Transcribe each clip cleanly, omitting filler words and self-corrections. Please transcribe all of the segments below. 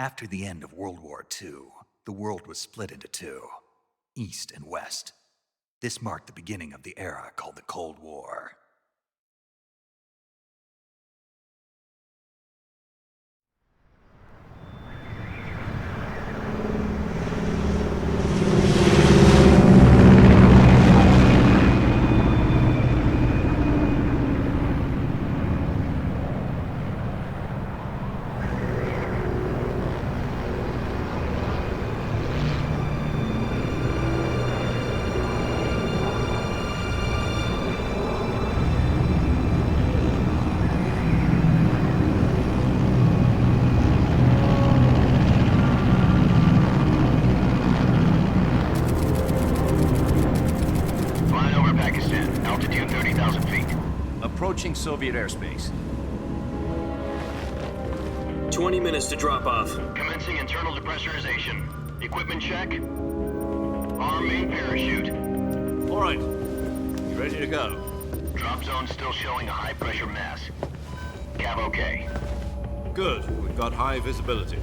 After the end of World War II, the world was split into two, East and West. This marked the beginning of the era called the Cold War. Approaching Soviet airspace. 20 minutes to drop off. Commencing internal depressurization. Equipment check. Arm main parachute. All right. Ready to go. Drop zone still showing a high pressure mass. Cav okay. Good. We've got high visibility.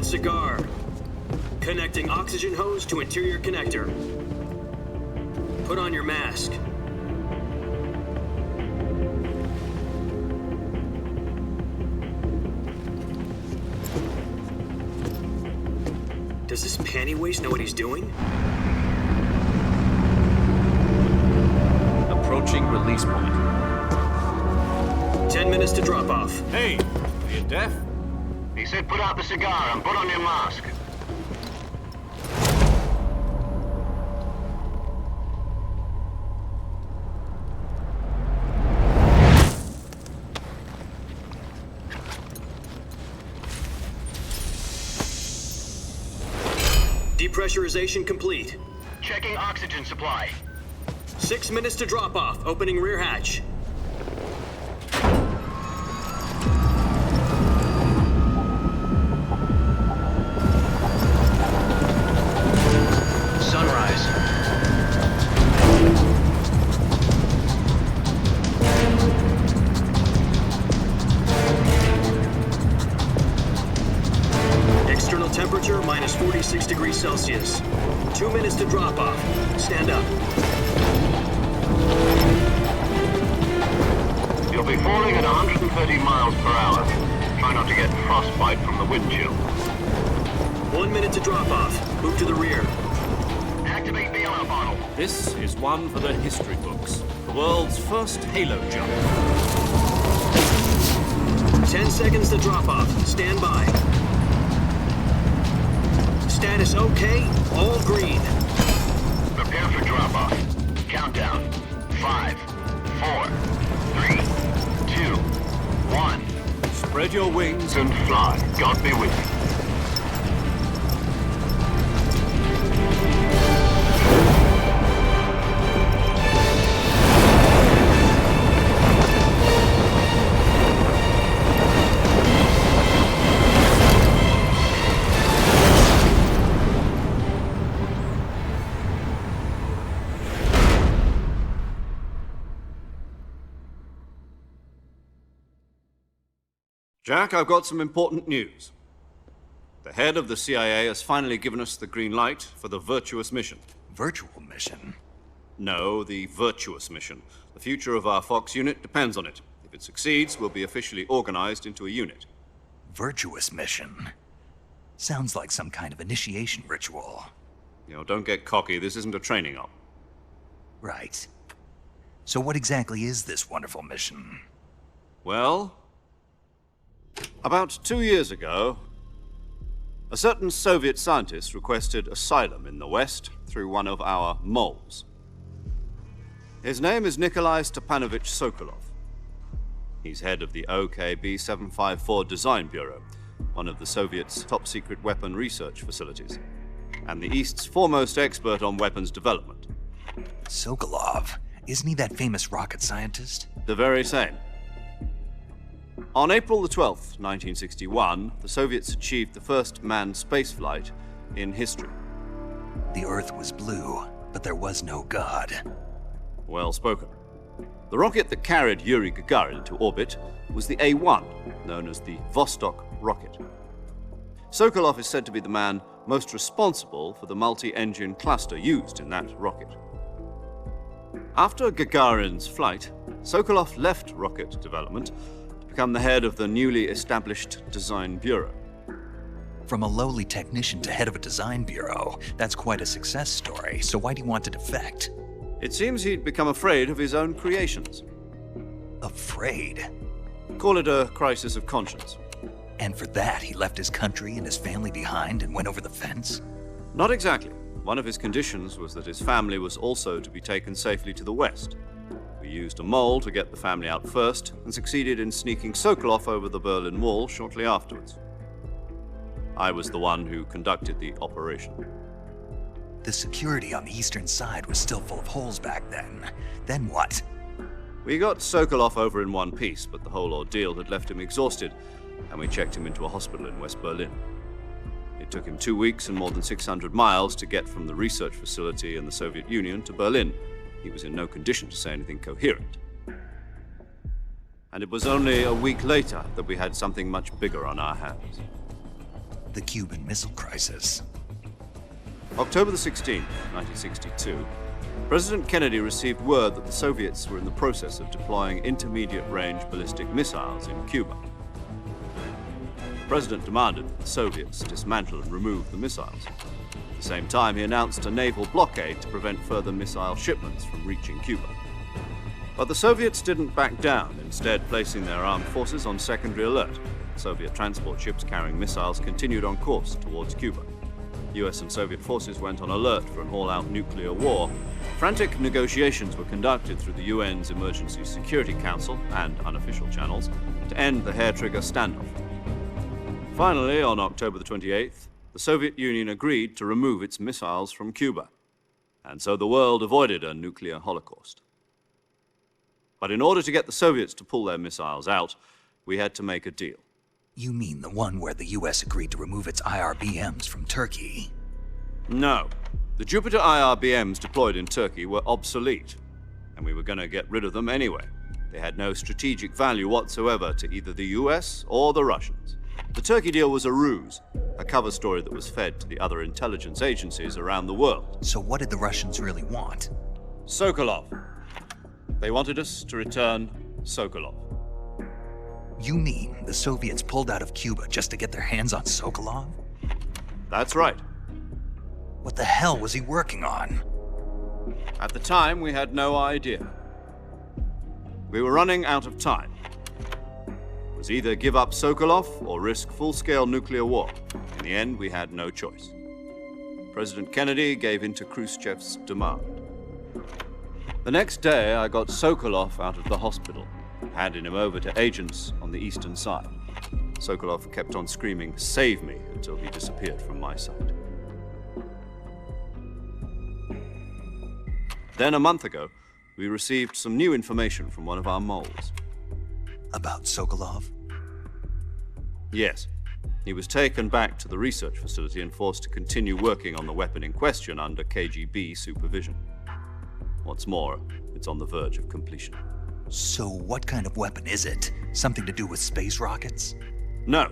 Cigar. Connecting oxygen hose to interior connector. Put on your mask. Does this panty waste know what he's doing? Approaching release point. 10 minutes to drop off. Hey, are you deaf? He said put out the cigar and put on your mask. Depressurization complete. Checking oxygen supply. 6 minutes to drop off. Opening rear hatch. Temperature minus 46 degrees Celsius. 2 minutes to drop off. Stand up. You'll be falling at 130 miles per hour. Try not to get frostbite from the wind chill. 1 minute to drop off. Move to the rear. Activate the yellow bottle. This is one for the history books. The world's first halo jump. 10 seconds to drop off. Stand by. Status okay, all green. Prepare for drop-off. Countdown. 5, 4, 3, 2, 1. Spread your wings And fly. God be with you. Jack, I've got some important news. The head of the CIA has finally given us the green light for the virtuous mission. Virtual mission? No, the virtuous mission. The future of our Fox unit depends on it. If it succeeds, we'll be officially organized into a unit. Virtuous mission? Sounds like some kind of initiation ritual. You know, don't get cocky. This isn't a training op. Right. So what exactly is this wonderful mission? Well, about 2 years ago, a certain Soviet scientist requested asylum in the West through one of our moles. His name is Nikolai Stepanovich Sokolov. He's head of the OKB 754 Design Bureau, one of the Soviets' top-secret weapon research facilities, and the East's foremost expert on weapons development. Sokolov? Isn't he that famous rocket scientist? The very same. On April the 12th, 1961, the Soviets achieved the first manned spaceflight in history. The Earth was blue, but there was no God. Well spoken. The rocket that carried Yuri Gagarin into orbit was the A-1, known as the Vostok rocket. Sokolov is said to be the man most responsible for the multi-engine cluster used in that rocket. After Gagarin's flight, Sokolov left rocket development to become the head of the newly established Design Bureau. From a lowly technician to head of a design bureau, that's quite a success story, so why do you want to defect? It seems he'd become afraid of his own creations. Afraid? Call it a crisis of conscience. And for that, he left his country and his family behind and went over the fence? Not exactly. One of his conditions was that his family was also to be taken safely to the west. We used a mole to get the family out first and succeeded in sneaking Sokolov over the Berlin Wall shortly afterwards. I was the one who conducted the operation. The security on the eastern side was still full of holes back then. Then what? We got Sokolov over in one piece, but the whole ordeal had left him exhausted, and we checked him into a hospital in West Berlin. It took him 2 weeks and more than 600 miles to get from the research facility in the Soviet Union to Berlin. He was in no condition to say anything coherent. And it was only a week later that we had something much bigger on our hands. The Cuban Missile Crisis. October the 16th, 1962, President Kennedy received word that the Soviets were in the process of deploying intermediate-range ballistic missiles in Cuba. The President demanded that the Soviets dismantle and remove the missiles. At the same time, he announced a naval blockade to prevent further missile shipments from reaching Cuba. But the Soviets didn't back down, instead placing their armed forces on secondary alert. Soviet transport ships carrying missiles continued on course towards Cuba. US and Soviet forces went on alert for an all-out nuclear war. Frantic negotiations were conducted through the UN's Emergency Security Council and unofficial channels to end the hair-trigger standoff. Finally, on October the 28th, the Soviet Union agreed to remove its missiles from Cuba, and so the world avoided a nuclear holocaust. But in order to get the Soviets to pull their missiles out, we had to make a deal. You mean the one where the US agreed to remove its IRBMs from Turkey? No. The Jupiter IRBMs deployed in Turkey were obsolete, and we were going to get rid of them anyway. They had no strategic value whatsoever to either the US or the Russians. The Turkey deal was a ruse, a cover story that was fed to the other intelligence agencies around the world. So what did the Russians really want? Sokolov. They wanted us to return Sokolov. You mean the Soviets pulled out of Cuba just to get their hands on Sokolov? That's right. What the hell was he working on? At the time, we had no idea. We were running out of time. It was either give up Sokolov or risk full-scale nuclear war. In the end, we had no choice. President Kennedy gave in to Khrushchev's demand. The next day, I got Sokolov out of the hospital, handing him over to agents on the eastern side. Sokolov kept on screaming, "Save me," until he disappeared from my sight. Then a month ago, we received some new information from one of our moles. About Sokolov? Yes. He was taken back to the research facility and forced to continue working on the weapon in question under KGB supervision. What's more, it's on the verge of completion. So what kind of weapon is it? Something to do with space rockets? No,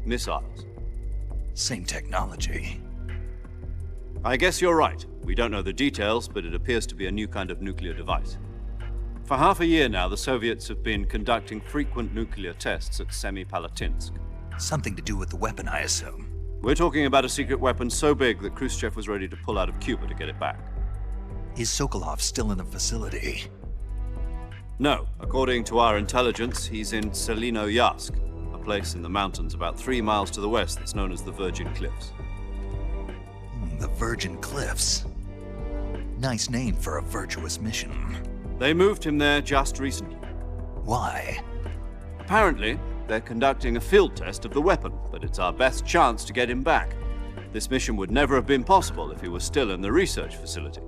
missiles. Same technology. I guess you're right. We don't know the details, but it appears to be a new kind of nuclear device. For half a year now, the Soviets have been conducting frequent nuclear tests at Semipalatinsk. Something to do with the weapon, I assume. We're talking about a secret weapon so big that Khrushchev was ready to pull out of Cuba to get it back. Is Sokolov still in the facility? No. According to our intelligence, he's in Selinoyarsk, a place in the mountains about 3 miles to the west that's known as the Virgin Cliffs. The Virgin Cliffs. Nice name for a virtuous mission. They moved him there just recently. Why? Apparently, they're conducting a field test of the weapon, but it's our best chance to get him back. This mission would never have been possible if he was still in the research facility.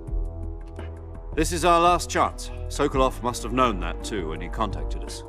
This is our last chance. Sokolov must have known that too when he contacted us.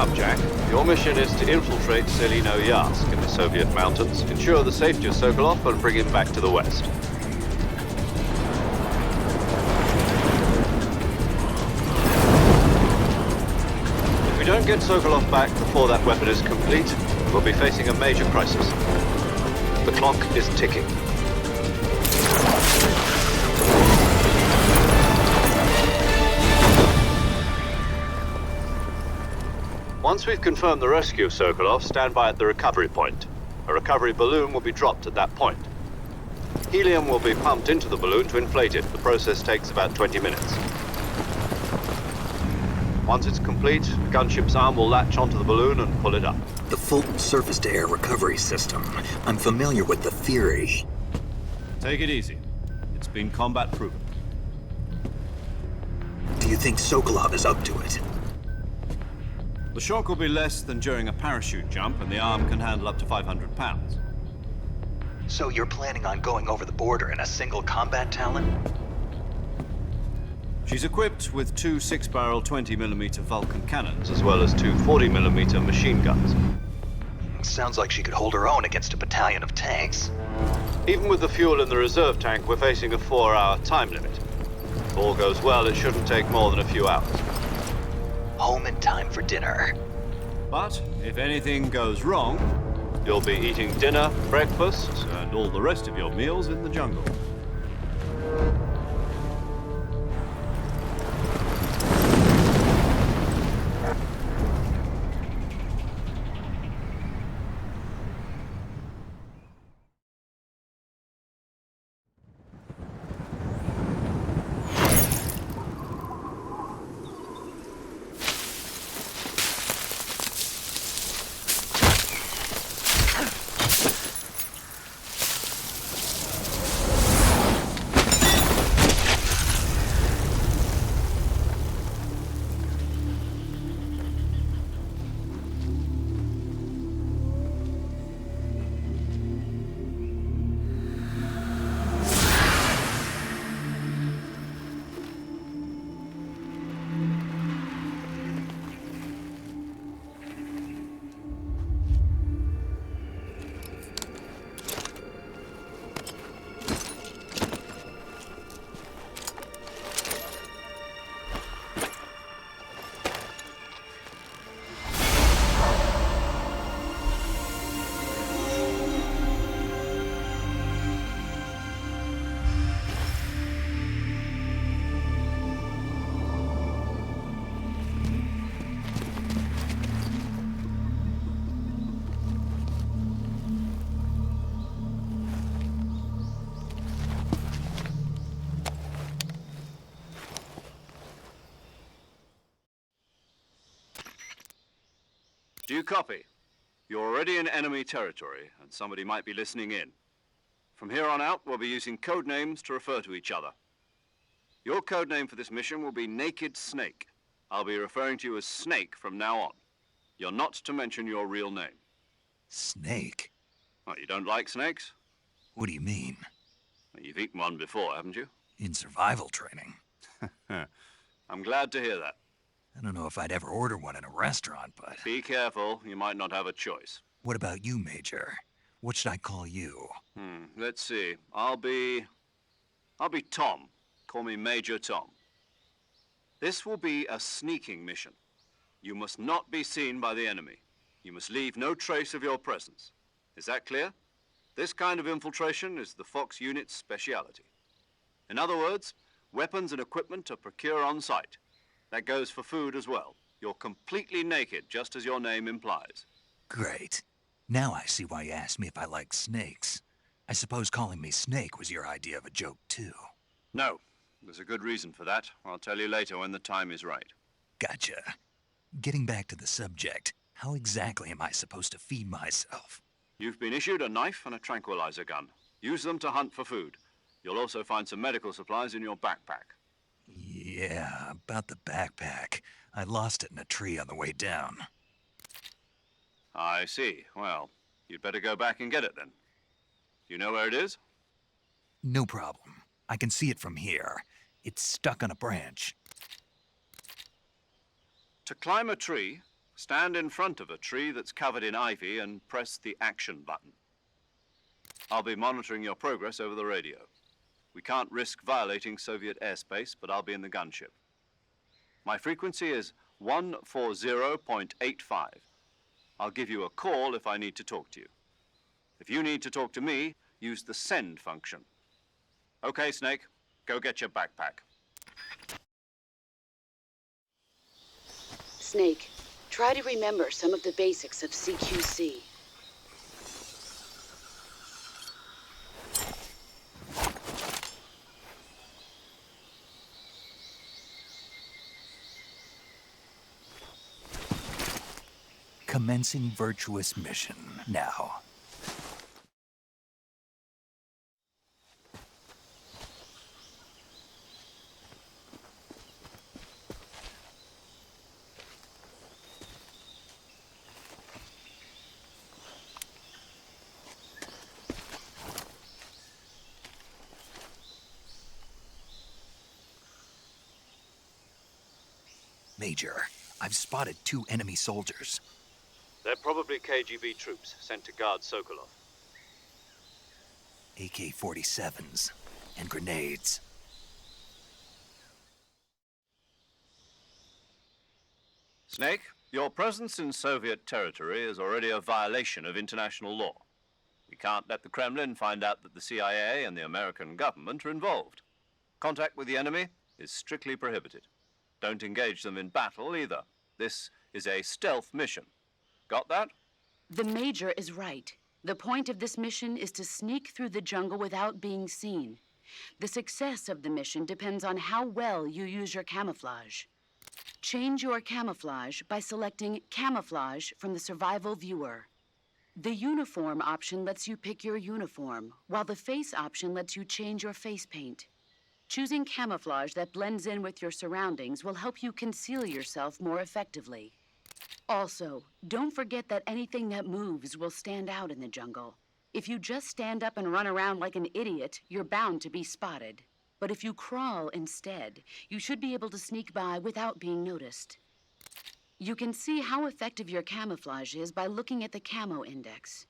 up, Jack. Your mission is to infiltrate Selino-Yarsk in the Soviet mountains, ensure the safety of Sokolov, and bring him back to the west. If we don't get Sokolov back before that weapon is complete, we'll be facing a major crisis. The clock is ticking. Once we've confirmed the rescue of Sokolov, stand by at the recovery point. A recovery balloon will be dropped at that point. Helium will be pumped into the balloon to inflate it. The process takes about 20 minutes. Once it's complete, the gunship's arm will latch onto the balloon and pull it up. The Fulton surface-to-air recovery system. I'm familiar with the theory. Take it easy. It's been combat proven. Do you think Sokolov is up to it? The shock will be less than during a parachute jump, and the arm can handle up to 500 pounds. So you're planning on going over the border in a single combat Talon? She's equipped with two 6-barrel 20mm Vulcan cannons, as well as two 40mm machine guns. Sounds like she could hold her own against a battalion of tanks. Even with the fuel in the reserve tank, we're facing a 4-hour time limit. If all goes well, it shouldn't take more than a few hours. Home in time for dinner. But if anything goes wrong, you'll be eating dinner, breakfast, and all the rest of your meals in the jungle. Do you copy? You're already in enemy territory, and somebody might be listening in. From here on out, we'll be using code names to refer to each other. Your code name for this mission will be Naked Snake. I'll be referring to you as Snake from now on. You're not to mention your real name. Snake? What, you don't like snakes? What do you mean? Well, you've eaten one before, haven't you? In survival training. I'm glad to hear that. I don't know if I'd ever order one in a restaurant, but... Be careful, you might not have a choice. What about you, Major? What should I call you? Let's see. I'll be Tom. Call me Major Tom. This will be a sneaking mission. You must not be seen by the enemy. You must leave no trace of your presence. Is that clear? This kind of infiltration is the Fox unit's speciality. In other words, weapons and equipment are procured on site. That goes for food as well. You're completely naked, just as your name implies. Great. Now I see why you asked me if I like snakes. I suppose calling me Snake was your idea of a joke, too. No. There's a good reason for that. I'll tell you later when the time is right. Gotcha. Getting back to the subject, how exactly am I supposed to feed myself? You've been issued a knife and a tranquilizer gun. Use them to hunt for food. You'll also find some medical supplies in your backpack. Yeah, about the backpack. I lost it in a tree on the way down. I see. Well, you'd better go back and get it then. Do you know where it is? No problem. I can see it from here. It's stuck on a branch. To climb a tree, Stand in front of a tree that's covered in ivy and press the action button. I'll be monitoring your progress over the radio. We can't risk violating Soviet airspace, but I'll be in the gunship. My frequency is 140.85. I'll give you a call if I need to talk to you. If you need to talk to me, use the send function. Okay, Snake, go get your backpack. Snake, try to remember some of the basics of CQC. Commencing virtuous mission now. Major, I've spotted 2 enemy soldiers. They're probably KGB troops sent to guard Sokolov. AK-47s and grenades. Snake, your presence in Soviet territory is already a violation of international law. We can't let the Kremlin find out that the CIA and the American government are involved. Contact with the enemy is strictly prohibited. Don't engage them in battle either. This is a stealth mission. Got that? The Major is right. The point of this mission is to sneak through the jungle without being seen. The success of the mission depends on how well you use your camouflage. Change your camouflage by selecting Camouflage from the Survival Viewer. The Uniform option lets you pick your uniform, while the Face option lets you change your face paint. Choosing camouflage that blends in with your surroundings will help you conceal yourself more effectively. Also, don't forget that anything that moves will stand out in the jungle. If you just stand up and run around like an idiot, you're bound to be spotted. But if you crawl instead, you should be able to sneak by without being noticed. You can see how effective your camouflage is by looking at the Camo Index.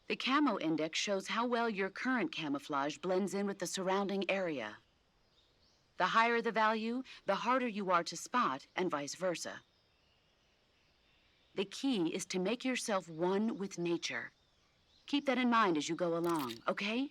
The Camo Index shows how well your current camouflage blends in with the surrounding area. The higher the value, the harder you are to spot, and vice versa. The key is to make yourself one with nature. Keep that in mind as you go along, okay?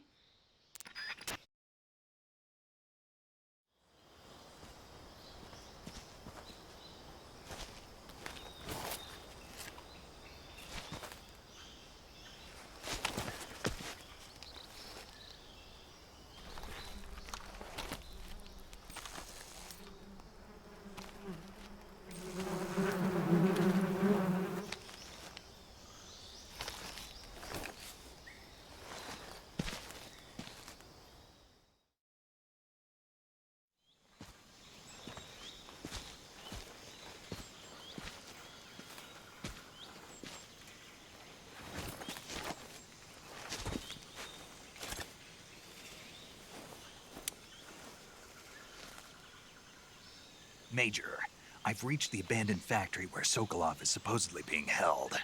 Major, I've reached the abandoned factory where Sokolov is supposedly being held.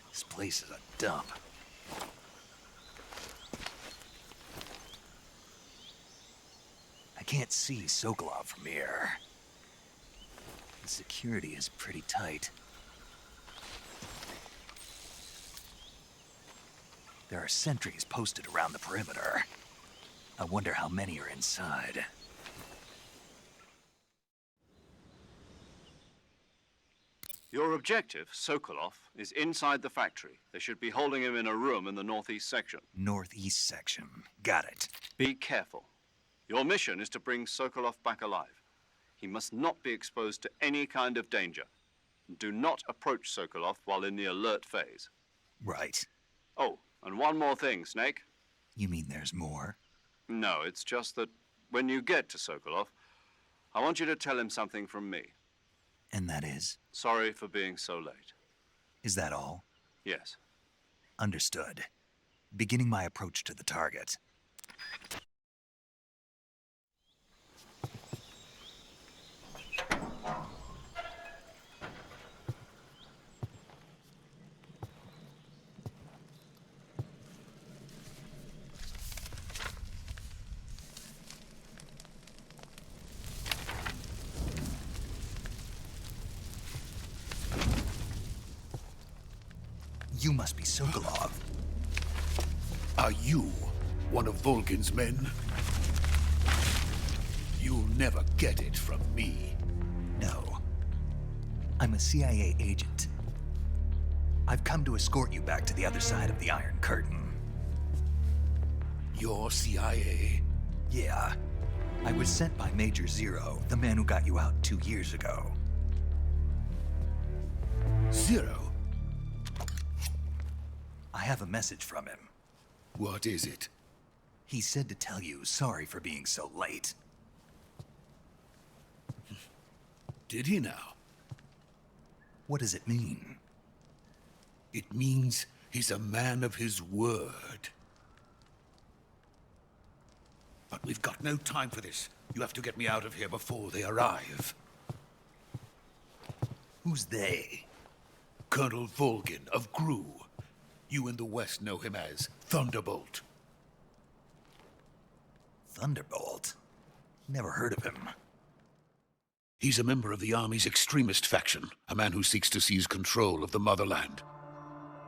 This place is a dump. I can't see Sokolov from here. The security is pretty tight. There are sentries posted around the perimeter. I wonder how many are inside. Your objective, Sokolov, is inside the factory. They should be holding him in a room in the northeast section. Northeast section. Got it. Be careful. Your mission is to bring Sokolov back alive. He must not be exposed to any kind of danger. Do not approach Sokolov while in the alert phase. Right. Oh, and one more thing, Snake. You mean there's more? No, it's just that when you get to Sokolov, I want you to tell him something from me. And that is? Sorry for being so late. Is that all? Yes. Understood. Beginning my approach to the target. must be Sokolov. Are you one of Volgin's men? You'll never get it from me. No. I'm a CIA agent. I've come to escort you back to the other side of the Iron Curtain. You're CIA? Yeah. I was sent by Major Zero, the man who got you out 2 years ago. Zero? I have a message from him. What is it? He said to tell you sorry for being so late. Did he now? What does it mean? It means he's a man of his word. But we've got no time for this. You have to get me out of here before they arrive. Who's they? Colonel Volgin of GRU. You in the West know him as Thunderbolt. Thunderbolt? Never heard of him. He's a member of the Army's extremist faction, a man who seeks to seize control of the motherland.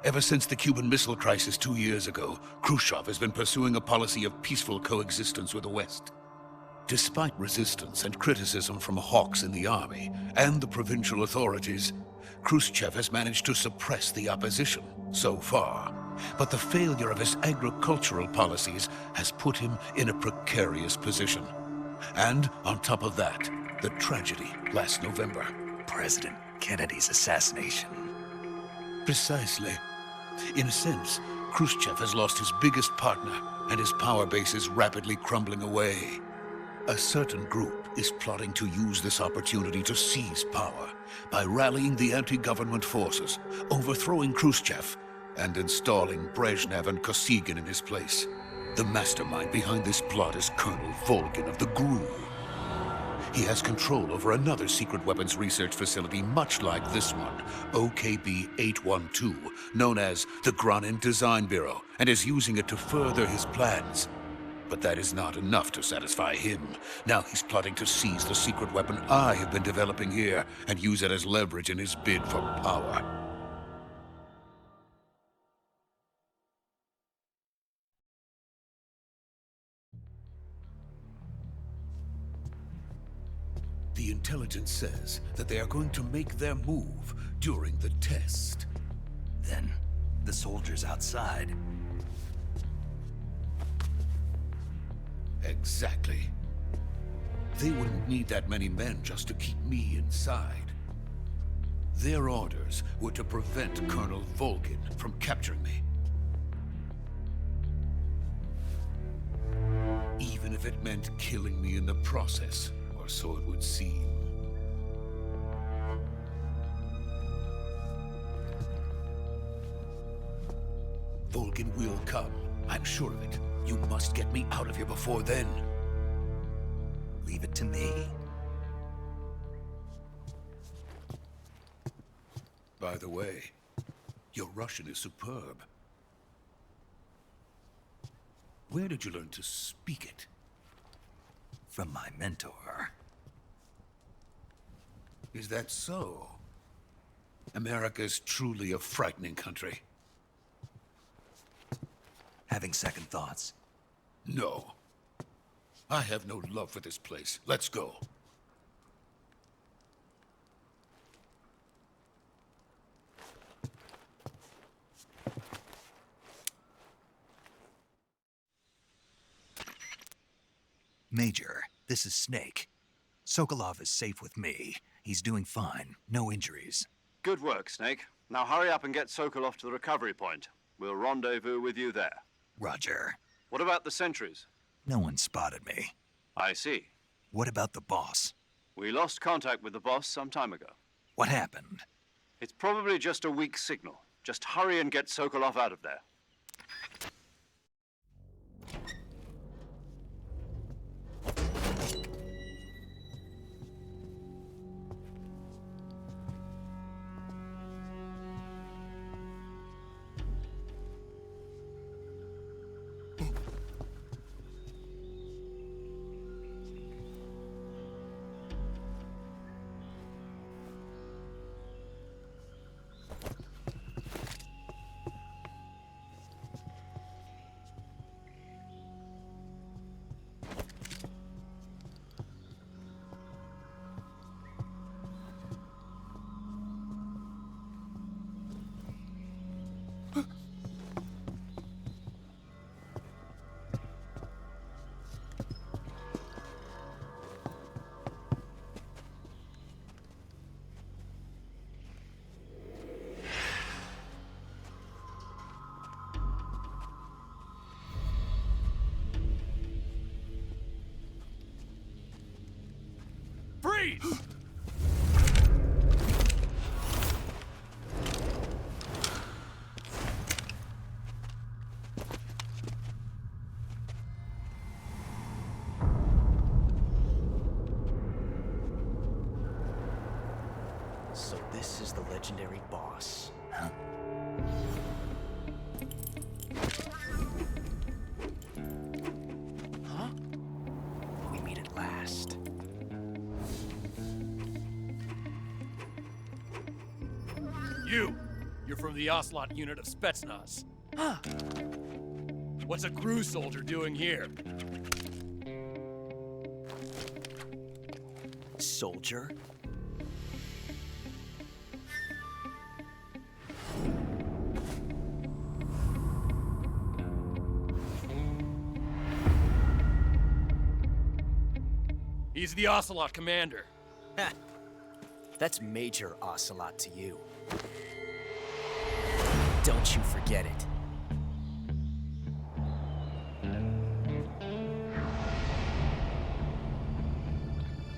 Ever since the Cuban Missile Crisis 2 years ago, Khrushchev has been pursuing a policy of peaceful coexistence with the West. Despite resistance and criticism from hawks in the army and the provincial authorities, Khrushchev has managed to suppress the opposition so far. But the failure of his agricultural policies has put him in a precarious position. And on top of that, the tragedy last November. President Kennedy's assassination. Precisely. In a sense, Khrushchev has lost his biggest partner, and his power base is rapidly crumbling away. A certain group is plotting to use this opportunity to seize power by rallying the anti-government forces, overthrowing Khrushchev, and installing Brezhnev and Kosygin in his place. The mastermind behind this plot is Colonel Volgin of the GRU. He has control over another secret weapons research facility much like this one, OKB-812, known as the Granin Design Bureau, and is using it to further his plans. But that is not enough to satisfy him. Now he's plotting to seize the secret weapon I have been developing here and use it as leverage in his bid for power. The intelligence says that they are going to make their move during the test. Then, the soldiers outside. Exactly. They wouldn't need that many men just to keep me inside. Their orders were to prevent Colonel Volgin from capturing me. Even if it meant killing me in the process, or so it would seem. Volgin will come. I'm sure of it. You must get me out of here before then. Leave it to me. By the way, your Russian is superb. Where did you learn to speak it? From my mentor. Is that so? America's truly a frightening country. Having second thoughts. No. I have no love for this place. Let's go. Major, this is Snake. Sokolov is safe with me. He's doing fine. No injuries. Good work, Snake. Now hurry up and get Sokolov to the recovery point. We'll rendezvous with you there. Roger. What about the sentries? No one spotted me. I see. What about the boss? We lost contact with the boss some time ago. What happened? It's probably just a weak signal. Just hurry and get Sokolov out of there. Freeze! So this is the legendary boss. Huh? Huh? We meet at last. You're from the Ocelot unit of Spetsnaz. What's a crew soldier doing here? Soldier? He's the Ocelot commander. Ha! That's Major Ocelot to you. Don't you forget it.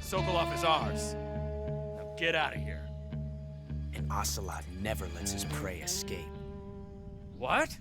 Sokolov is ours. Now get out of here. And Ocelot never lets his prey escape. What?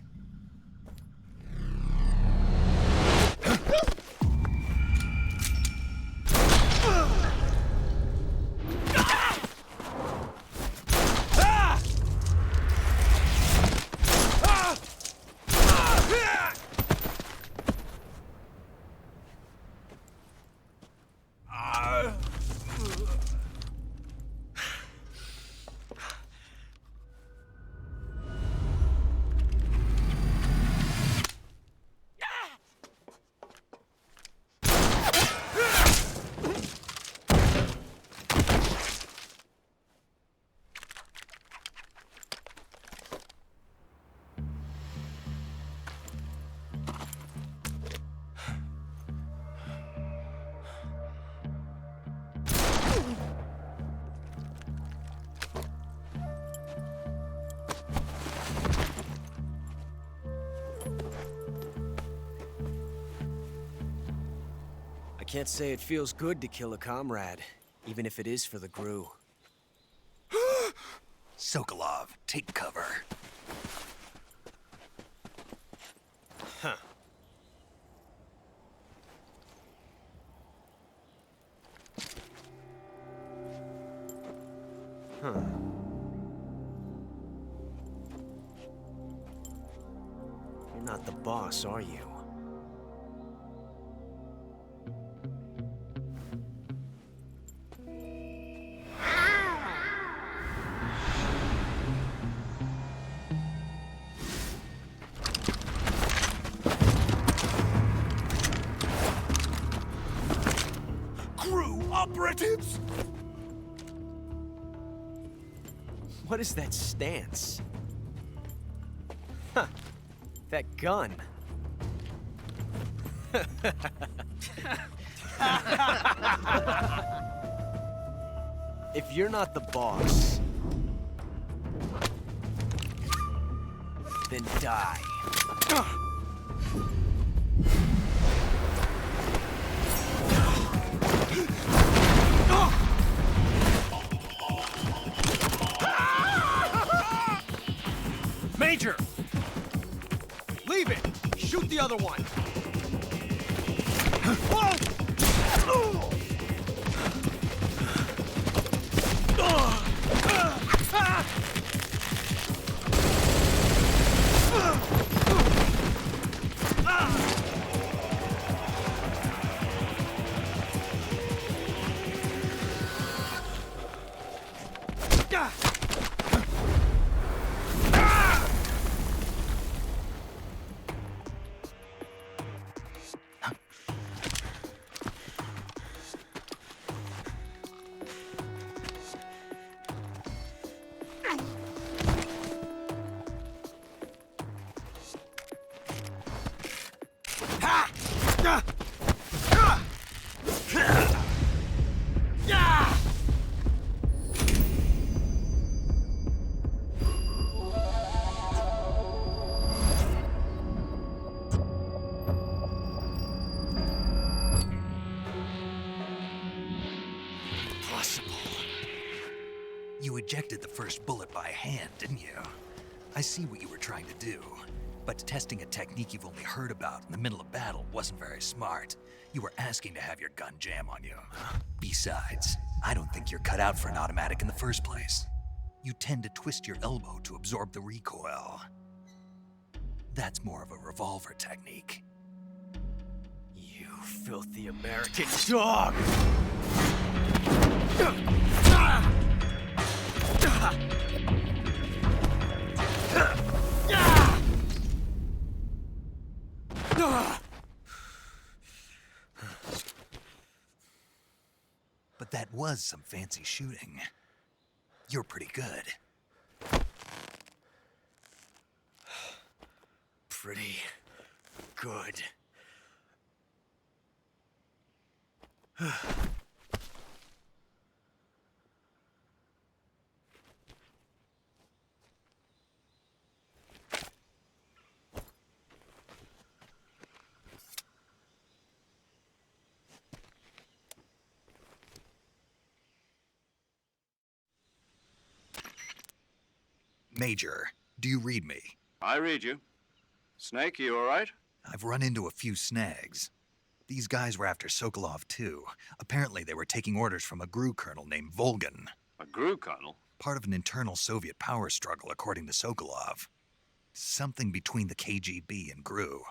I can't say it feels good to kill a comrade, even if it is for the GRU. Sokolov, take cover. Huh. Huh. You're not the boss, are you? Operatives! What is that stance? Huh. That gun. If you're not the boss, then die. Major! Leave it! Shoot the other one! ejected the first bullet by hand, didn't you? I see what you were trying to do, but testing a technique you've only heard about in the middle of battle wasn't very smart. You were asking to have your gun jam on you. Besides, I don't think you're cut out for an automatic in the first place. You tend to twist your elbow to absorb the recoil. That's more of a revolver technique. You filthy American dog! But that was some fancy shooting. You're pretty good. Pretty good. Major, do you read me? I read you. Snake, you all right? I've run into a few snags. These guys were after Sokolov too. Apparently they were taking orders from a GRU colonel named Volgan. A GRU colonel? Part of an internal Soviet power struggle, according to Sokolov. Something between the KGB and GRU.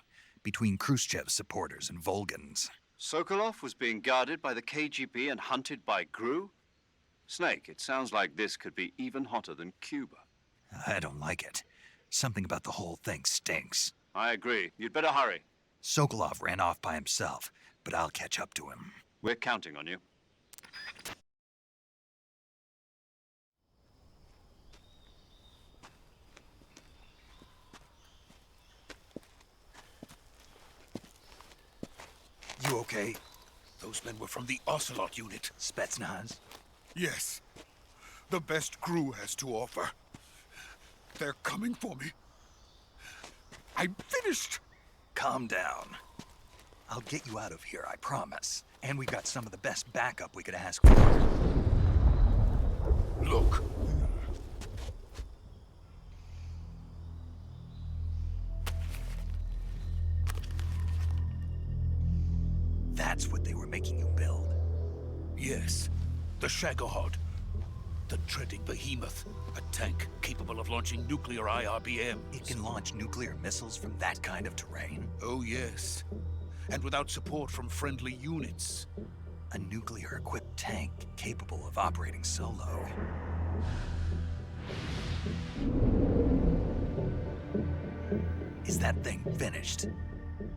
Between Khrushchev's supporters and Volgan's. Sokolov was being guarded by the KGB and hunted by GRU? Snake, it sounds like this could be even hotter than Cuba. I don't like it. Something about the whole thing stinks. I agree. You'd better hurry. Sokolov ran off by himself, but I'll catch up to him. We're counting on you. You okay? Those men were from the Ocelot unit. Spetsnaz? Yes. The best GRU has to offer. They're coming for me. I'm finished. Calm down. I'll get you out of here, I promise. And we've got some of the best backup we could ask for. Look. That's what they were making you build? Yes. The Shagohod. The treading behemoth. A tank capable of launching nuclear IRBMs. It can launch nuclear missiles from that kind of terrain? Oh, yes. And without support from friendly units. A nuclear-equipped tank capable of operating solo. Is that thing finished?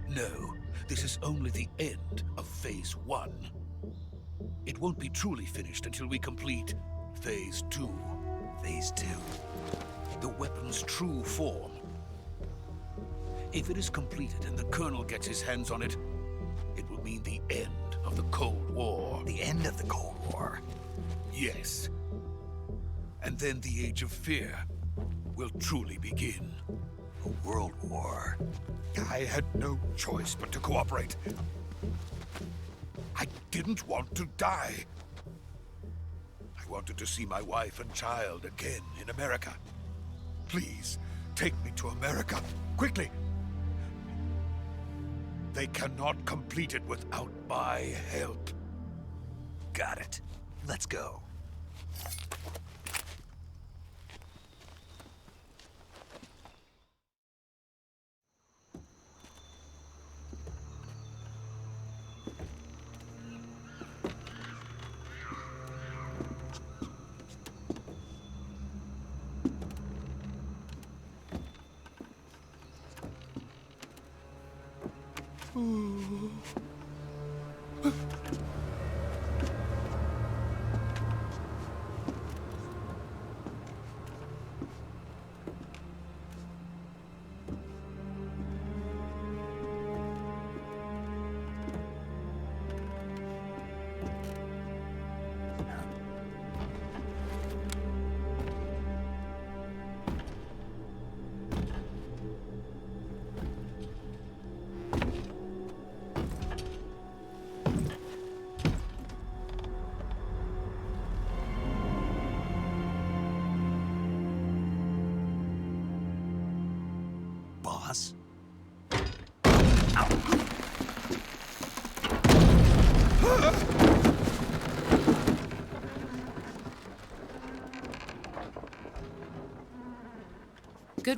No. This is only the end of Phase 1. It won't be truly finished until we complete Phase 2. Phase 2? The weapon's true form. If it is completed and the Colonel gets his hands on it, it will mean the end of the Cold War. The end of the Cold War? Yes. And then the Age of Fear will truly begin. A world war? I had no choice but to cooperate. I didn't want to die. I wanted to see my wife and child again in America. Please, take me to America, quickly. They cannot complete it without my help. Got it. Let's go.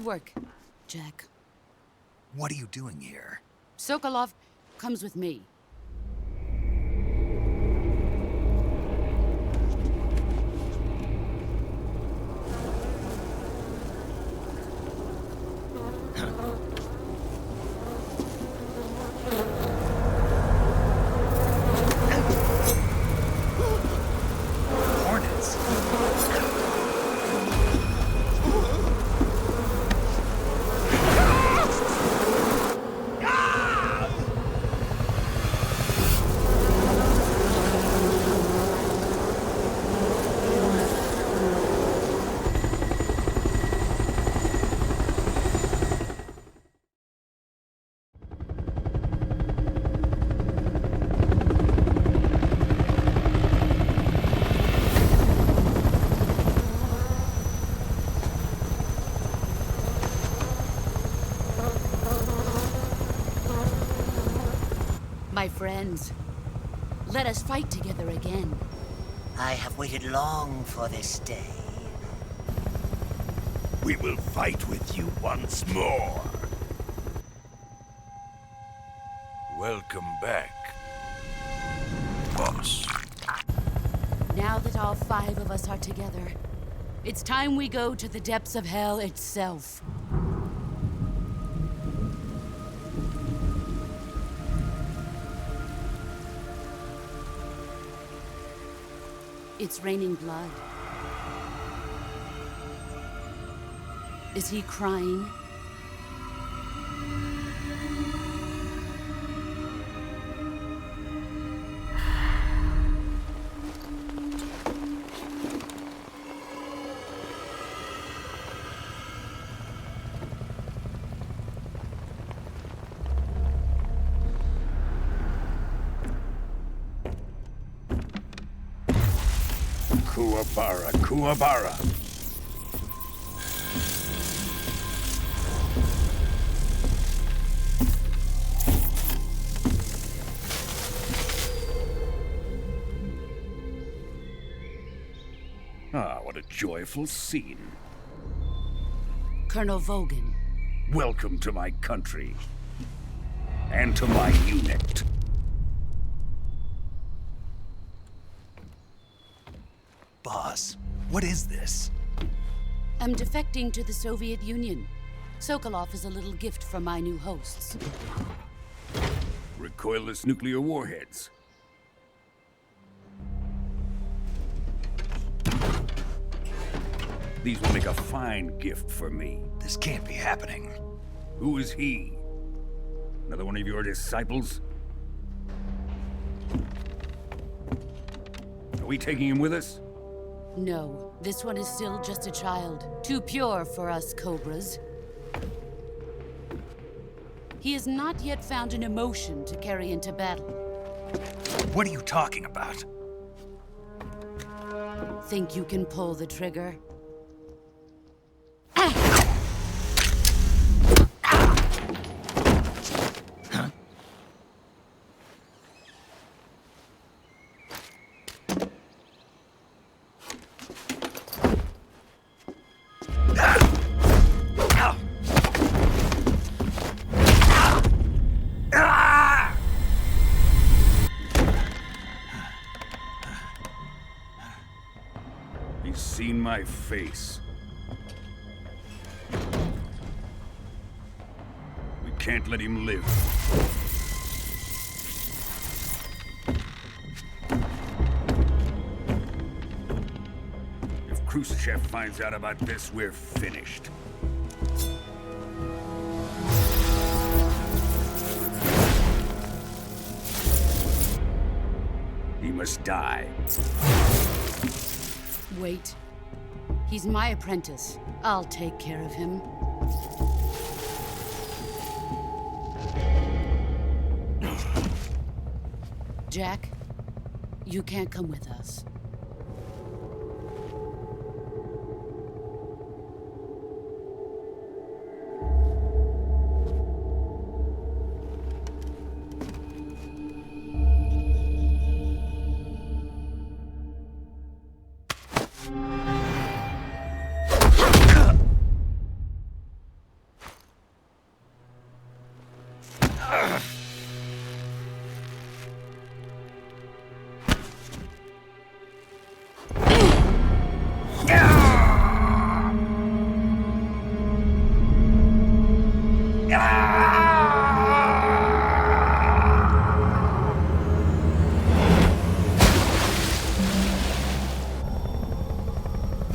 Good work, Jack. What are you doing here? Sokolov comes with me. Hornets. My friends, let us fight together again. I have waited long for this day. We will fight with you once more. Welcome back, boss. Now that all 5 of us are together, it's time we go to the depths of hell itself. It's raining blood. Is he crying? Kuwabara, Kuwabara. Ah, what a joyful scene. Colonel Vogan. Welcome to my country. And to my unit. Boss, what is this? I'm defecting to the Soviet Union. Sokolov is a little gift from my new hosts. Recoilless nuclear warheads. These will make a fine gift for me. This can't be happening. Who is he? Another one of your disciples? Are we taking him with us? No, this one is still just a child. Too pure for us Cobras. He has not yet found an emotion to carry into battle. What are you talking about? Think you can pull the trigger? He's seen my face. We can't let him live. If Khrushchev finds out about this, we're finished. He must die. Wait. He's my apprentice. I'll take care of him. Jack, you can't come with us. The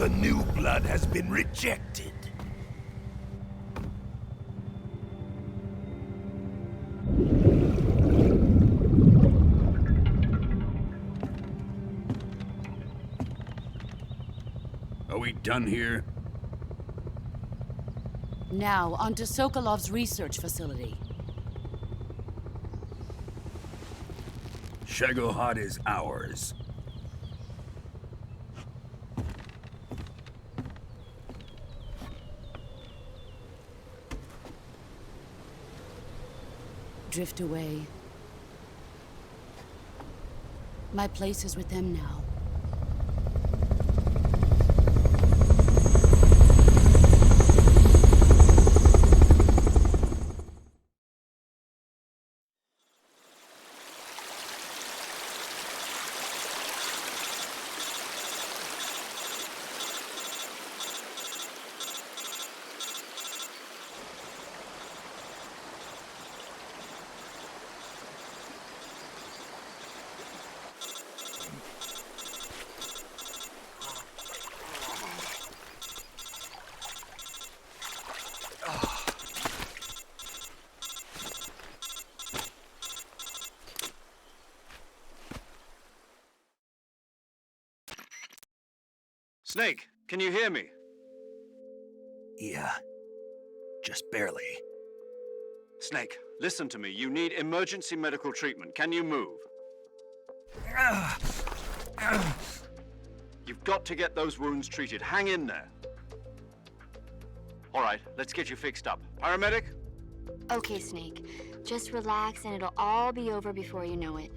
new blood has been rejected. Are we done here? Now, onto Sokolov's research facility. Shagohod is ours. Drift away. My place is with them now. Snake, can you hear me? Yeah. Just barely. Snake, listen to me. You need emergency medical treatment. Can you move? You've got to get those wounds treated. Hang in there. All right, let's get you fixed up. Paramedic? Okay, Snake. Just relax and it'll all be over before you know it.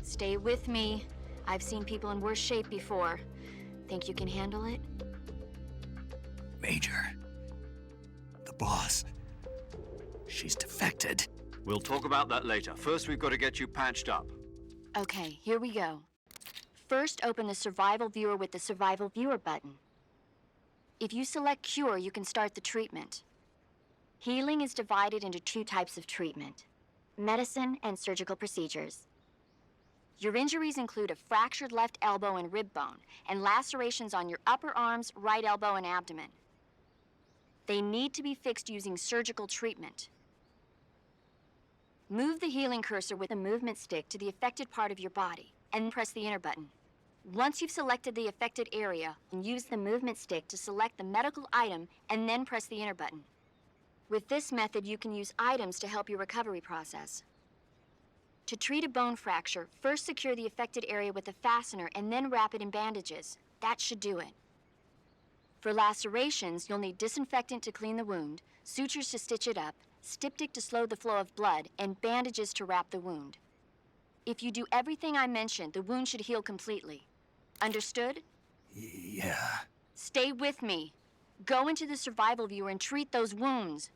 Stay with me. I've seen people in worse shape before. Think you can handle it? Major. The boss. She's defected. We'll talk about that later. First, we've got to get you patched up. Okay, here we go. First, open the Survival Viewer with the Survival Viewer button. If you select Cure, you can start the treatment. Healing is divided into two types of treatment: medicine and surgical procedures. Your injuries include a fractured left elbow and rib bone, and lacerations on your upper arms, right elbow, and abdomen. They need to be fixed using surgical treatment. Move the healing cursor with the movement stick to the affected part of your body, and press the enter button. Once you've selected the affected area, use the movement stick to select the medical item, and then press the enter button. With this method, you can use items to help your recovery process. To treat a bone fracture, first secure the affected area with a fastener and then wrap it in bandages. That should do it. For lacerations, you'll need disinfectant to clean the wound, sutures to stitch it up, styptic to slow the flow of blood, and bandages to wrap the wound. If you do everything I mentioned, the wound should heal completely. Understood? Yeah. Stay with me. Go into the Survival Viewer and treat those wounds.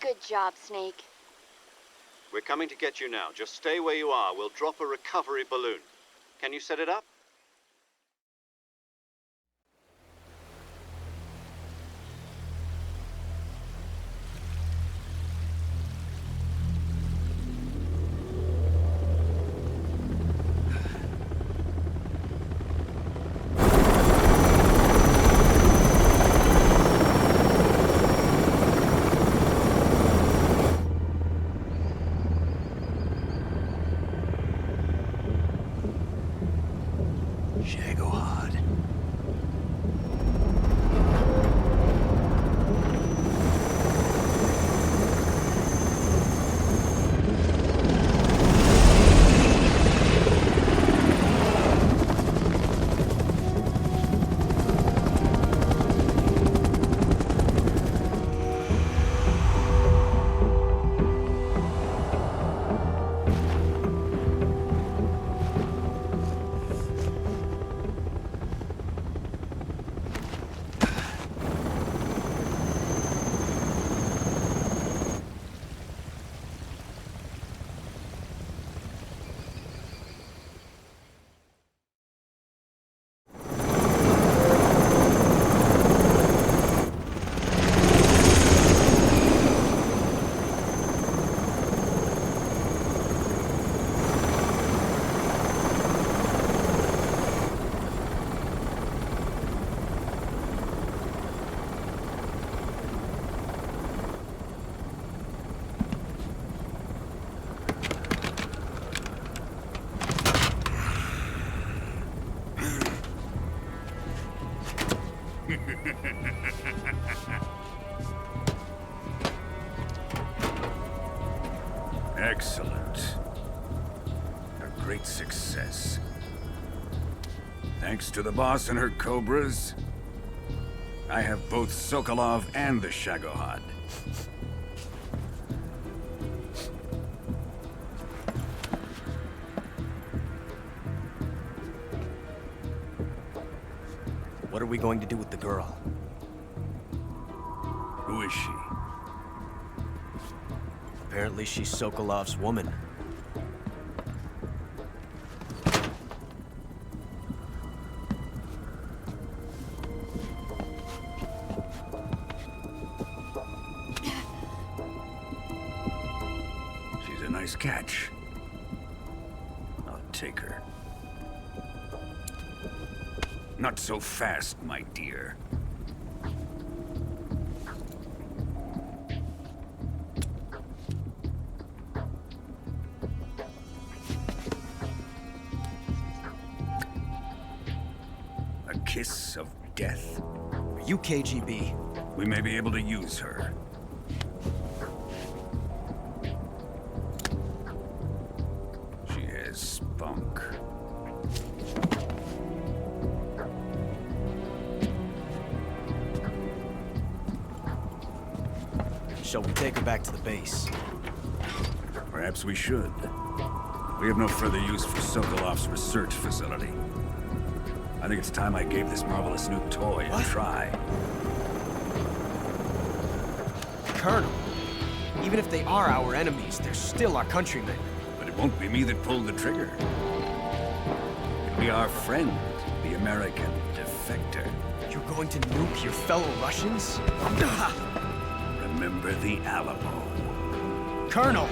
Good job, Snake. We're coming to get you now. Just stay where you are. We'll drop a recovery balloon. Can you set it up? Excellent. A great success. Thanks to the boss and her cobras, I have both Sokolov and the Shagohod. What are we going to do with the girl? Who is she? Apparently she's Sokolov's woman. She's a nice catch. I'll take her. Not so fast, my dear. A kiss of death? Are you KGB? We may be able to use her. She has spunk. Shall we take her back to the base? Perhaps we should. We have no further use for Sokolov's research facility. I think it's time I gave this marvelous new toy a try. Colonel, even if they are our enemies, they're still our countrymen. But it won't be me that pulled the trigger. It'll be our friend, the American defector. You're going to nuke your fellow Russians? Remember the Alamo. Colonel!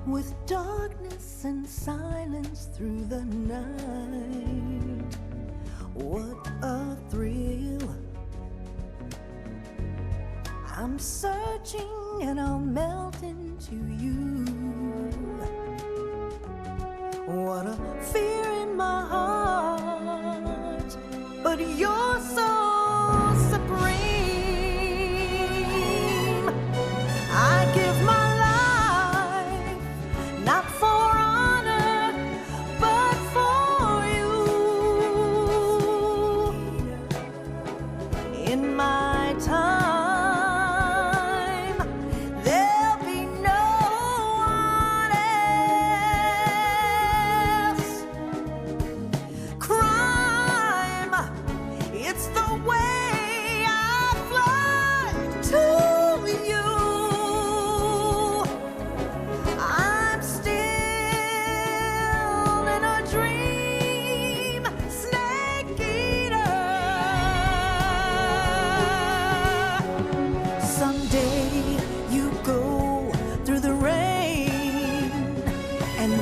With darkness and silence through the night, what a thrill. I'm searching and I'll melt into you. What a fear in my heart, but you're so supreme. I give my not for honor, but for you. In my time, there'll be no one else. Crime, it's the way I fly to you.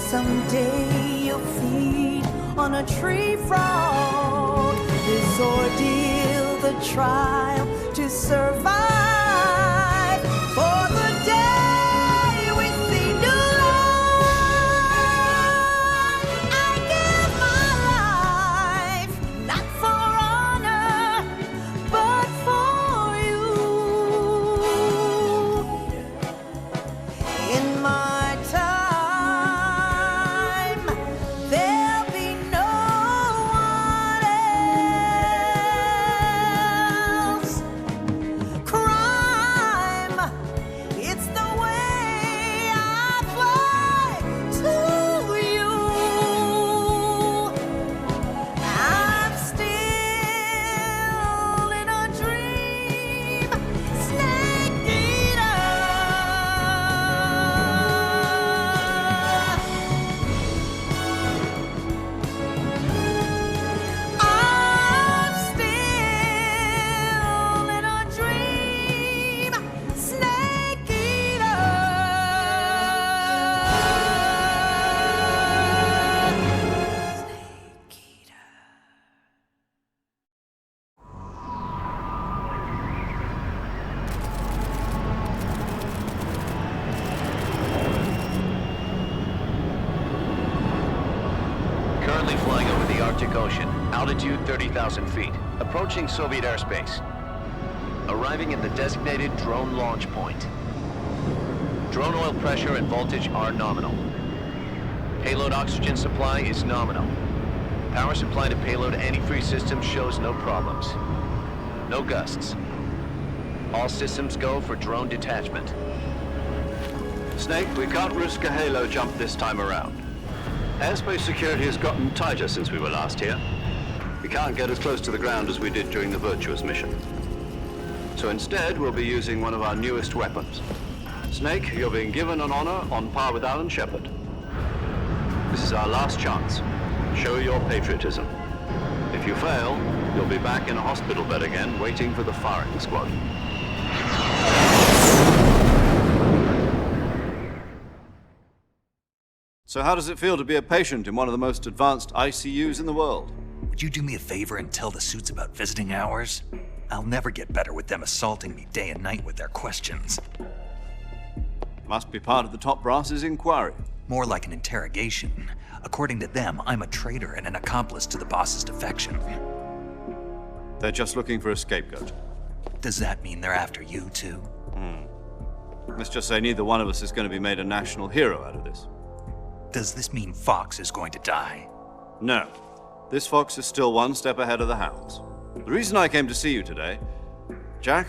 Someday you'll feed on a tree frog. This ordeal, the trial to survive. For the day we see new light, I give my Currently flying over the Arctic Ocean, altitude 30,000 feet, approaching Soviet airspace. Arriving at the designated drone launch point. Drone oil pressure and voltage are nominal. Payload oxygen supply is nominal. Power supply to payload antifreeze system shows no problems. No gusts. All systems go for drone detachment. Snake, we can't risk a halo jump this time around. Airspace security has gotten tighter since we were last here. We can't get as close to the ground as we did during the Virtuous mission. So instead, we'll be using one of our newest weapons. Snake, you're being given an honor on par with Alan Shepard. This is our last chance. Show your patriotism. If you fail, you'll be back in a hospital bed again, waiting for the firing squad. So how does it feel to be a patient in one of the most advanced ICUs in the world? Would you do me a favor and tell the suits about visiting hours? I'll never get better with them assaulting me day and night with their questions. Must be part of the top brass's inquiry. More like an interrogation. According to them, I'm a traitor and an accomplice to the boss's defection. They're just looking for a scapegoat. Does that mean they're after you, too? Let's just say neither one of us is going to be made a national hero out of this. Does this mean Fox is going to die? No. This fox is still one step ahead of the hounds. The reason I came to see you today, Jack,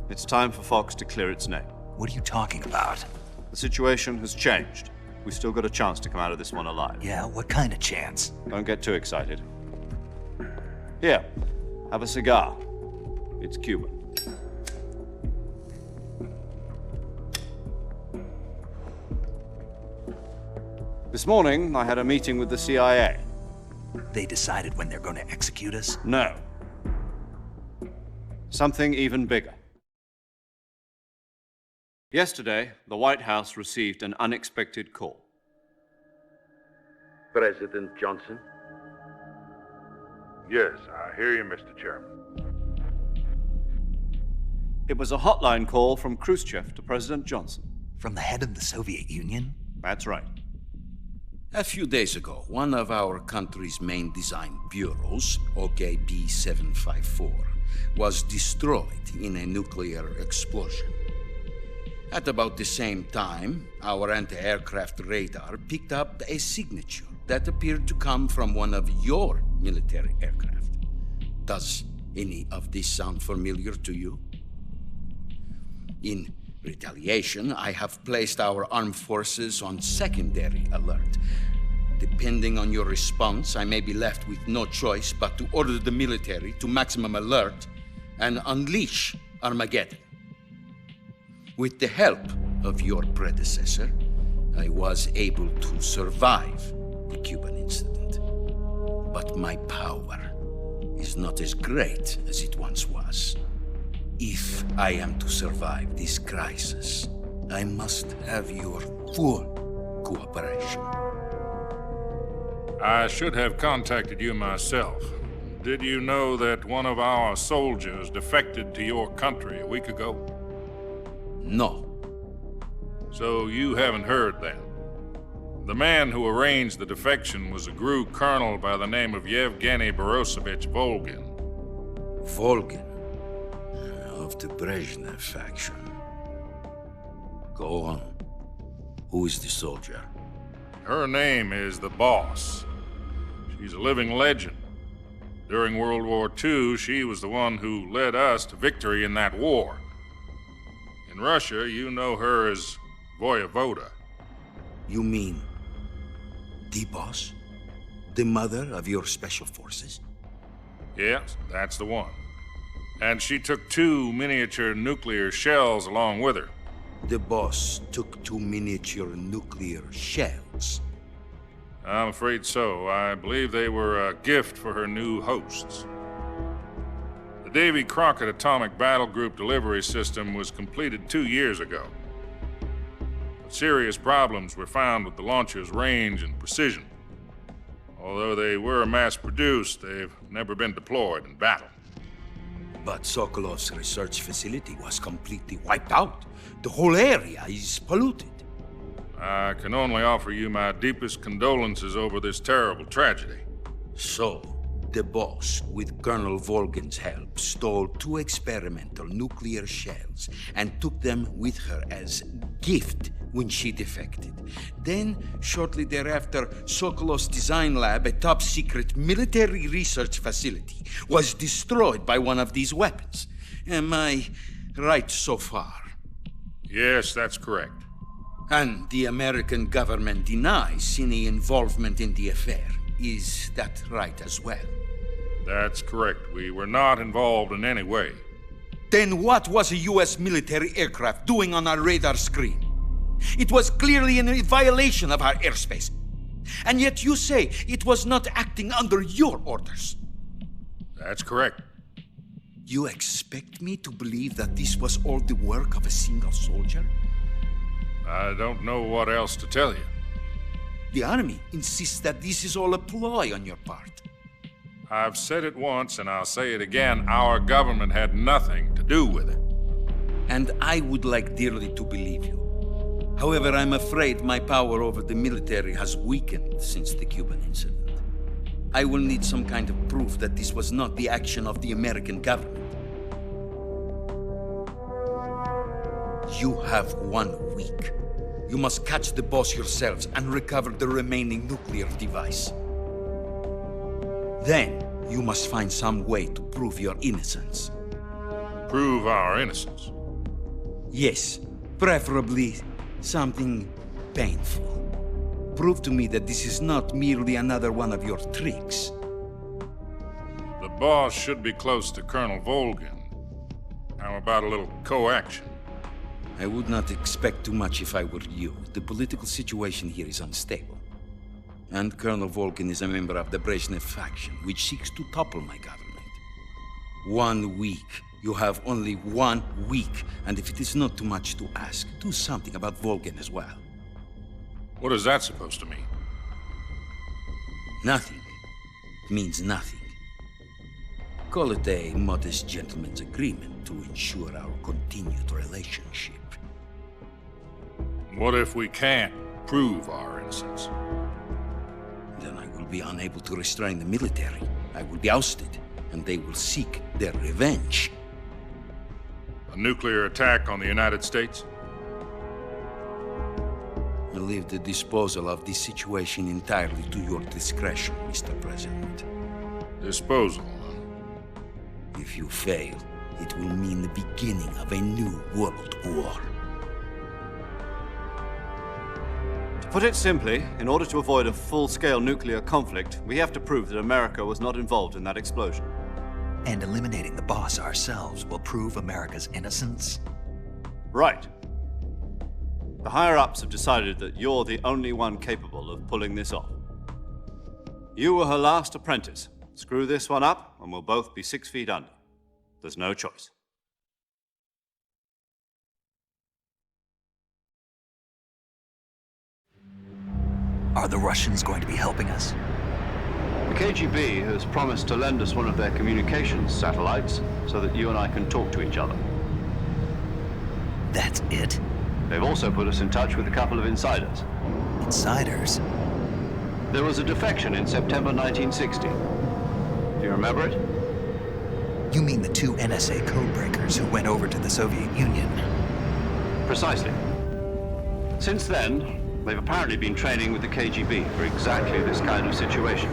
it's time for Fox to clear its name. What are you talking about? The situation has changed. We've still got a chance to come out of this one alive. Yeah, what kind of chance? Don't get too excited. Here, have a cigar. It's Cuban. This morning, I had a meeting with the CIA. They decided when they're going to execute us? No. Something even bigger. Yesterday, the White House received an unexpected call. President Johnson? Yes, I hear you, Mr. Chairman. It was a hotline call from Khrushchev to President Johnson. From the head of the Soviet Union? That's right. A few days ago, one of our country's main design bureaus, OKB-754, was destroyed in a nuclear explosion. At about the same time, our anti-aircraft radar picked up a signature that appeared to come from one of your military aircraft. Does any of this sound familiar to you? In retaliation, I have placed our armed forces on secondary alert. Depending on your response, I may be left with no choice but to order the military to maximum alert and unleash Armageddon. With the help of your predecessor, I was able to survive the Cuban incident. But my power is not as great as it once was. If I am to survive this crisis, I must have your full cooperation. I should have contacted you myself. Did you know that one of our soldiers defected to your country a week ago? No. So you haven't heard then. The man who arranged the defection was a GRU colonel by the name of Yevgeny Borisovich Volgin. Volgin? Of the Brezhnev faction. Go on. Who is the soldier? Her name is the Boss. She's a living legend. During World War II, she was the one who led us to victory in that war. In Russia, you know her as Voyevoda. You mean the Boss? The mother of your special forces? Yes, that's the one. And she took 2 miniature nuclear shells along with her. The Boss took 2 miniature nuclear shells? I'm afraid so. I believe they were a gift for her new hosts. The Davy Crockett Atomic Battle Group delivery system was completed 2 years ago. But serious problems were found with the launcher's range and precision. Although they were mass-produced, they've never been deployed in battle. But Sokolov's research facility was completely wiped out. The whole area is polluted. I can only offer you my deepest condolences over this terrible tragedy. So, the boss, with Colonel Volgin's help, stole 2 experimental nuclear shells and took them with her as gift when she defected. Then, shortly thereafter, Sokolov's design lab, a top-secret military research facility, was destroyed by one of these weapons. Am I right so far? Yes, that's correct. And the American government denies any involvement in the affair. Is that right as well? That's correct. We were not involved in any way. Then what was a U.S. military aircraft doing on our radar screen? It was clearly in violation of our airspace. And yet you say it was not acting under your orders. That's correct. You expect me to believe that this was all the work of a single soldier? I don't know what else to tell you. The Army insists that this is all a ploy on your part. I've said it once, and I'll say it again. Our government had nothing to do with it. And I would like dearly to believe you. However, I'm afraid my power over the military has weakened since the Cuban incident. I will need some kind of proof that this was not the action of the American government. You have 1 week. You must catch the boss yourselves and recover the remaining nuclear device. Then, you must find some way to prove your innocence. Prove our innocence? Yes, preferably something painful. Prove to me that this is not merely another one of your tricks. The boss should be close to Colonel Volgin. How about a little co-action? I would not expect too much if I were you. The political situation here is unstable. And Colonel Volgin is a member of the Brezhnev faction, which seeks to topple my government. 1 week. You have only 1 week, and if it is not too much to ask, do something about Volgin as well. What is that supposed to mean? Nothing. It means nothing. Call it a modest gentleman's agreement to ensure our continued relationship. What if we can't prove our innocence? Then I will be unable to restrain the military. I will be ousted, and they will seek their revenge. A nuclear attack on the United States? I leave the disposal of this situation entirely to your discretion, Mr. President. Disposal, huh? If you fail, it will mean the beginning of a new world war. To put it simply, in order to avoid a full-scale nuclear conflict, we have to prove that America was not involved in that explosion. And eliminating the boss ourselves will prove America's innocence? Right. The higher-ups have decided that you're the only one capable of pulling this off. You were her last apprentice. Screw this one up, and we'll both be 6 feet under. There's no choice. Are the Russians going to be helping us? The KGB has promised to lend us one of their communications satellites so that you and I can talk to each other. That's it? They've also put us in touch with a couple of insiders. Insiders? There was a defection in September 1960. Do you remember it? You mean the 2 NSA codebreakers who went over to the Soviet Union? Precisely. Since then, they've apparently been training with the KGB for exactly this kind of situation.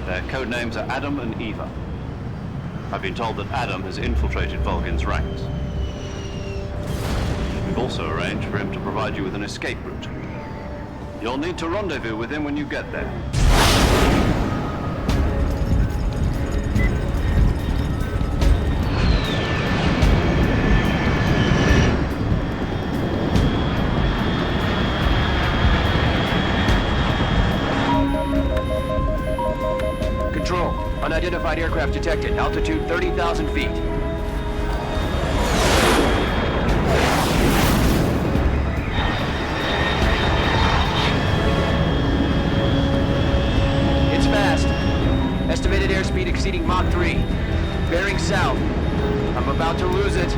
Their code names are Adam and Eva. I've been told that Adam has infiltrated Volgin's ranks. We've also arranged for him to provide you with an escape route. You'll need to rendezvous with him when you get there. Control. Unidentified aircraft detected. Altitude 30,000 feet. It's fast. Estimated airspeed exceeding Mach 3. Bearing south. I'm about to lose it.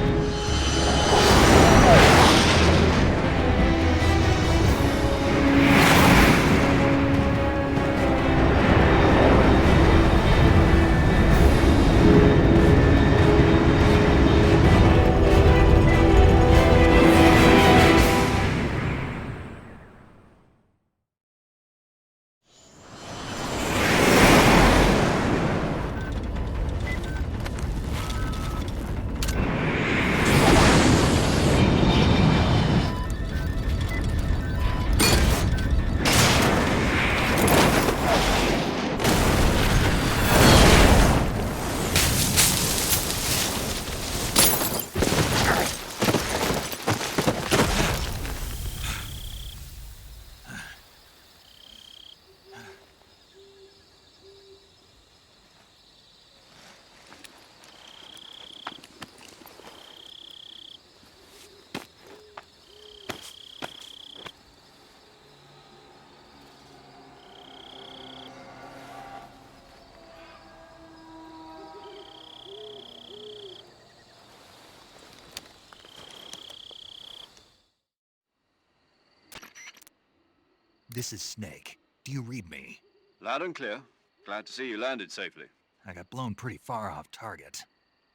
This is Snake. Do you read me? Loud and clear. Glad to see you landed safely. I got blown pretty far off target.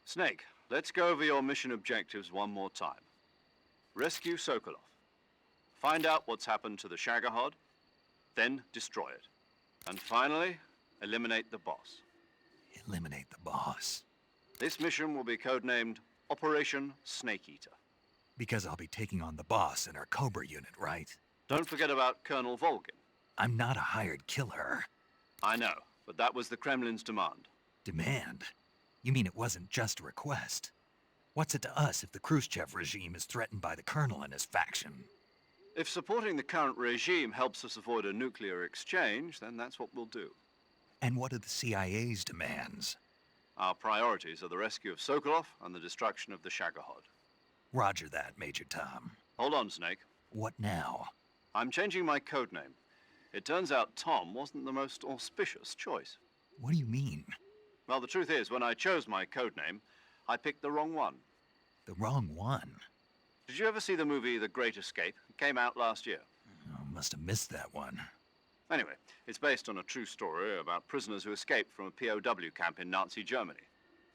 Snake, let's go over your mission objectives one more time. Rescue Sokolov. Find out what's happened to the Shagohod, then destroy it. And finally, eliminate the boss. Eliminate the boss. This mission will be codenamed Operation Snake Eater. Because I'll be taking on the boss in our Cobra unit, right? Don't forget about Colonel Volgin. I'm not a hired killer. I know, but that was the Kremlin's demand. Demand? You mean it wasn't just a request? What's it to us if the Khrushchev regime is threatened by the Colonel and his faction? If supporting the current regime helps us avoid a nuclear exchange, then that's what we'll do. And what are the CIA's demands? Our priorities are the rescue of Sokolov and the destruction of the Shagohod. Roger that, Major Tom. Hold on, Snake. What now? I'm changing my codename. It turns out Tom wasn't the most auspicious choice. What do you mean? Well, the truth is, when I chose my codename, I picked the wrong one. The wrong one? Did you ever see the movie The Great Escape? It came out last year. Oh, must have missed that one. Anyway, it's based on a true story about prisoners who escaped from a POW camp in Nazi Germany.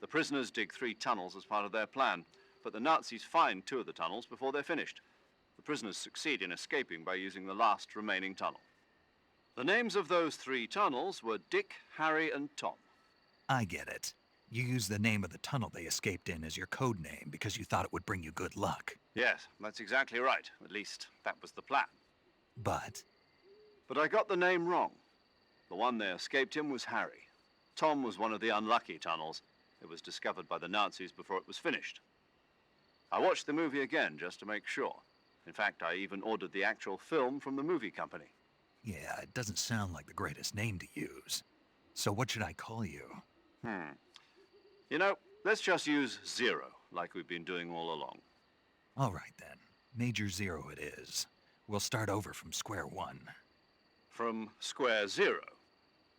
The prisoners dig 3 tunnels as part of their plan, but the Nazis find 2 of the tunnels before they're finished. The prisoners succeed in escaping by using the last remaining tunnel. The names of those 3 tunnels were Dick, Harry, and Tom. I get it. You used the name of the tunnel they escaped in as your code name because you thought it would bring you good luck. Yes, that's exactly right. At least, that was the plan. But I got the name wrong. The one they escaped in was Harry. Tom was one of the unlucky tunnels. It was discovered by the Nazis before it was finished. I watched the movie again just to make sure. In fact, I even ordered the actual film from the movie company. yeah, it doesn't sound like the greatest name to use. So what should I call you? You know, let's just use Zero, like we've been doing all along. All right then. Major Zero it is. We'll start over from square one. From square 0.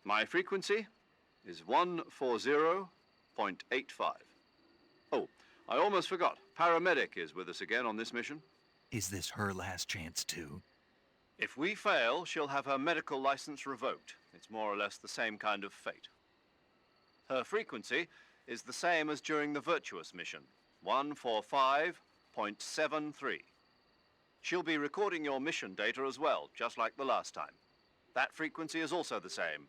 My frequency is 140.85. Oh, I almost forgot. Paramedic is with us again on this mission. Is this her last chance too? If we fail, she'll have her medical license revoked. It's more or less the same kind of fate. Her frequency is the same as during the Virtuous mission, 145.73. She'll be recording your mission data as well, just like the last time. That frequency is also the same,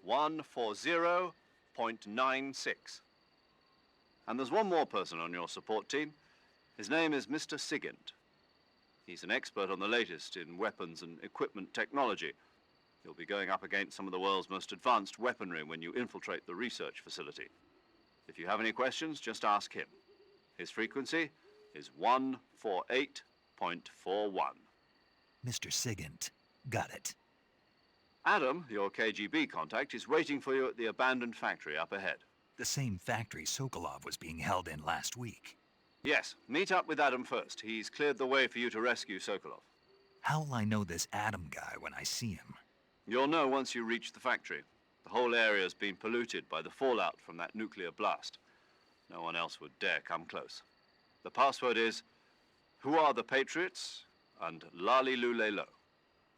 140.96. And there's one more person on your support team. His name is Mr. Sigint. He's an expert on the latest in weapons and equipment technology. You'll be going up against some of the world's most advanced weaponry when you infiltrate the research facility. If you have any questions, just ask him. His frequency is 148.41. Mr. Sigint. Got it. Adam, your KGB contact, is waiting for you at the abandoned factory up ahead. The same factory Sokolov was being held in last week. Yes, meet up with Adam first. He's cleared the way for you to rescue Sokolov. How'll I know this Adam guy when I see him? You'll know once you reach the factory. The whole area's been polluted by the fallout from that nuclear blast. No one else would dare come close. The password is, "Who are the Patriots?" and Lali Lule Lo.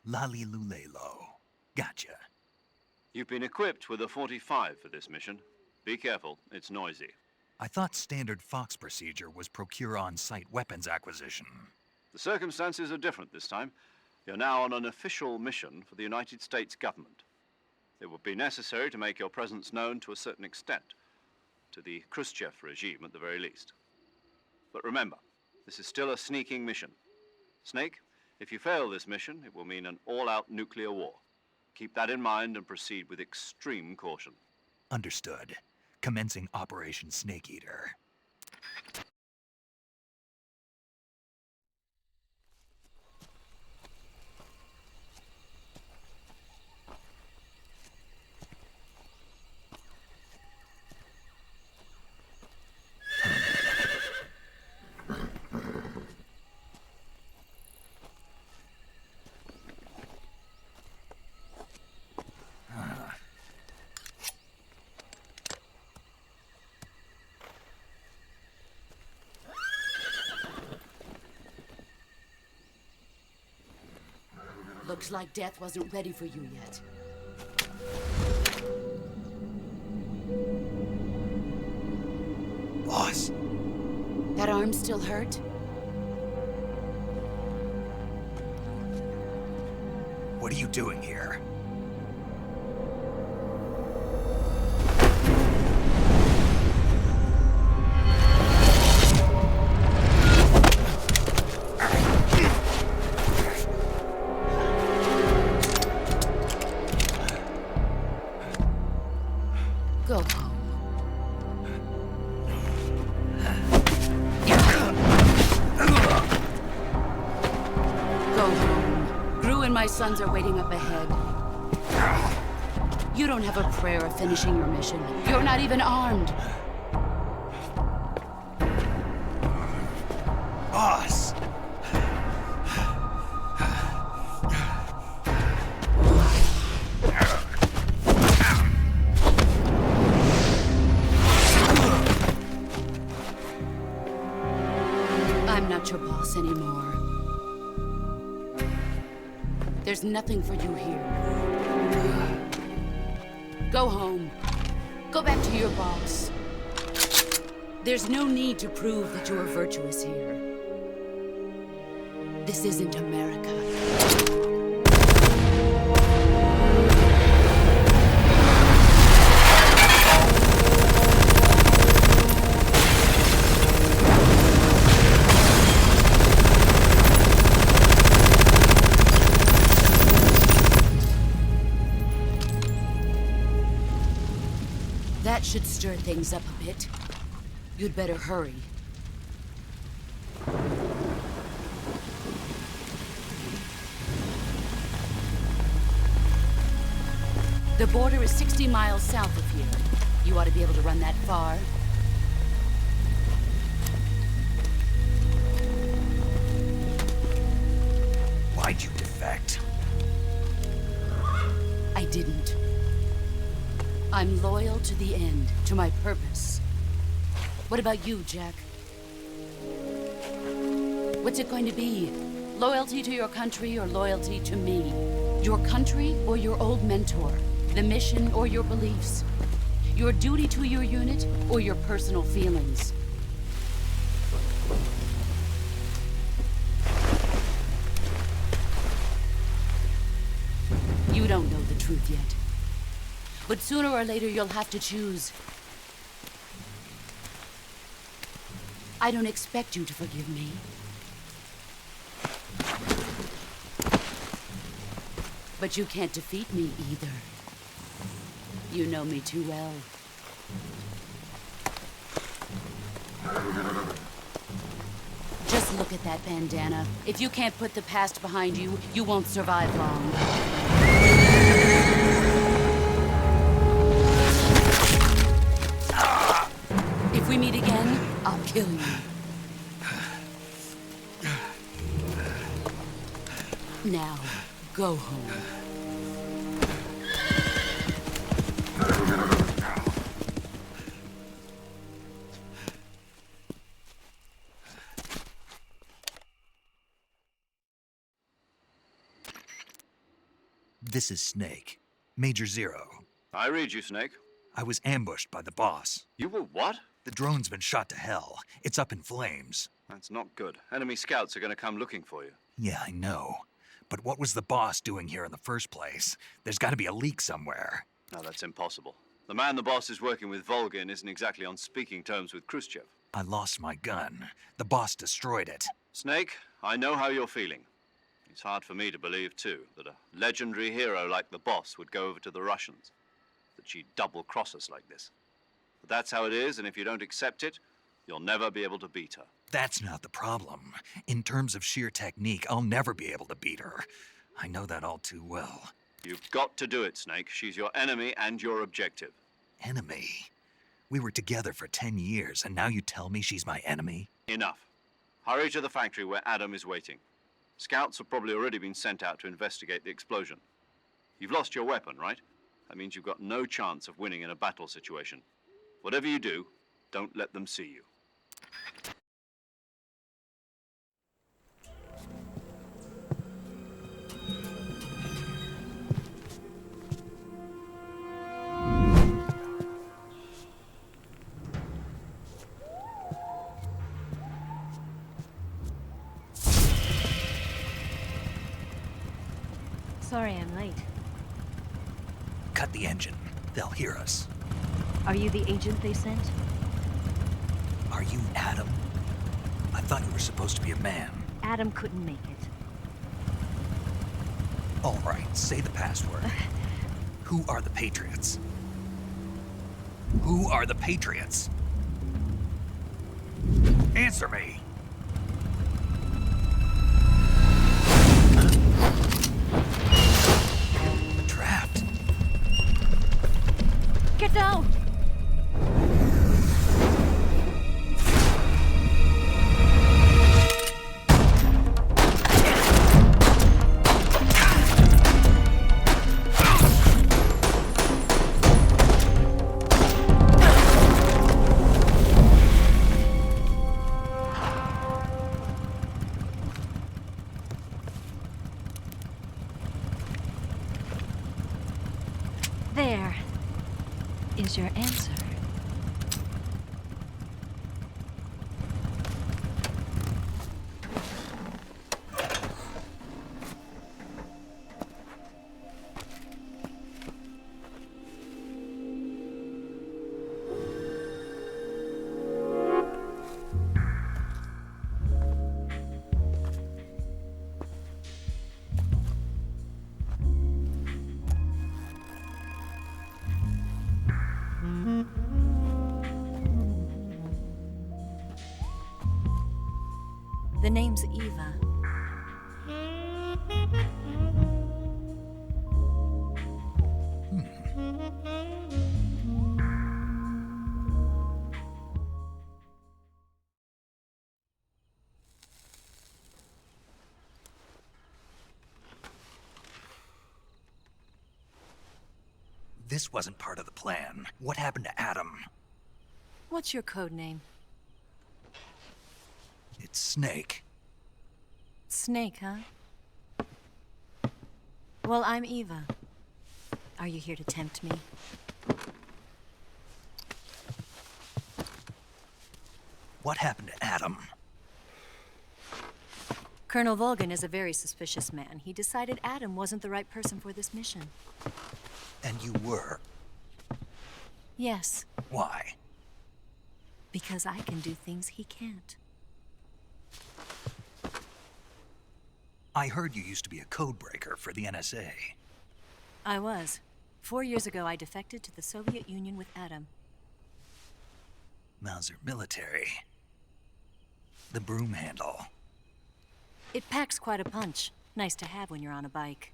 Lali Lule Lo. Gotcha. You've been equipped with a 45 for this mission. Be careful, it's noisy. I thought standard Fox procedure was procure on-site weapons acquisition. The circumstances are different this time. You're now on an official mission for the United States government. It would be necessary to make your presence known to a certain extent, to the Khrushchev regime at the very least. But remember, this is still a sneaking mission. Snake, if you fail this mission, it will mean an all-out nuclear war. Keep that in mind and proceed with extreme caution. Understood. Commencing Operation Snake Eater. Looks like death wasn't ready for you yet. Boss. That arm still hurt? What are you doing here? Go home. Go home. Gru and my sons are waiting up ahead. You don't have a prayer of finishing your mission. You're not even armed. Boss! I'm not your boss anymore. There's nothing for you here. Go home. Go back to your boss. There's no need to prove that you are virtuous here. This isn't America. That should stir things up a bit. You'd better hurry. The border is 60 miles south of here. You ought to be able to run that far. Why'd you defect? I didn't. I'm loyal to the end, to my purpose. What about you, Jack? What's it going to be? Loyalty to your country or loyalty to me? Your country or your old mentor? The mission or your beliefs? Your duty to your unit or your personal feelings? You don't know the truth yet. But sooner or later, you'll have to choose. I don't expect you to forgive me. But you can't defeat me either. You know me too well. Just look at that bandana. If you can't put the past behind you, you won't survive long. If we meet again, I'll kill you. Now, go home. This is Snake. Major Zero. I read you, Snake. I was ambushed by the boss. You were what? The drone's been shot to hell. It's up in flames. That's not good. Enemy scouts are going to come looking for you. Yeah, I know. But what was the boss doing here in the first place? There's got to be a leak somewhere. No, that's impossible. The man the boss is working with, Volgin, isn't exactly on speaking terms with Khrushchev. I lost my gun. The boss destroyed it. Snake, I know how you're feeling. It's hard for me to believe, too, that a legendary hero like the boss would go over to the Russians. That she'd double-cross us like this. But that's how it is, and if you don't accept it, you'll never be able to beat her. That's not the problem. In terms of sheer technique, I'll never be able to beat her. I know that all too well. You've got to do it, Snake. She's your enemy and your objective. Enemy? We were together for 10 years, and now you tell me she's my enemy? Enough. Hurry to the factory where Adam is waiting. Scouts have probably already been sent out to investigate the explosion. You've lost your weapon, right? That means you've got no chance of winning in a battle situation. Whatever you do, don't let them see you. Sorry I'm late. Cut the engine. They'll hear us. Are you the agent they sent? Are you Adam? I thought you were supposed to be a man. Adam couldn't make it. All right, say the password. Who are the Patriots? Who are the Patriots? Answer me! Trapped. Get down! There is your answer. The name's Eva. This wasn't part of the plan. What happened to Adam? What's your code name? It's Snake. Snake, huh? Well, I'm Eva. Are you here to tempt me? What happened to Adam? Colonel Volgan is a very suspicious man. He decided Adam wasn't the right person for this mission. And you were? Yes. Why? Because I can do things he can't. I heard you used to be a codebreaker for the NSA. I was. 4 years ago, I defected to the Soviet Union with Adam. Mauser military. The broom handle. It packs quite a punch. Nice to have when you're on a bike.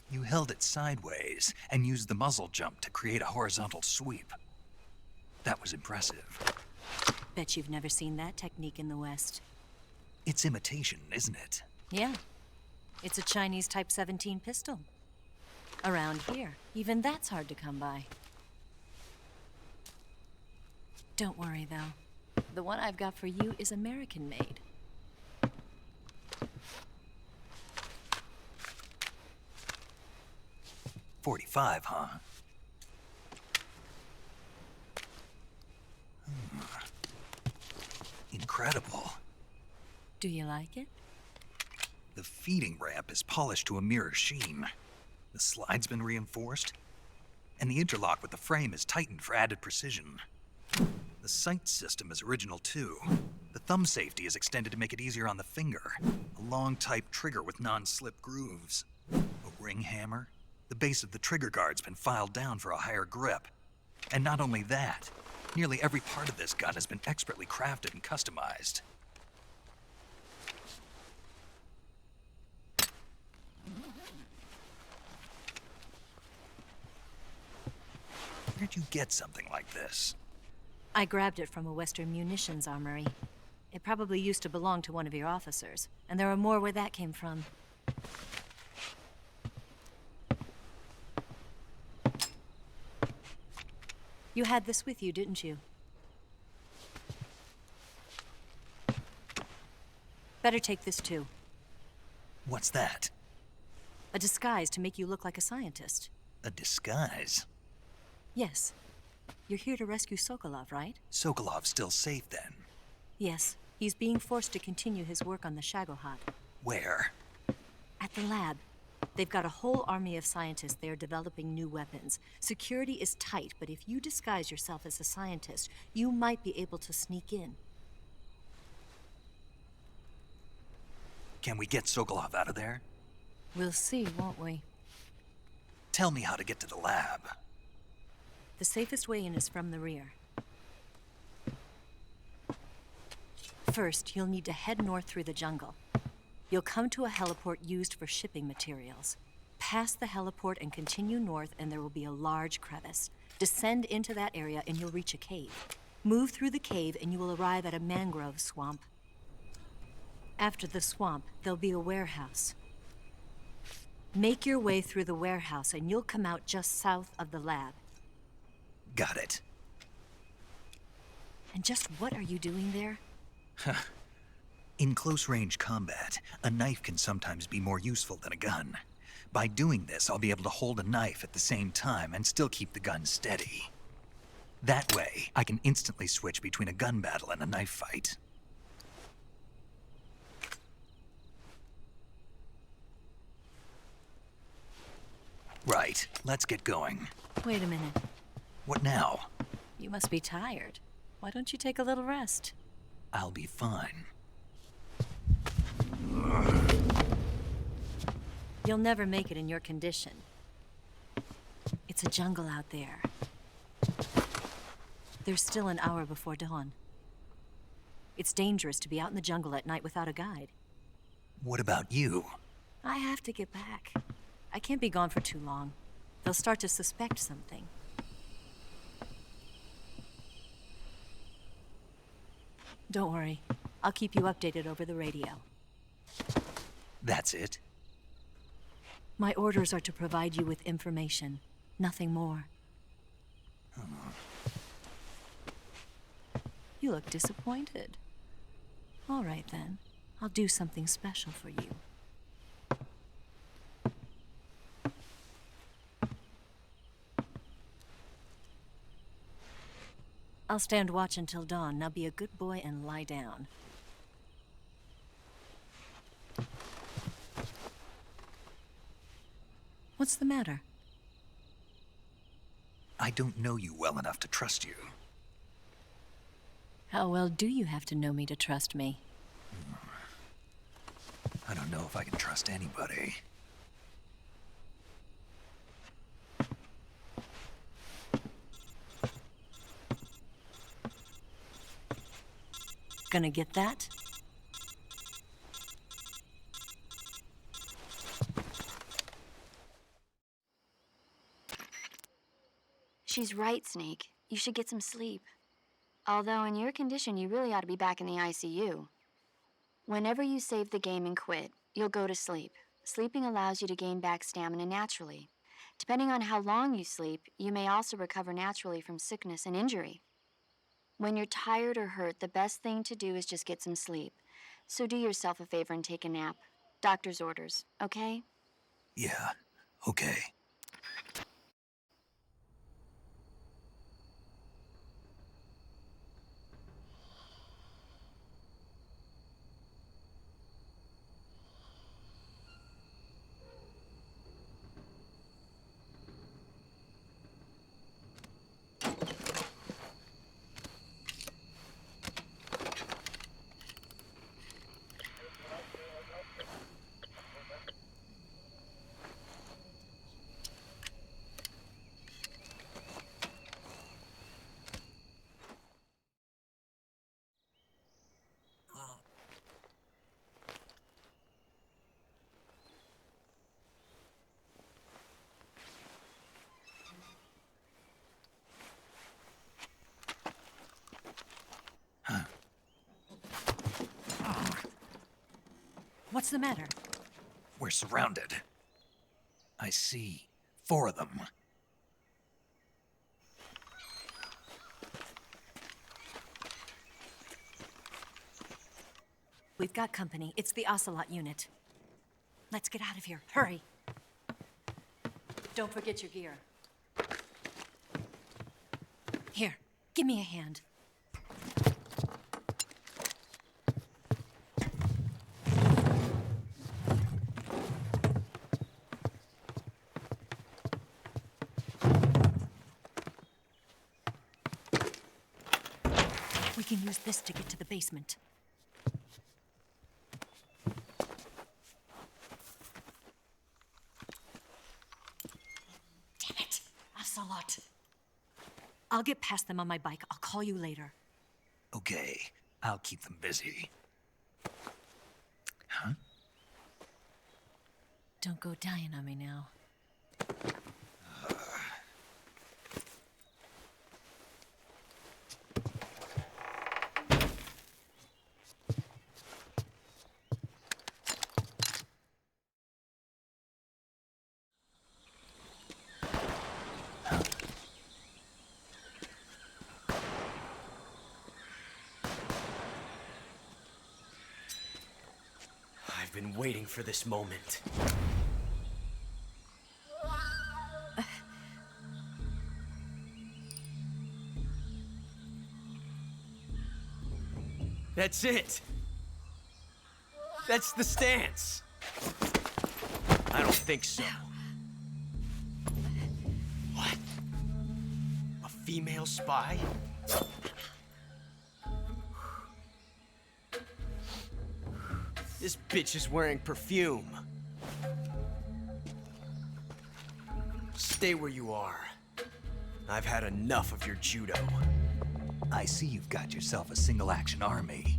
You held it sideways and used the muzzle jump to create a horizontal sweep. That was impressive. Bet you've never seen that technique in the West. It's imitation, isn't it? Yeah. It's a Chinese Type 17 pistol. Around here, even that's hard to come by. Don't worry, though. The one I've got for you is American-made. .45, huh? Incredible. Do you like it? The feeding ramp is polished to a mirror sheen. The slide's been reinforced, and the interlock with the frame is tightened for added precision. The sight system is original too. The thumb safety is extended to make it easier on the finger. A long type trigger with non-slip grooves. A ring hammer. The base of the trigger guard's been filed down for a higher grip. And not only that, nearly every part of this gun has been expertly crafted and customized. Where'd you get something like this? I grabbed it from a Western munitions armory. It probably used to belong to one of your officers, and there are more where that came from. You had this with you, didn't you? Better take this too. What's that? A disguise to make you look like a scientist. A disguise? Yes. You're here to rescue Sokolov, right? Sokolov's still safe then? Yes. He's being forced to continue his work on the Shagohod. Where? At the lab. They've got a whole army of scientists there developing new weapons. Security is tight, but if you disguise yourself as a scientist, you might be able to sneak in. Can we get Sokolov out of there? We'll see, won't we? Tell me how to get to the lab. The safest way in is from the rear. First, you'll need to head north through the jungle. You'll come to a heliport used for shipping materials. Pass the heliport and continue north, and there will be a large crevice. Descend into that area and you'll reach a cave. Move through the cave and you will arrive at a mangrove swamp. After the swamp, there'll be a warehouse. Make your way through the warehouse and you'll come out just south of the lab. Got it. And just what are you doing there? In close-range combat, a knife can sometimes be more useful than a gun. By doing this, I'll be able to hold a knife at the same time and still keep the gun steady. That way, I can instantly switch between a gun battle and a knife fight. Right, let's get going. Wait a minute. What now? You must be tired. Why don't you take a little rest? I'll be fine. You'll never make it in your condition. It's a jungle out there. There's still an hour before dawn. It's dangerous to be out in the jungle at night without a guide. What about you? I have to get back. I can't be gone for too long. They'll start to suspect something. Don't worry. I'll keep you updated over the radio. That's it? My orders are to provide you with information, nothing more. You look disappointed. All right then. I'll do something special for you. I'll stand watch until dawn. Now be a good boy and lie down. What's the matter? I don't know you well enough to trust you. How well do you have to know me to trust me? I don't know if I can trust anybody. Gonna get that? She's right, Snake. You should get some sleep. Although in your condition, you really ought to be back in the ICU. Whenever you save the game and quit, you'll go to sleep. Sleeping allows you to gain back stamina naturally. Depending on how long you sleep, you may also recover naturally from sickness and injury. When you're tired or hurt, the best thing to do is just get some sleep. So do yourself a favor and take a nap. Doctor's orders, okay? Yeah, okay. What's the matter? We're surrounded. I see 4 of them. We've got company. It's the Ocelot unit. Let's get out of here. Hurry. Don't forget your gear. Here, give me a hand. can use this to get to the basement. Damn it! Ocelot! I'll get past them on my bike. I'll call you later. Okay, I'll keep them busy. Huh? Don't go dying on me now. I've been waiting for this moment. That's it. That's the stance. I don't think so. What? A female spy? This bitch is wearing perfume. Stay where you are. I've had enough of your judo. I see you've got yourself a single-action army.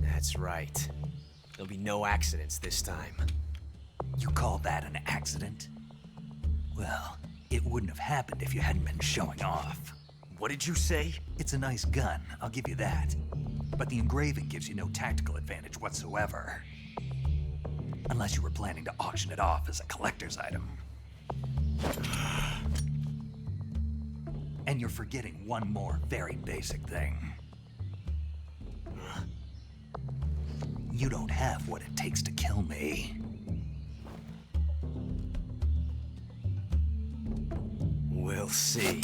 That's right. There'll be no accidents this time. You call that an accident? Well, it wouldn't have happened if you hadn't been showing off. What did you say? It's a nice gun, I'll give you that. But the engraving gives you no tactical advantage whatsoever. Unless you were planning to auction it off as a collector's item. And you're forgetting one more very basic thing. You don't have what it takes to kill me. We'll see.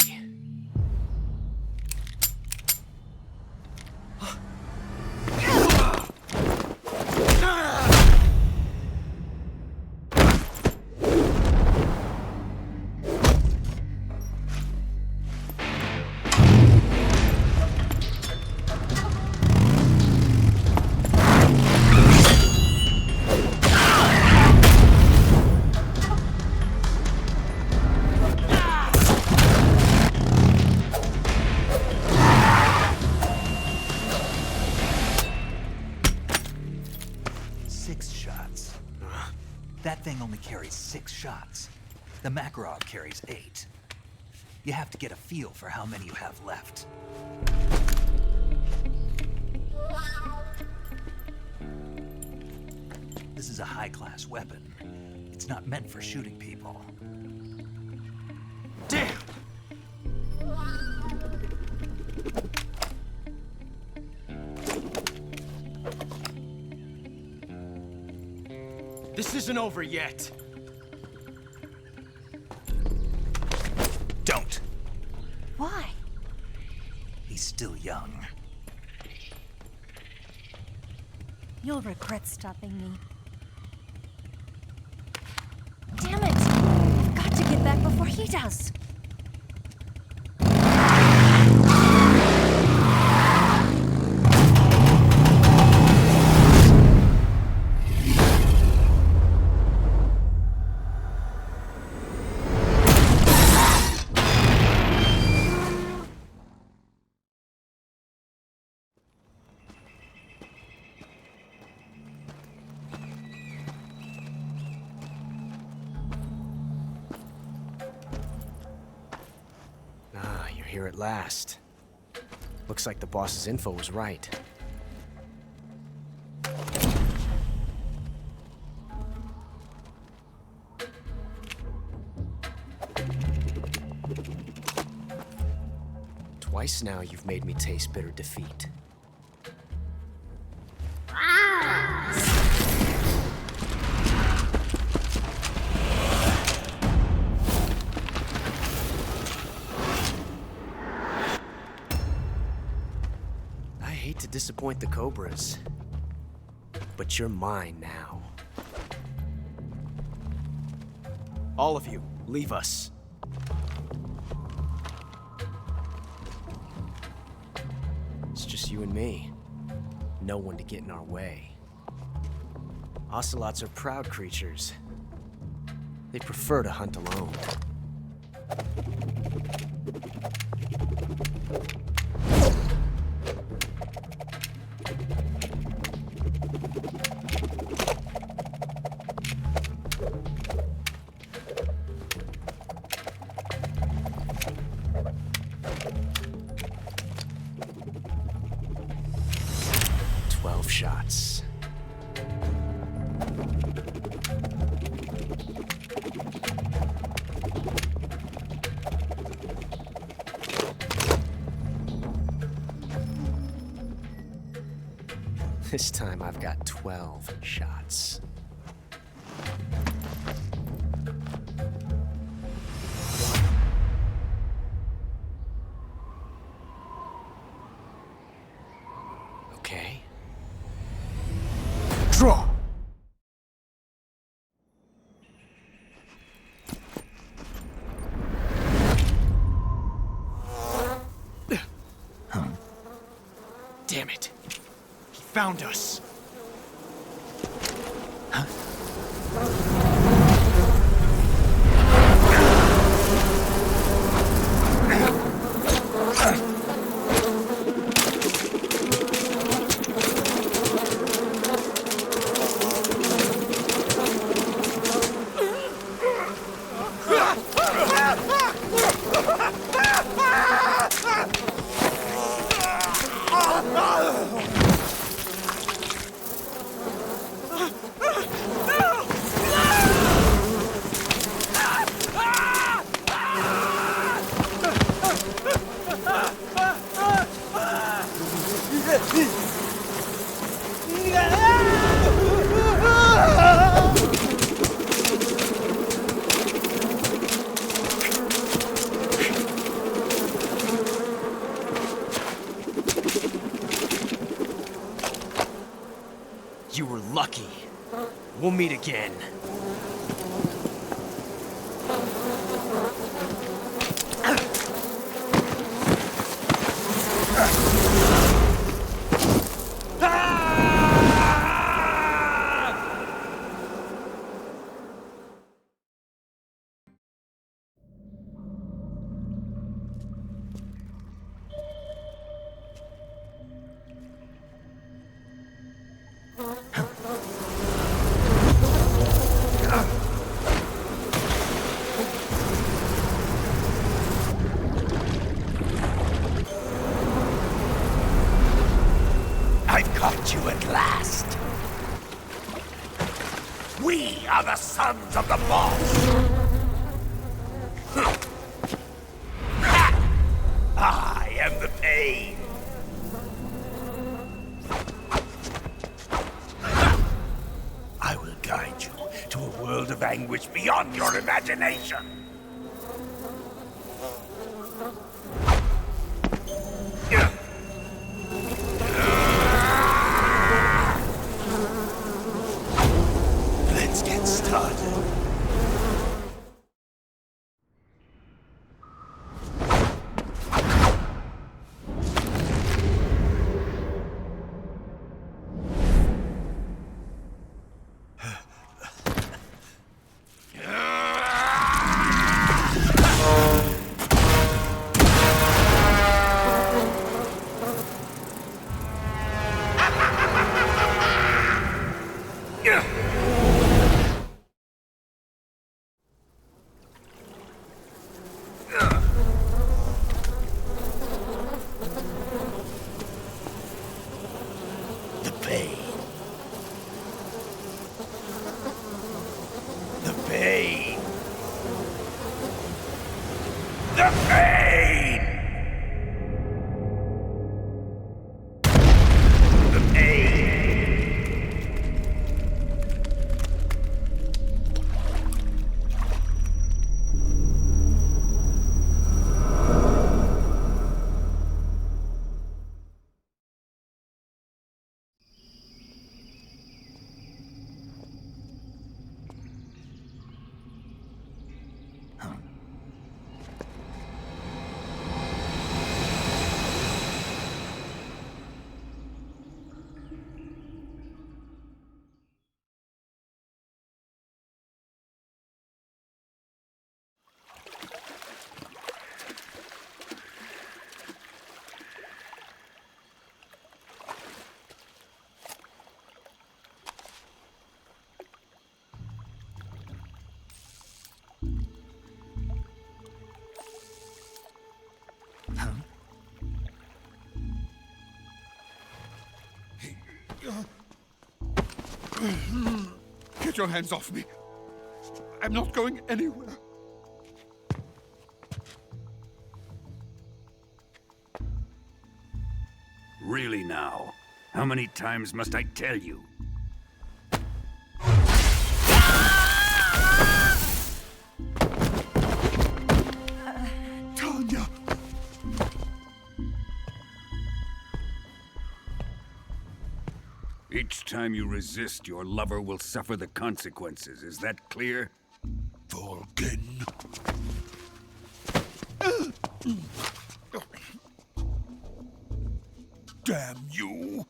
That thing only carries 6 shots. The Makarov carries 8. You have to get a feel for how many you have left. This is a high-class weapon. It's not meant for shooting people. Damn! This isn't over yet. Don't. Why? He's still young. You'll regret stopping me. Damn it! I've got to get back before he does. Here at last. Looks like the boss's info was right. Twice now you've made me taste bitter defeat. To disappoint the Cobras, but you're mine now. All of you, leave us. It's just you and me. No one to get in our way. Ocelots are proud creatures. They prefer to hunt alone. Shots. This time I've got 12 shots. Okay. Draw! Damn it. He found us. You were lucky. We'll meet again. You at last. We are the sons of the boss. I am the pain. I will guide you to a world of anguish beyond your imagination. Let's get started. Get your hands off me. I'm not going anywhere. Really now? How many times must I tell you? Tanya! Each time you resist, your lover will suffer the consequences. Is that clear? Volgin. Damn you!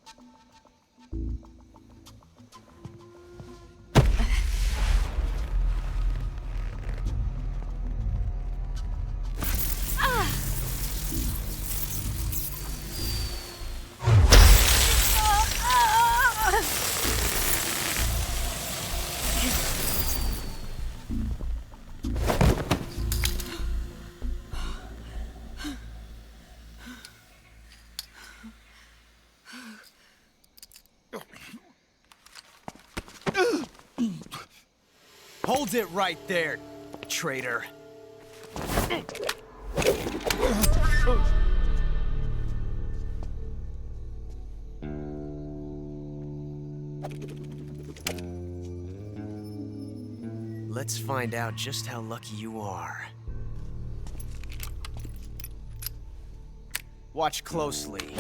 Hold it right there, traitor. Let's find out just how lucky you are. Watch closely.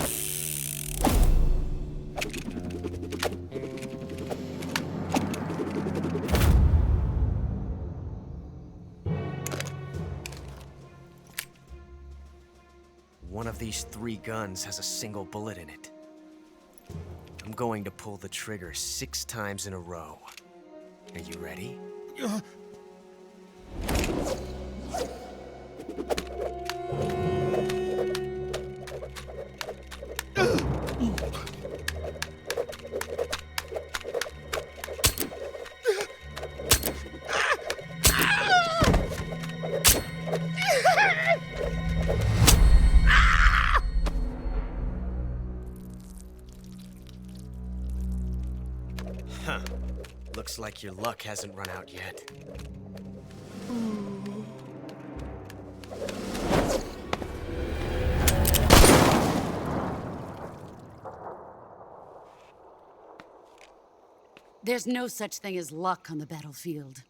One of these 3 guns has a single bullet in it. I'm going to pull the trigger 6 times in a row. Are you ready? Huh. Looks like your luck hasn't run out yet. There's no such thing as luck on the battlefield.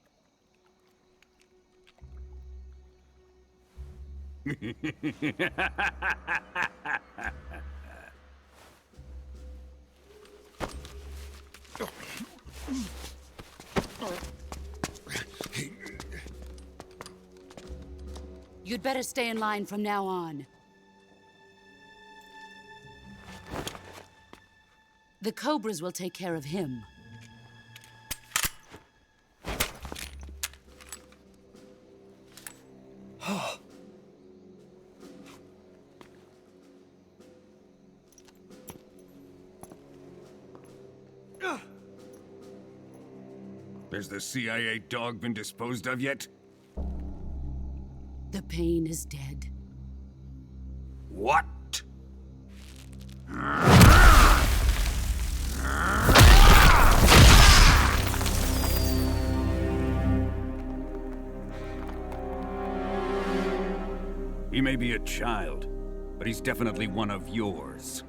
You'd better stay in line from now on. The Cobras will take care of him. Has the CIA dog been disposed of yet? The pain is dead. What? He may be a child, but he's definitely one of yours.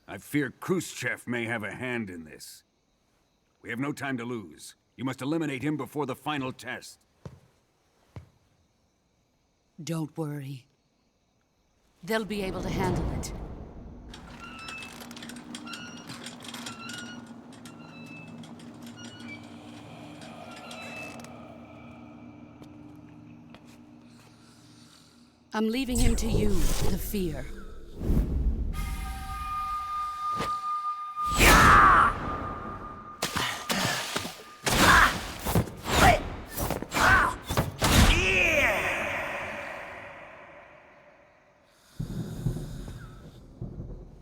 I fear Khrushchev may have a hand in this. We have no time to lose. You must eliminate him before the final test. Don't worry. They'll be able to handle it. I'm leaving him to you, the fear.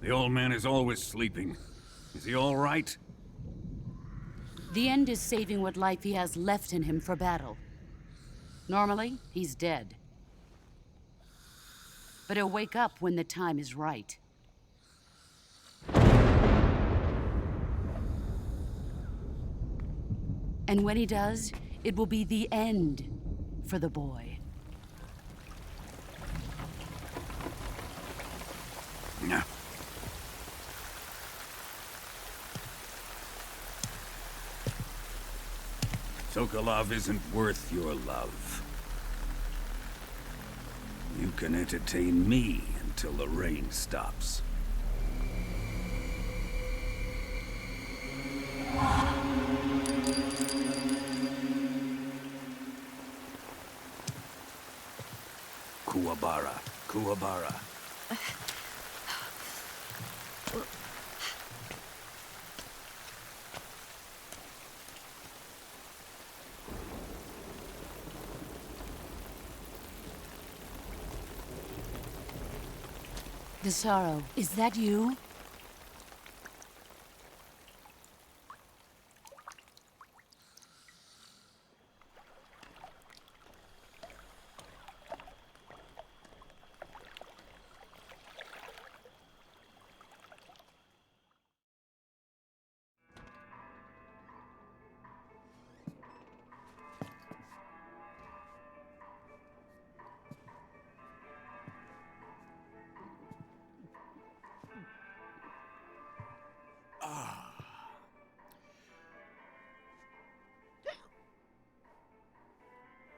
The old man is always sleeping. Is he all right? The end is saving what life he has left in him for battle. Normally, he's dead. But he'll wake up when the time is right. And when he does, it will be the end for the boy. No. Sokolov isn't worth your love. You can entertain me until the rain stops. Kuwabara, Kuwabara. Desaro, is that you?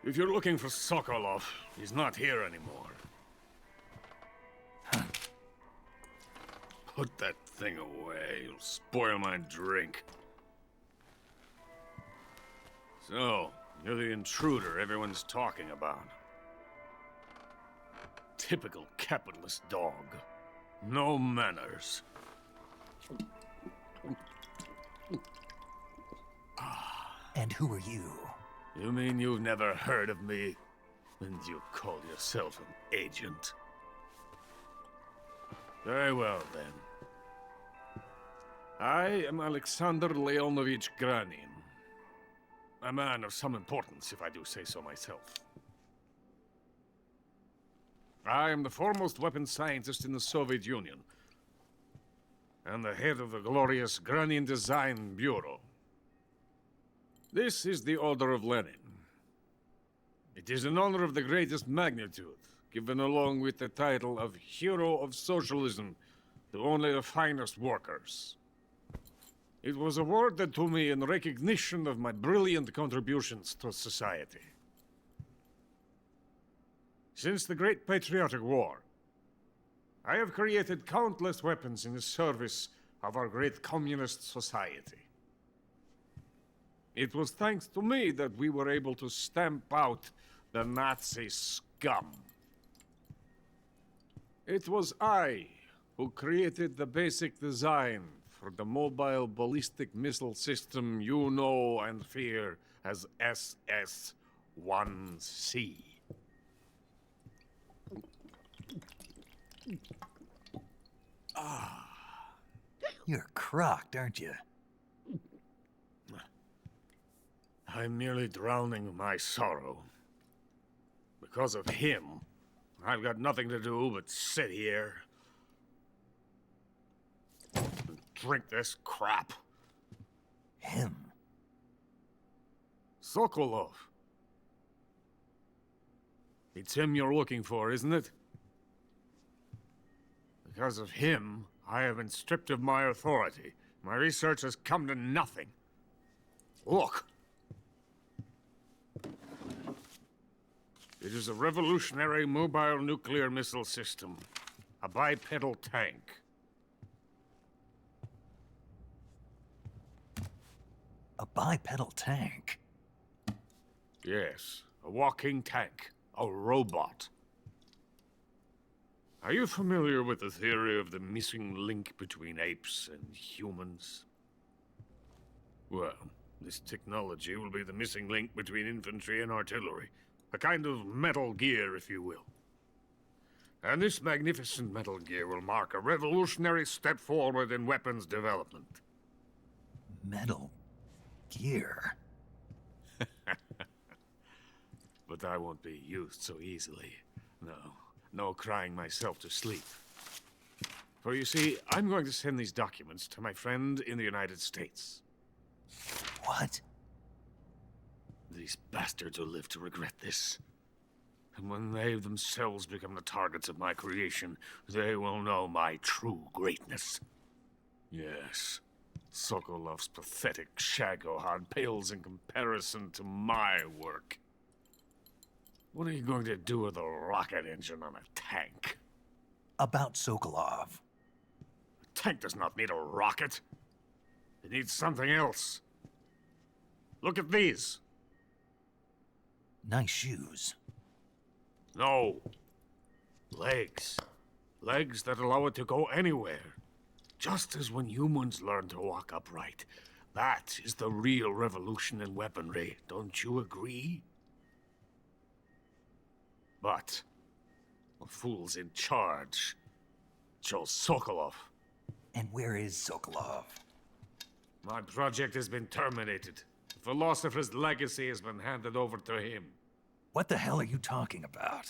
If you're looking for Sokolov, he's not here anymore. Put that thing away. You'll spoil my drink. So, you're the intruder everyone's talking about. Typical capitalist dog. No manners. And who are you? You mean you've never heard of me? And you call yourself an agent? Very well, then. I am Alexander Leonovich Granin. A man of some importance, if I do say so myself. I am the foremost weapons scientist in the Soviet Union, and the head of the glorious Granin Design Bureau. This is the Order of Lenin. It is an honor of the greatest magnitude, given along with the title of Hero of Socialism to only the finest workers. It was awarded to me in recognition of my brilliant contributions to society. Since the Great Patriotic War, I have created countless weapons in the service of our great communist society. It was thanks to me that we were able to stamp out the Nazi scum. It was I who created the basic design for the mobile ballistic missile system you know and fear as SS-1C. You're crocked, aren't you? I'm merely drowning my sorrow. Because of him, I've got nothing to do but sit here and drink this crap. Him? Sokolov. It's him you're looking for, isn't it? Because of him, I have been stripped of my authority. My research has come to nothing. Look. It is a revolutionary mobile nuclear missile system. A bipedal tank. A bipedal tank? Yes, a walking tank. A robot. Are you familiar with the theory of the missing link between apes and humans? Well, this technology will be the missing link between infantry and artillery. A kind of Metal Gear, if you will. And this magnificent Metal Gear will mark a revolutionary step forward in weapons development. Metal Gear? but I won't be used so easily. No crying myself to sleep. For you see, I'm going to send these documents to my friend in the United States. What? These bastards will live to regret this. And when they themselves become the targets of my creation, they will know my true greatness. Yes, Sokolov's pathetic Shagohod pales in comparison to my work. What are you going to do with a rocket engine on a tank? About Sokolov. A tank does not need a rocket. It needs something else. Look at these. Nice shoes. No. Legs. Legs that allow it to go anywhere. Just as when humans learn to walk upright. That is the real revolution in weaponry. Don't you agree? But the fool's in charge. Joe Sokolov. And where is Sokolov? My project has been terminated. The philosopher's legacy has been handed over to him. What the hell are you talking about?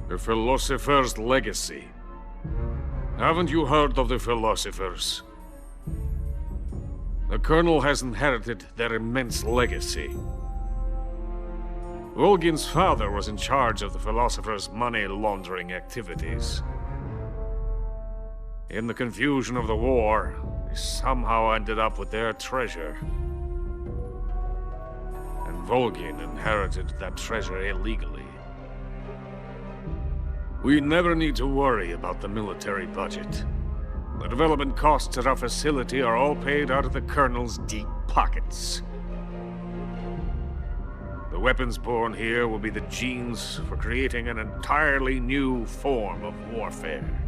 The philosopher's legacy. Haven't you heard of the philosophers? The Colonel has inherited their immense legacy. Volgin's father was in charge of the philosophers' money laundering activities. In the confusion of the war, they somehow ended up with their treasure. And Volgin inherited that treasure illegally. We never need to worry about the military budget. The development costs at our facility are all paid out of the Colonel's deep pockets. The weapons born here will be the genes for creating an entirely new form of warfare.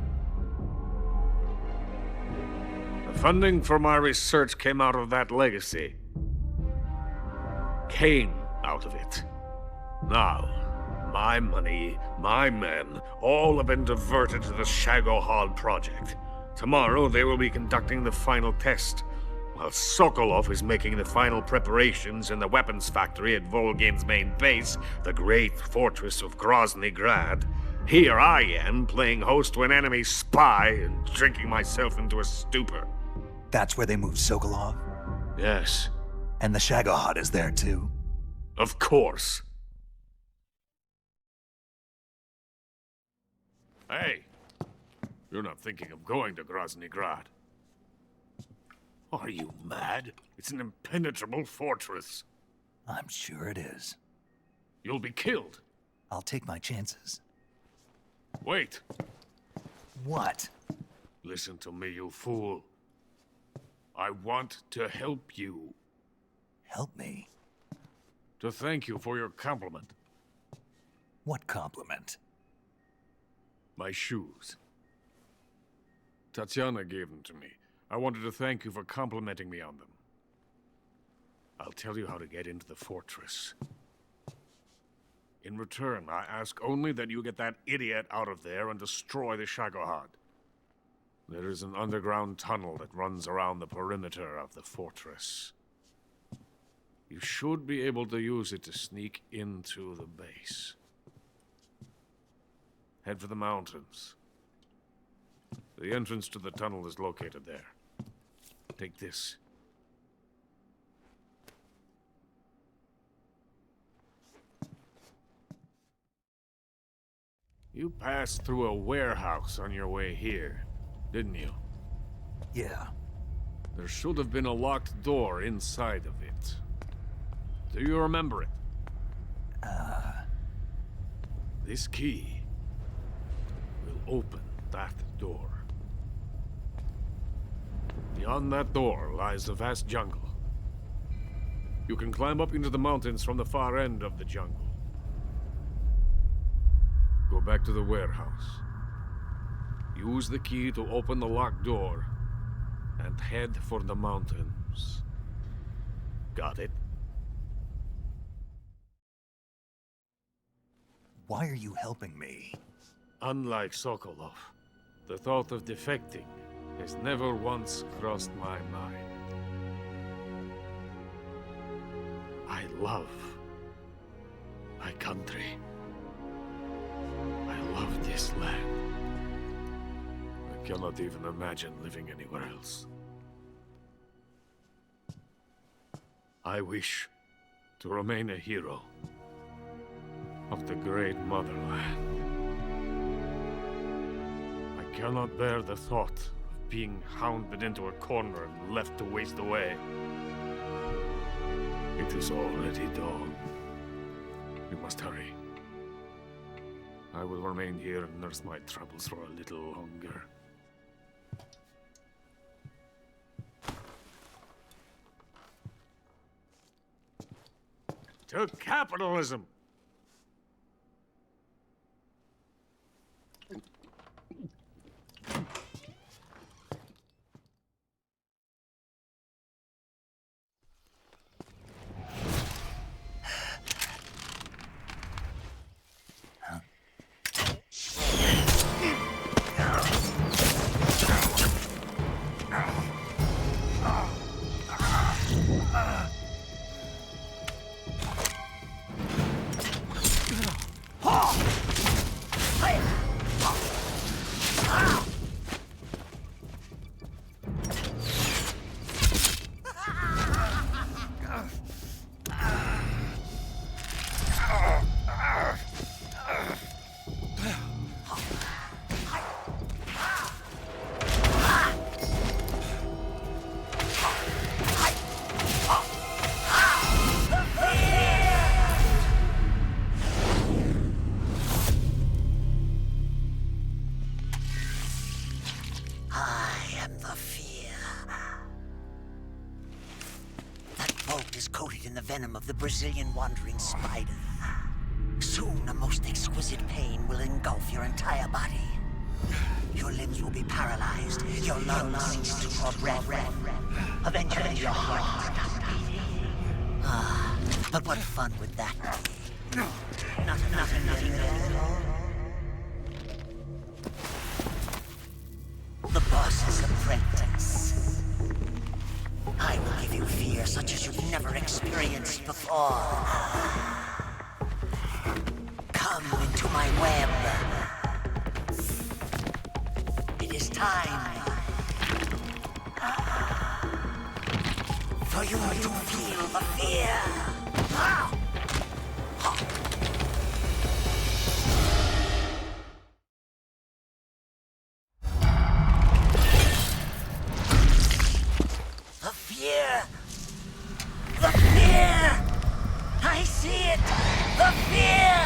The funding for my research came out of that legacy. Came out of it. Now, my money, my men, all have been diverted to the Shagohod project. Tomorrow, they will be conducting the final test, while Sokolov is making the final preparations in the weapons factory at Volgin's main base, the great fortress of Grozny Grad. Here I am, playing host to an enemy spy and drinking myself into a stupor. That's where they moved Sokolov? Yes. And the Shagohod is there too? Of course. Hey, you're not thinking of going to Grozny Grad. Are you mad? It's an impenetrable fortress. I'm sure it is. You'll be killed. I'll take my chances. Wait. What? Listen to me, you fool. I want to help you. Help me? To thank you for your compliment. What compliment? My shoes. Tatiana gave them to me. I wanted to thank you for complimenting me on them. I'll tell you how to get into the fortress. In return, I ask only that you get that idiot out of there and destroy the Shagohod. There is an underground tunnel that runs around the perimeter of the fortress. You should be able to use it to sneak into the base. Head for the mountains. The entrance to the tunnel is located there. Take this. You passed through a warehouse on your way here, didn't you? Yeah. There should have been a locked door inside of it. Do you remember it? This key will open that door. Beyond that door lies a vast jungle. You can climb up into the mountains from the far end of the jungle. Go back to the warehouse. Use the key to open the locked door and head for the mountains. Got it? Why are you helping me? Unlike Sokolov, the thought of defecting has never once crossed my mind. love my country. I love this land. I cannot even imagine living anywhere else. I wish to remain a hero of the great motherland. I cannot bear the thought of being hounded into a corner and left to waste away. It is already dawn. We must hurry. I will remain here and nurse my troubles for a little longer. To capitalism! Venom of the Brazilian wandering spider. Soon a most exquisite pain will engulf your entire body. Your limbs will be paralyzed, your lungs cease to draw breath. Eventually your heart will stop beating. Ah, but what fun would that be? Nothing at all. The boss's apprentice. I will give you fear such as you've never experienced before. Come into my web. It is time for you to feel the fear. I see it! The fear!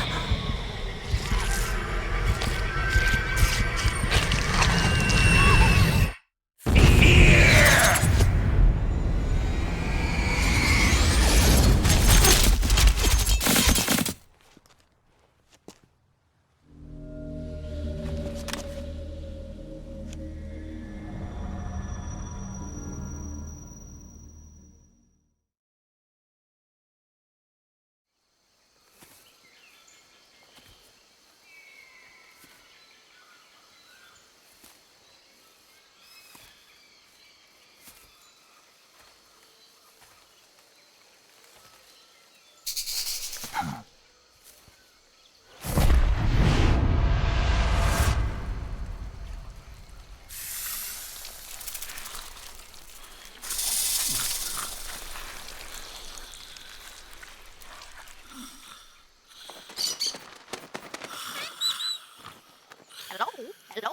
Hello?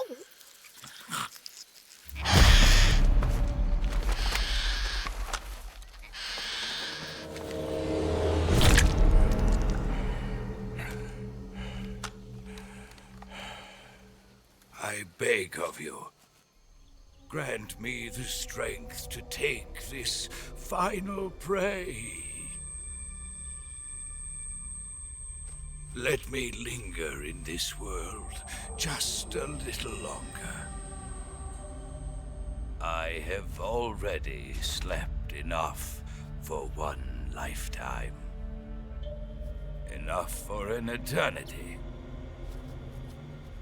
I beg of you, grant me the strength to take this final prey. Let me linger in this world just a little longer. I have already slept enough for one lifetime. Enough for an eternity.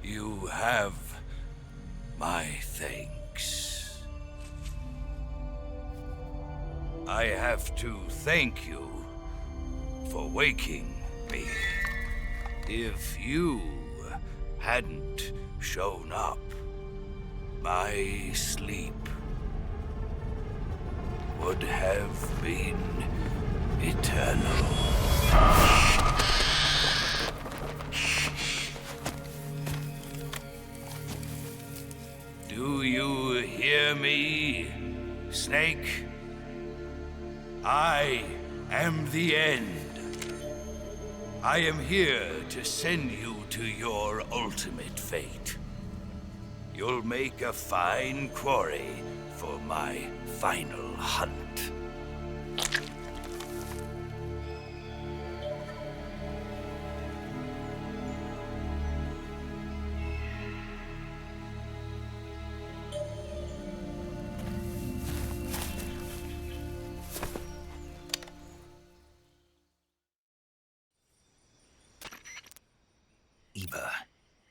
You have my thanks. I have to thank you for waking me. If you hadn't shown up, my sleep would have been eternal. Do you hear me, Snake? I am the end. I am here to send you to your ultimate fate. You'll make a fine quarry for my final hunt. Eva,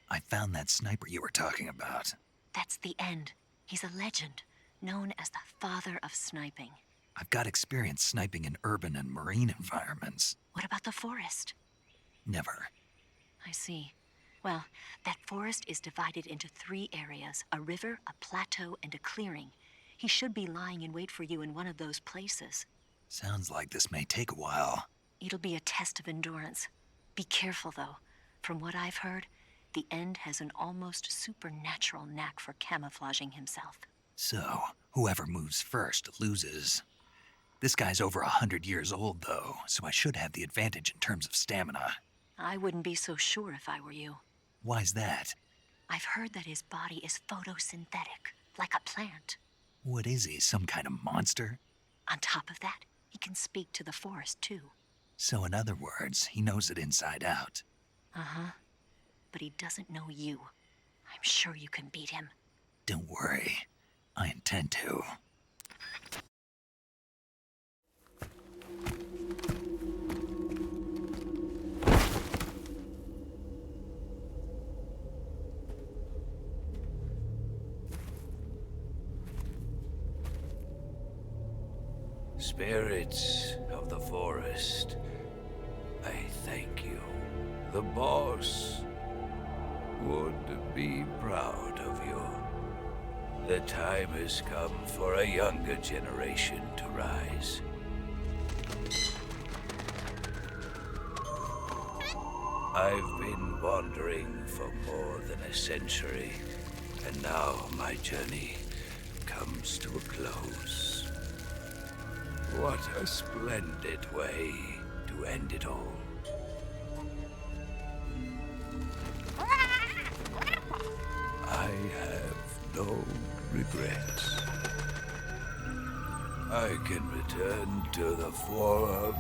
I found that sniper you were talking about. That's the end. He's a legend, known as the father of sniping. I've got experience sniping in urban and marine environments. What about the forest? Never. I see. Well, that forest is divided into 3 areas, a river, a plateau, and a clearing. He should be lying in wait for you in one of those places. Sounds like this may take a while. It'll be a test of endurance. Be careful, though. From what I've heard, the End has an almost supernatural knack for camouflaging himself. So, whoever moves first loses. This guy's over 100 years old, though, so I should have the advantage in terms of stamina. I wouldn't be so sure if I were you. Why's that? I've heard that his body is photosynthetic, like a plant. What is he, some kind of monster? On top of that, he can speak to the forest, too. So in other words, he knows it inside out. Uh-huh. But he doesn't know you. I'm sure you can beat him. Don't worry. I intend to. Spirits of the forest, I thank you. The boss would be proud of you. The time has come for a younger generation to rise. I've been wandering for more than a century, and now my journey comes to a close. What a splendid way to end it all. I have no regrets. I can return to the Forum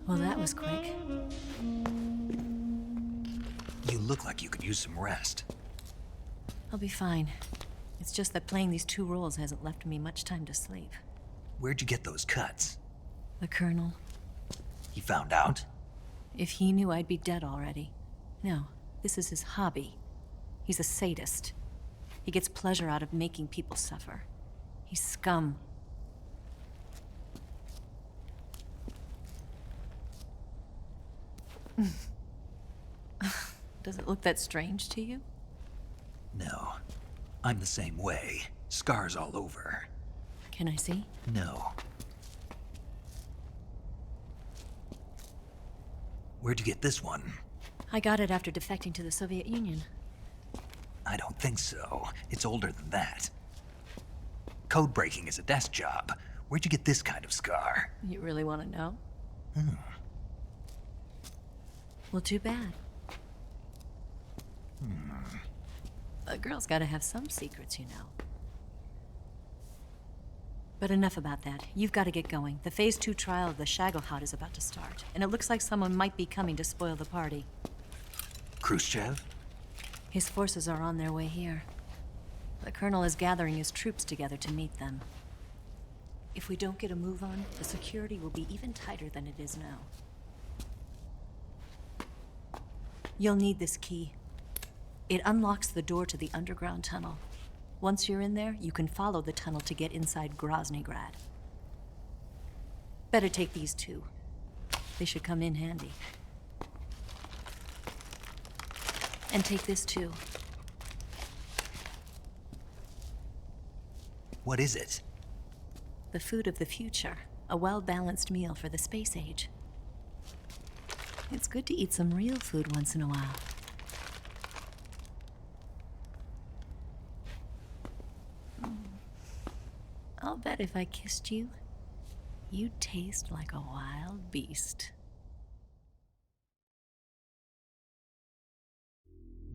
Well, that was quick. You look like you could use some rest. I'll be fine. It's just that playing these 2 roles hasn't left me much time to sleep. Where'd you get those cuts? The Colonel. He found out? If he knew, I'd be dead already. No, this is his hobby. He's a sadist. He gets pleasure out of making people suffer. He's scum. Does it look that strange to you? No. I'm the same way. Scars all over. Can I see? No. Where'd you get this one? I got it after defecting to the Soviet Union. I don't think so. It's older than that. Code breaking is a desk job. Where'd you get this kind of scar? You really want to know? Hmm. Well, too bad. A girl's gotta have some secrets, you know. But enough about that. You've got to get going. The Phase 2 trial of the Shagohod is about to start, and it looks like someone might be coming to spoil the party. Khrushchev? His forces are on their way here. The Colonel is gathering his troops together to meet them. If we don't get a move on, the security will be even tighter than it is now. You'll need this key. It unlocks the door to the underground tunnel. Once you're in there, you can follow the tunnel to get inside Groznygrad. Better take these two. They should come in handy. And take this too. What is it? The food of the future. A well-balanced meal for the space age. It's good to eat some real food once in a while. I'll bet if I kissed you, you'd taste like a wild beast.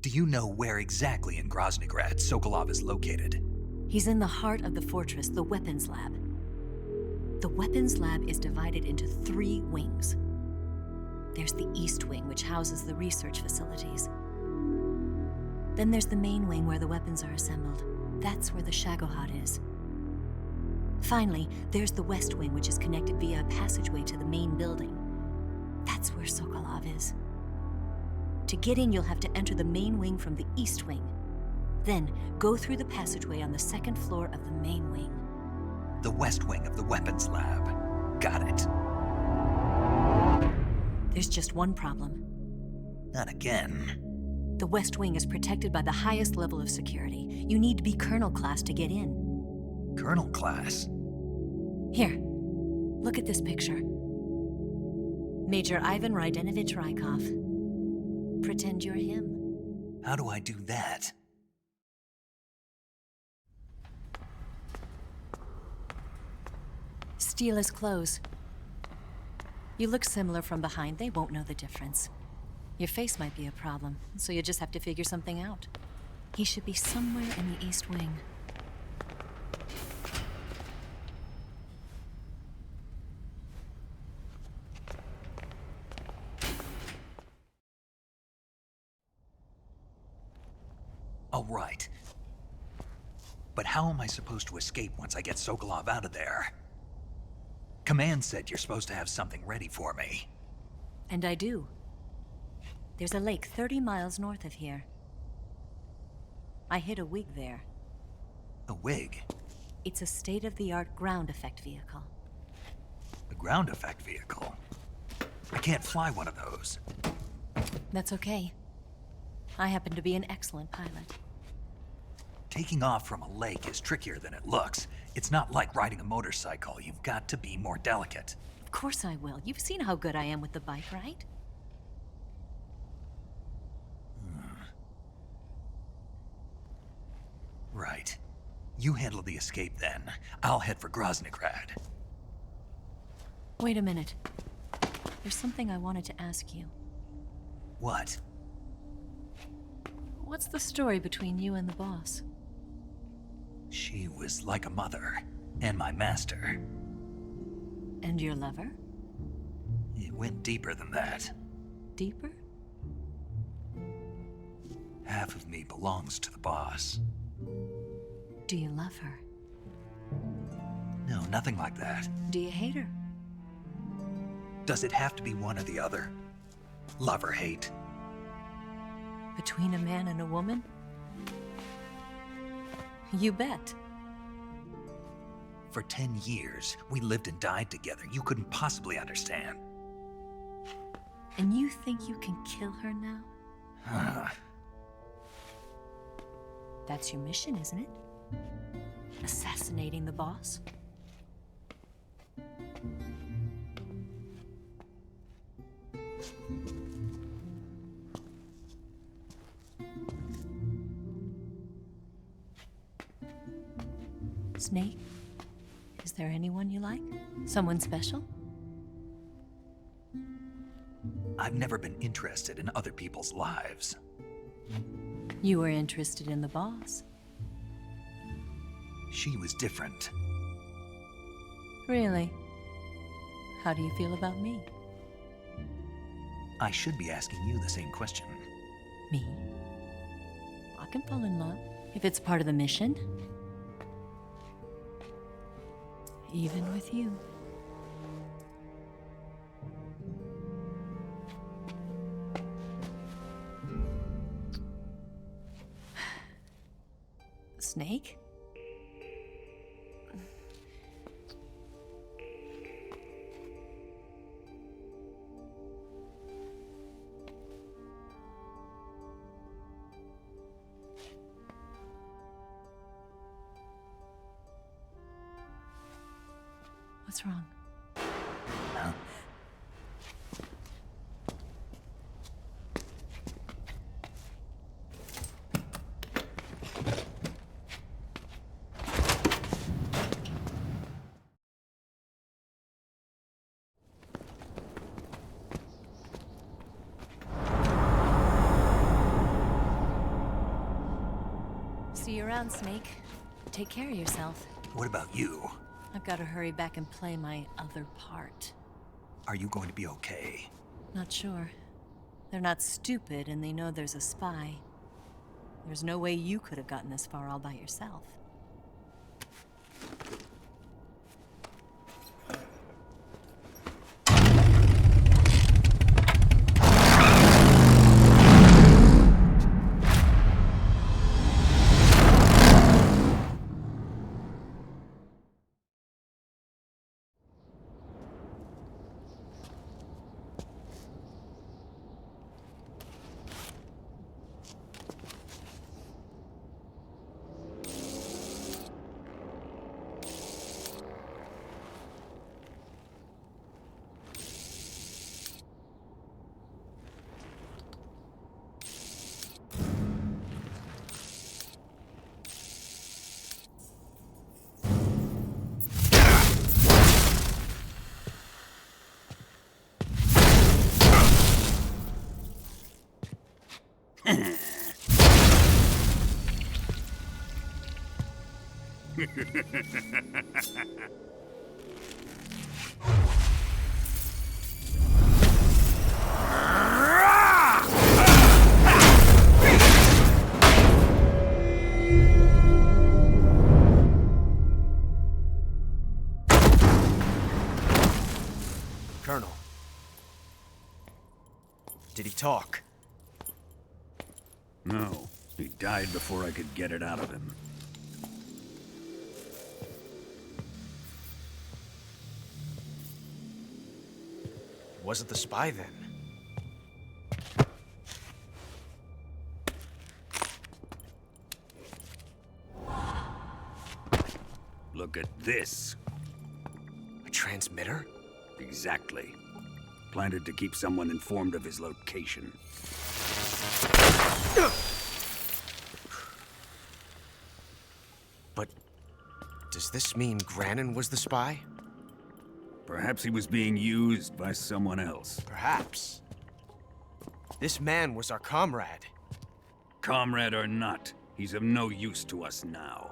Do you know where exactly in Groznygrad Sokolov is located? He's in the heart of the fortress, the weapons lab. The weapons lab is divided into 3 wings. There's the East Wing, which houses the research facilities. Then there's the main wing where the weapons are assembled. That's where the Shagohod is. Finally, there's the West Wing, which is connected via a passageway to the main building. That's where Sokolov is. To get in, you'll have to enter the main wing from the East Wing. Then, go through the passageway on the 2nd floor of the main wing. The West Wing of the weapons lab. Got it. There's just one problem. Not again. The West Wing is protected by the highest level of security. You need to be Colonel class to get in. Colonel class? Here, look at this picture. Major Ivan Rydenovich Rykov. Pretend you're him. How do I do that? Steal his clothes. You look similar from behind. They won't know the difference. Your face might be a problem, so you just have to figure something out. He should be somewhere in the East Wing. All right. But how am I supposed to escape once I get Sokolov out of there? Command said you're supposed to have something ready for me. And I do. There's a lake 30 miles north of here. I hid a wig there. A wig? It's a state-of-the-art ground effect vehicle. A ground effect vehicle? I can't fly one of those. That's okay. I happen to be an excellent pilot. Taking off from a lake is trickier than it looks. It's not like riding a motorcycle. You've got to be more delicate. Of course I will. You've seen how good I am with the bike, right? Right. You handle the escape then. I'll head for Groznygrad. Wait a minute. There's something I wanted to ask you. What? What's the story between you and the boss? She was like a mother, and my master. And your lover? It went deeper than that. Deeper? Half of me belongs to the boss. Do you love her? No, nothing like that. Do you hate her? Does it have to be one or the other? Love or hate? Between a man and a woman? You bet. For 10 years, we lived and died together. You couldn't possibly understand. And you think you can kill her now? That's your mission, isn't it? Assassinating the boss? Snake, is there anyone you like? Someone special? I've never been interested in other people's lives. You were interested in the boss. She was different. Really? How do you feel about me? I should be asking you the same question. Me? I can fall in love if it's part of the mission. Even with you. Snake? What's wrong? Huh? See you around, Snake. Take care of yourself. What about you? I've got to hurry back and play my other part. Are you going to be okay? Not sure. They're not stupid, and they know there's a spy. There's no way you could have gotten this far all by yourself. Colonel. Did he talk? No. He died before I could get it out of him. Wasn't the spy then? Look at this. A transmitter? Exactly. Planted to keep someone informed of his location. But does this mean Grannon was the spy? Perhaps he was being used by someone else. Perhaps. This man was our comrade. Comrade or not, he's of no use to us now.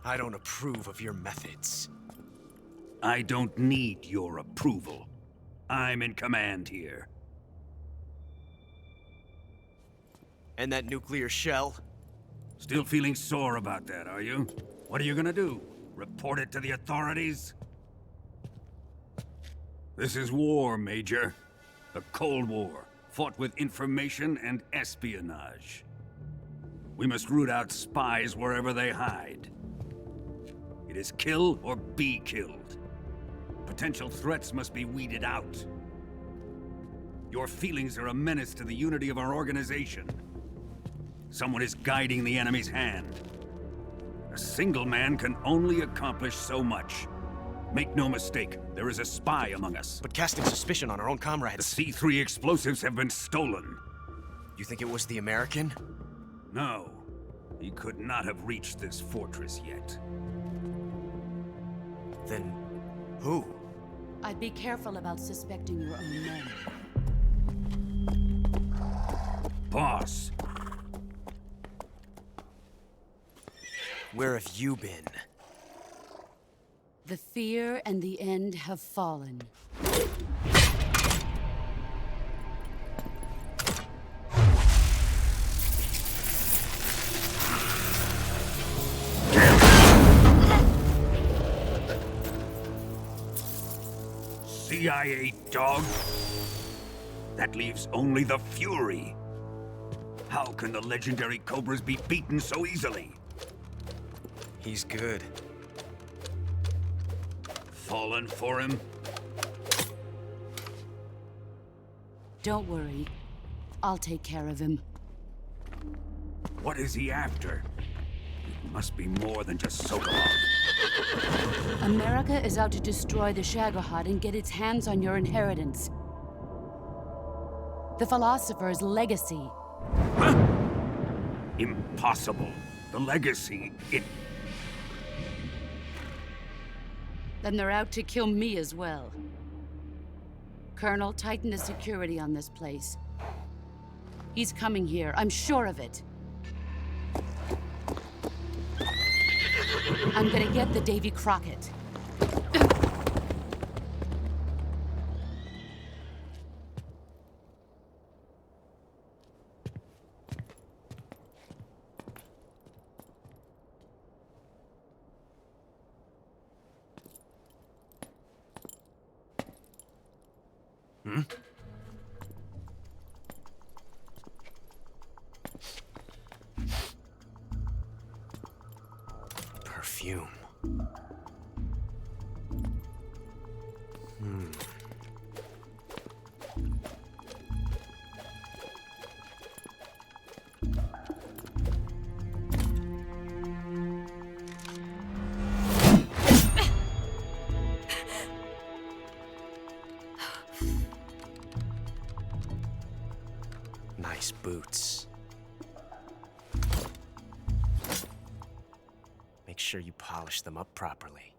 I don't approve of your methods. I don't need your approval. I'm in command here. And that nuclear shell? Still feeling sore about that, are you? What are you gonna do? Report it to the authorities? This is war, Major. The Cold War, fought with information and espionage. We must root out spies wherever they hide. It is kill or be killed. Potential threats must be weeded out. Your feelings are a menace to the unity of our organization. Someone is guiding the enemy's hand. A single man can only accomplish so much. Make no mistake, there is a spy among us. But casting suspicion on our own comrades... The C3 explosives have been stolen. You think it was the American? No. He could not have reached this fortress yet. Then... who? I'd be careful about suspecting your own men. Boss! Where have you been? The fear and the end have fallen. CIA dog? That leaves only the Fury. How can the legendary Cobras be beaten so easily? He's good. Fallen for him? Don't worry. I'll take care of him. What is he after? It must be more than just Sokolov. America is out to destroy the Shagohod and get its hands on your inheritance. The philosopher's legacy. Huh? Impossible. The legacy, it... Then they're out to kill me as well. Colonel, tighten the security on this place. He's coming here, I'm sure of it. I'm gonna get the Davy Crockett. Perfume. Nice boots. Make sure you polish them up properly.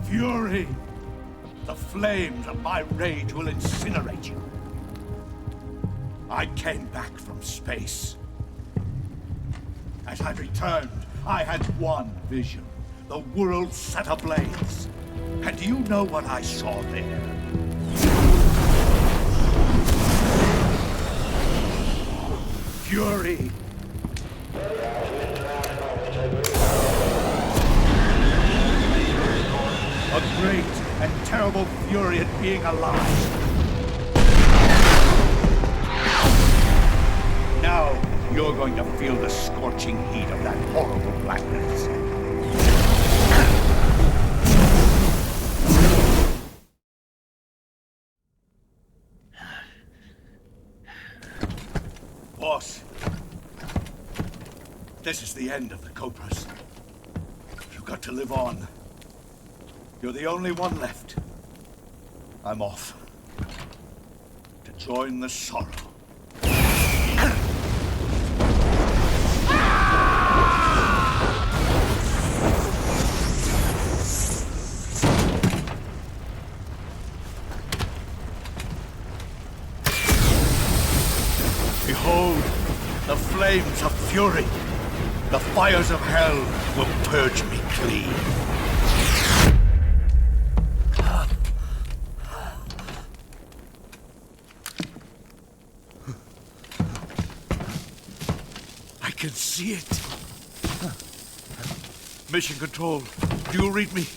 Fury! The flames of my rage will incinerate you. I came back from space. As I returned, I had one vision. the world set ablaze. And do you know what I saw there? Fury. A great and terrible fury at being alive. Now, you're going to feel the scorching heat of that horrible blackness. Boss, this is the end of the Cobras. You've got to live on. You're the only one left. I'm off. To join the sorrow. Behold, the flames of fury. The fires of hell will purge me clean. I can see it. Mission Control, do you read me?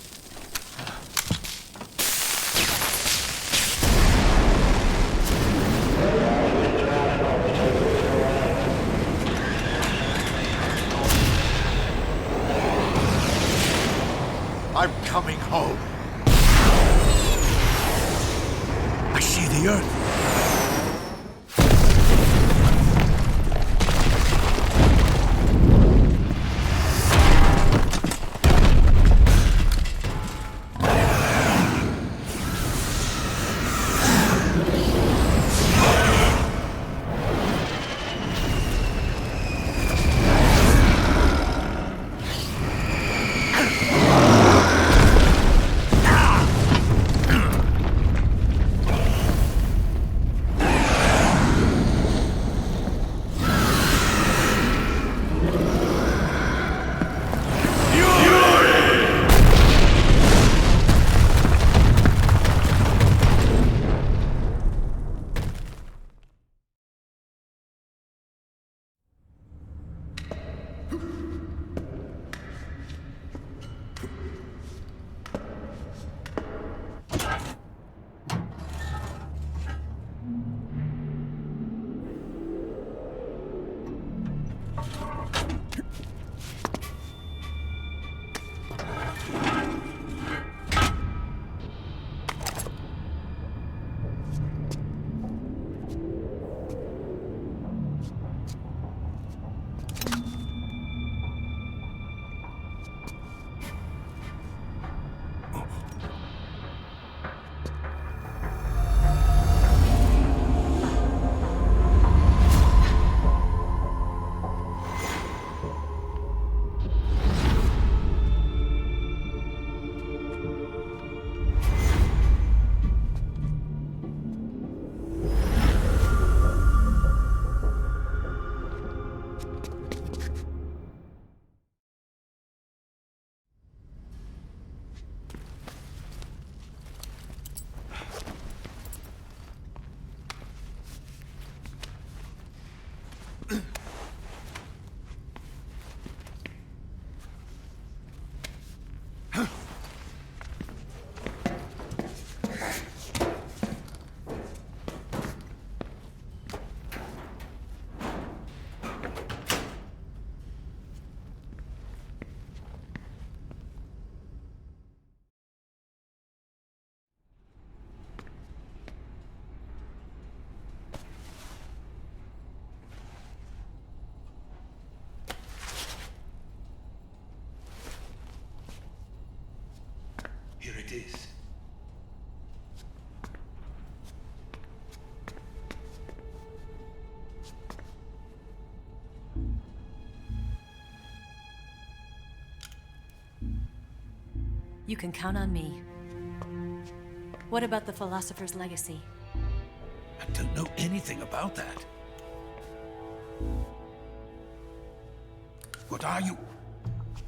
I'm coming home. I see the Earth. Here it is. You can count on me. What about the philosopher's legacy? I don't know anything about that. What are you?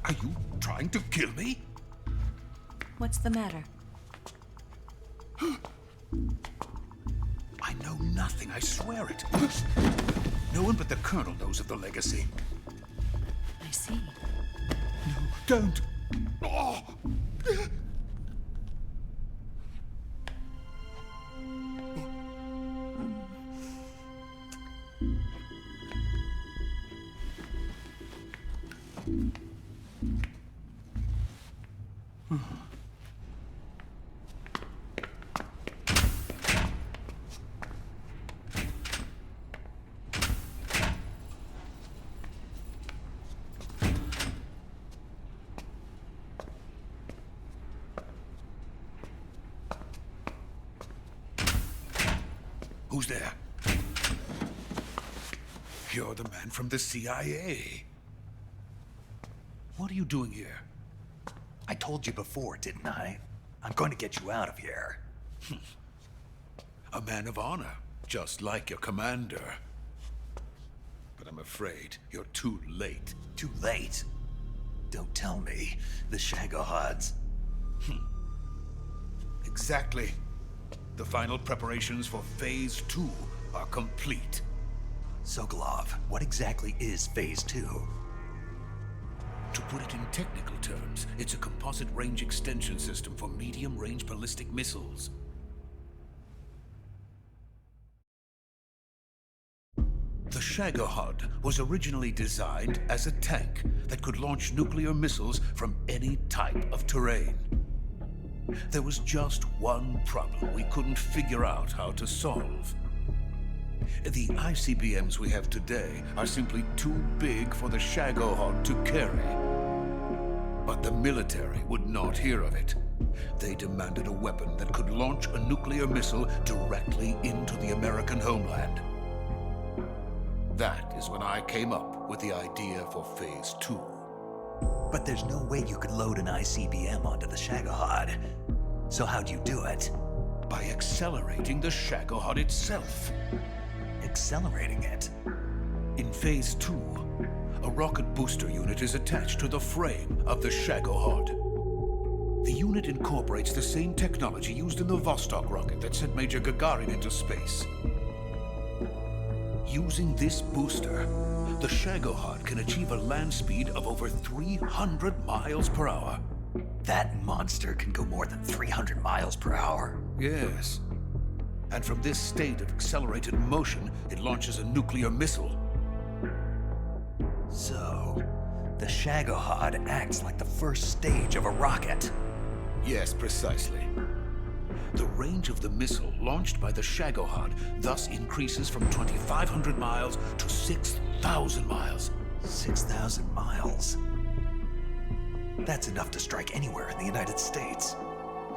Are you trying to kill me? What's the matter? I know nothing, I swear it. No one but the Colonel knows of the legacy. I see. No, don't! Oh. Who's there? You're the man from the CIA. What are you doing here? I told you before, didn't I? I'm going to get you out of here. A man of honor, just like your commander. But I'm afraid you're too late. Too late? Don't tell me. The Shagohods. Exactly. The final preparations for Phase 2 are complete. Sokolov, what exactly is Phase 2? To put it in technical terms, it's a composite range extension system for medium-range ballistic missiles. The Shagohod was originally designed as a tank that could launch nuclear missiles from any type of terrain. There was just one problem we couldn't figure out how to solve. The ICBMs we have today are simply too big for the Shagohod to carry. But the military would not hear of it. They demanded a weapon that could launch a nuclear missile directly into the American homeland. That is when I came up with the idea for Phase 2. But there's no way you could load an ICBM onto the Shagohod. So how'd you do it? By accelerating the Shagohod itself. Accelerating it? In Phase 2, a rocket booster unit is attached to the frame of the Shagohod. The unit incorporates the same technology used in the Vostok rocket that sent Major Gagarin into space. Using this booster, the Shagohod can achieve a land speed of over 300 miles per hour. That monster can go more than 300 miles per hour? Yes. And from this state of accelerated motion, it launches a nuclear missile. So, the Shagohod acts like the first stage of a rocket. Yes, precisely. The range of the missile launched by the Shagohod thus increases from 2,500 miles to 6,000 miles. 6,000 miles? That's enough to strike anywhere in the United States.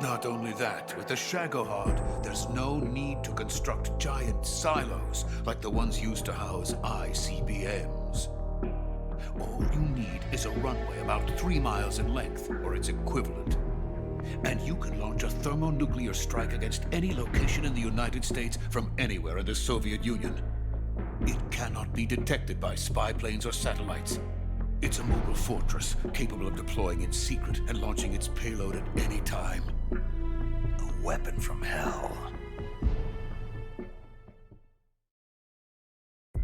Not only that, with the Shagohod, there's no need to construct giant silos like the ones used to house ICBMs. All you need is a runway about 3 miles in length, or its equivalent. And you can launch a thermonuclear strike against any location in the United States from anywhere in the Soviet Union. It cannot be detected by spy planes or satellites. It's a mobile fortress, capable of deploying in secret and launching its payload at any time. A weapon from hell.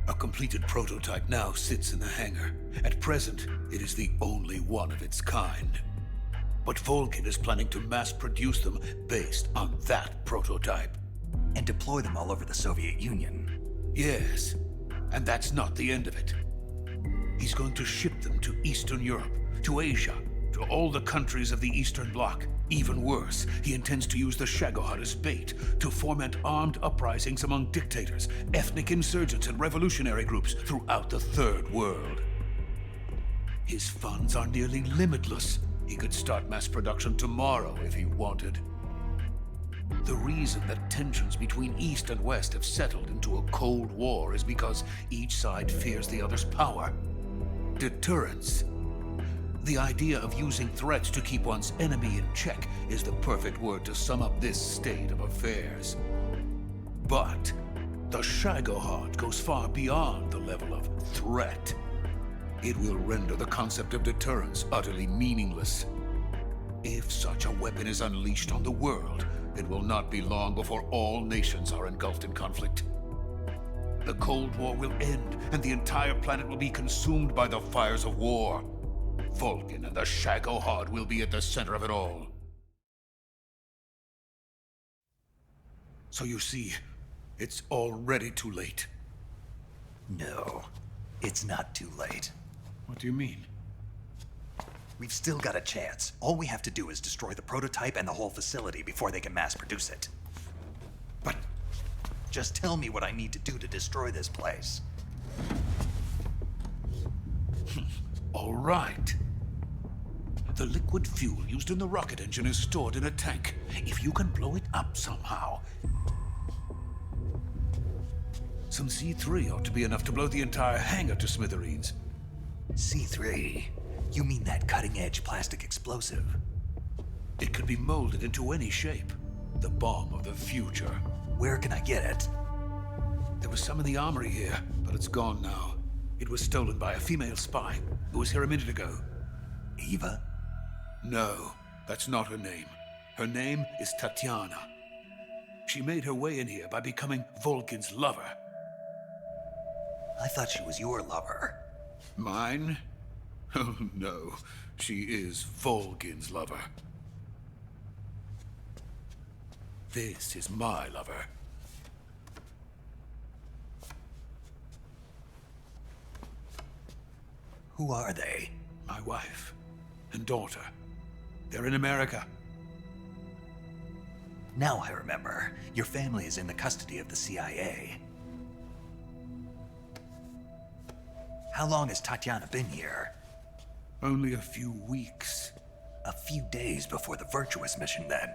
A completed prototype now sits in the hangar. At present, it is the only one of its kind. But Volkin is planning to mass-produce them based on that prototype. And deploy them all over the Soviet Union. Yes, and that's not the end of it. He's going to ship them to Eastern Europe, to Asia, to all the countries of the Eastern Bloc. Even worse, he intends to use the Shagohod as bait to foment armed uprisings among dictators, ethnic insurgents, and revolutionary groups throughout the Third World. His funds are nearly limitless. He could start mass production tomorrow if he wanted. The reason that tensions between East and West have settled into a Cold War is because each side fears the other's power. Deterrence. The idea of using threats to keep one's enemy in check is the perfect word to sum up this state of affairs. But the Shagohod goes far beyond the level of threat. It will render the concept of deterrence utterly meaningless. If such a weapon is unleashed on the world, it will not be long before all nations are engulfed in conflict. The Cold War will end, and the entire planet will be consumed by the fires of war. Vulcan and the Shagohod will be at the center of it all. So you see, it's already too late. No, it's not too late. What do you mean? We've still got a chance. All we have to do is destroy the prototype and the whole facility before they can mass produce it. But just tell me what I need to do to destroy this place. All right. The liquid fuel used in the rocket engine is stored in a tank. If you can blow it up somehow, some C3 ought to be enough to blow the entire hangar to smithereens. C3? You mean that cutting-edge plastic explosive? It could be molded into any shape. The bomb of the future. Where can I get it? There was some in the armory here, but it's gone now. It was stolen by a female spy who was here a minute ago. Eva? No, that's not her name. Her name is Tatiana. She made her way in here by becoming Vulcan's lover. I thought she was your lover. Mine? Oh, no. She is Vulcan's lover. This is my lover. Who are they? My wife and daughter. They're in America. Now I remember. Your family is in the custody of the CIA. How long has Tatiana been here? Only a few weeks. A few days before the Virtuous mission, then.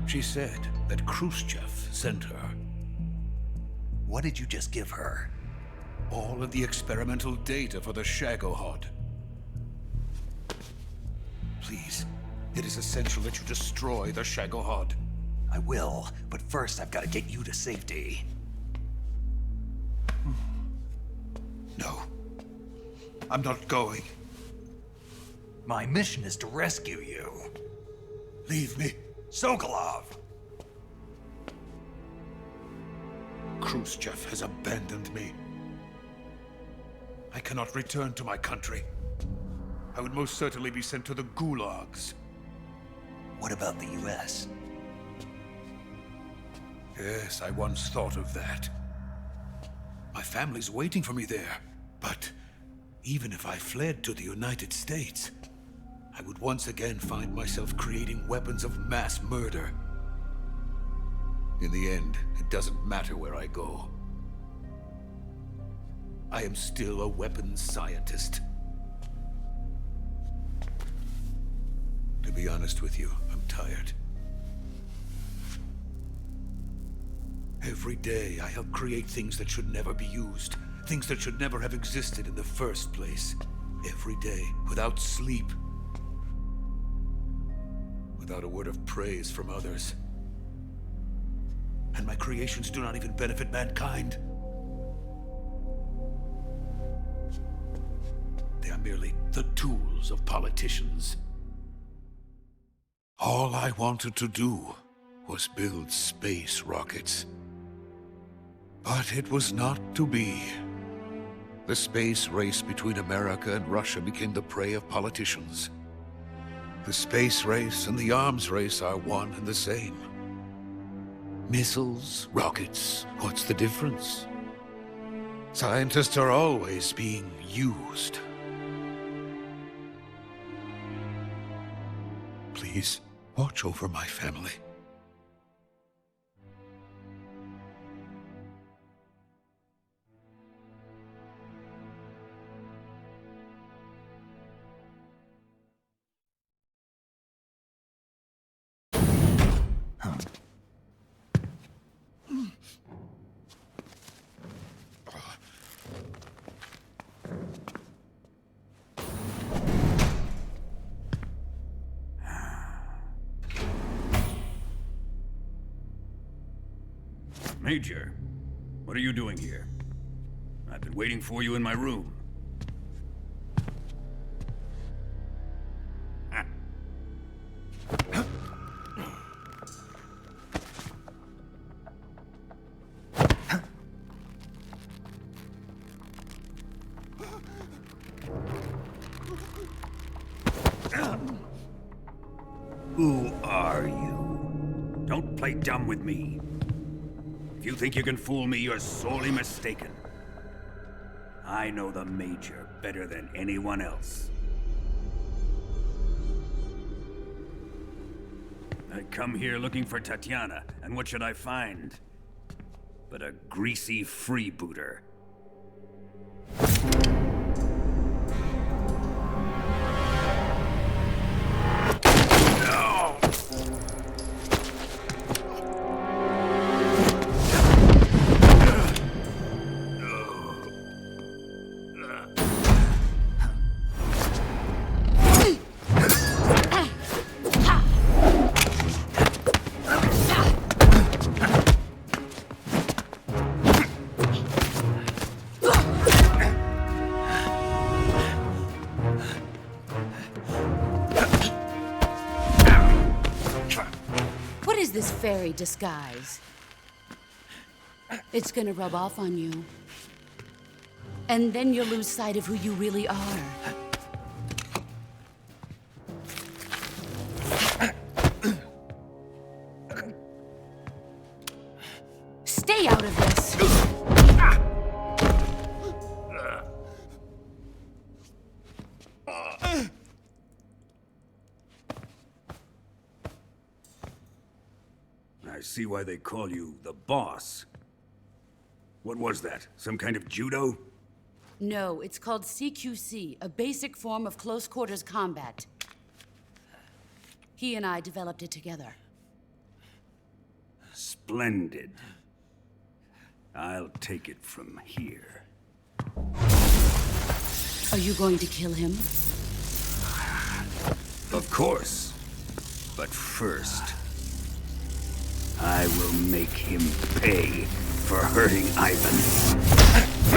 She said that Khrushchev sent her. What did you just give her? All of the experimental data for the Shagohod. Please, it is essential that you destroy the Shagohod. I will, but first I've got to get you to safety. No. I'm not going. My mission is to rescue you. Leave me. Sokolov! Khrushchev has abandoned me. I cannot return to my country. I would most certainly be sent to the gulags. What about the US? Yes, I once thought of that. My family's waiting for me there. But even if I fled to the United States, I would once again find myself creating weapons of mass murder. In the end, it doesn't matter where I go. I am still a weapons scientist. To be honest with you, I'm tired. Every day, I help create things that should never be used. Things that should never have existed in the first place. Every day, without sleep. Without a word of praise from others. And my creations do not even benefit mankind. They are merely the tools of politicians. All I wanted to do was build space rockets. But it was not to be. The space race between America and Russia became the prey of politicians. The space race and the arms race are one and the same. Missiles, rockets, what's the difference? Scientists are always being used. Please, watch over my family. Major, what are you doing here? I've been waiting for you in my room. Who are you? Don't play dumb with me. If you think you can fool me, you're sorely mistaken. I know the Major better than anyone else. I come here looking for Tatiana, and what should I find? But a greasy freebooter. This fairy disguise. It's gonna rub off on you. And then you'll lose sight of who you really are. Stay out of this! I see why they call you the boss. What was that? Some kind of judo? No, it's called CQC, a basic form of close quarters combat. He and I developed it together. Splendid. I'll take it from here. Are you going to kill him? Of course. But first, I will make him pay for hurting Ivan.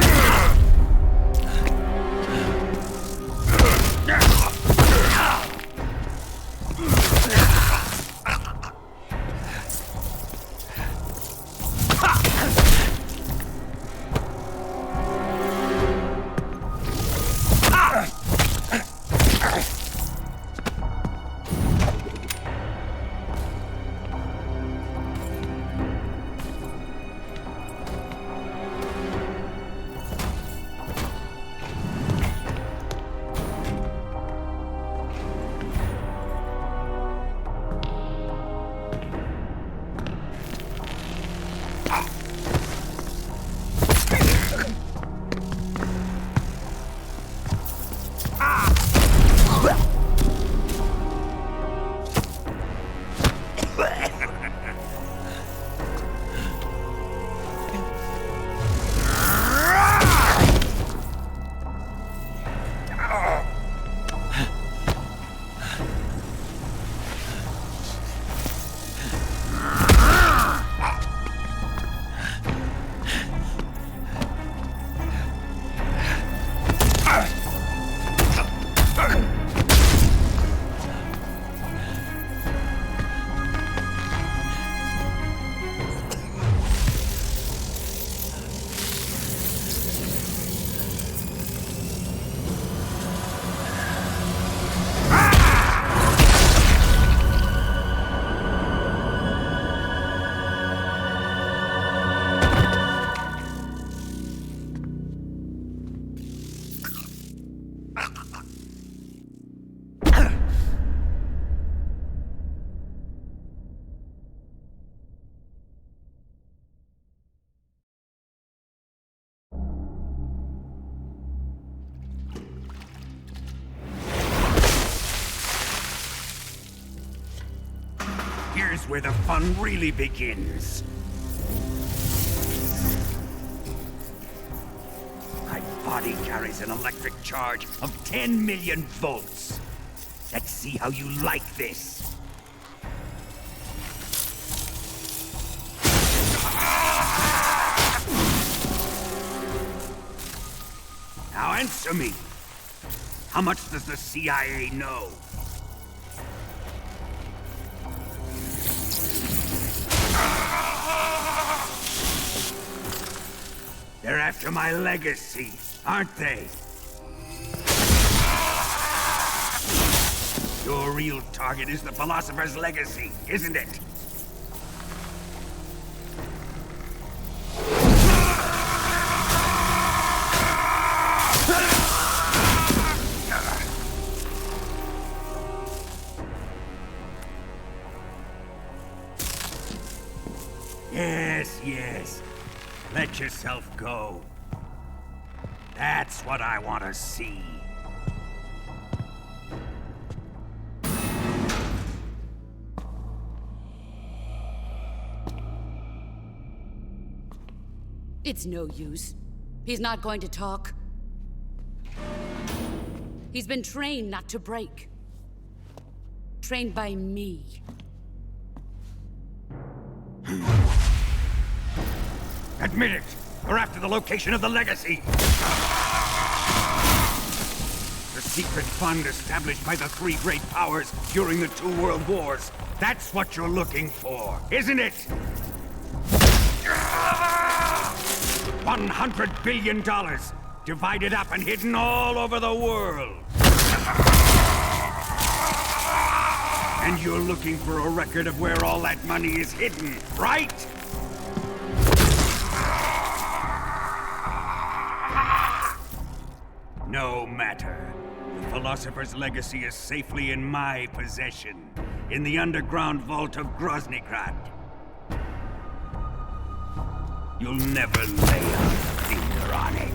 Here's where the fun really begins. My body carries an electric charge of 10 million volts. Let's see how you like this. Now answer me. How much does the CIA know? They're after my legacy, aren't they? Your real target is the Philosopher's Legacy, isn't it? Yes. Let yourself go. That's what I want to see. It's no use. He's not going to talk. He's been trained not to break. Trained by me. Admit it! We're after the location of the Legacy! The secret fund established by the three great powers during the 2 world wars. That's what you're looking for, isn't it? $100 billion, divided up and hidden all over the world. And you're looking for a record of where all that money is hidden, right? No matter. The Philosopher's Legacy is safely in my possession, in the underground vault of Groznygrad. You'll never lay a finger on it.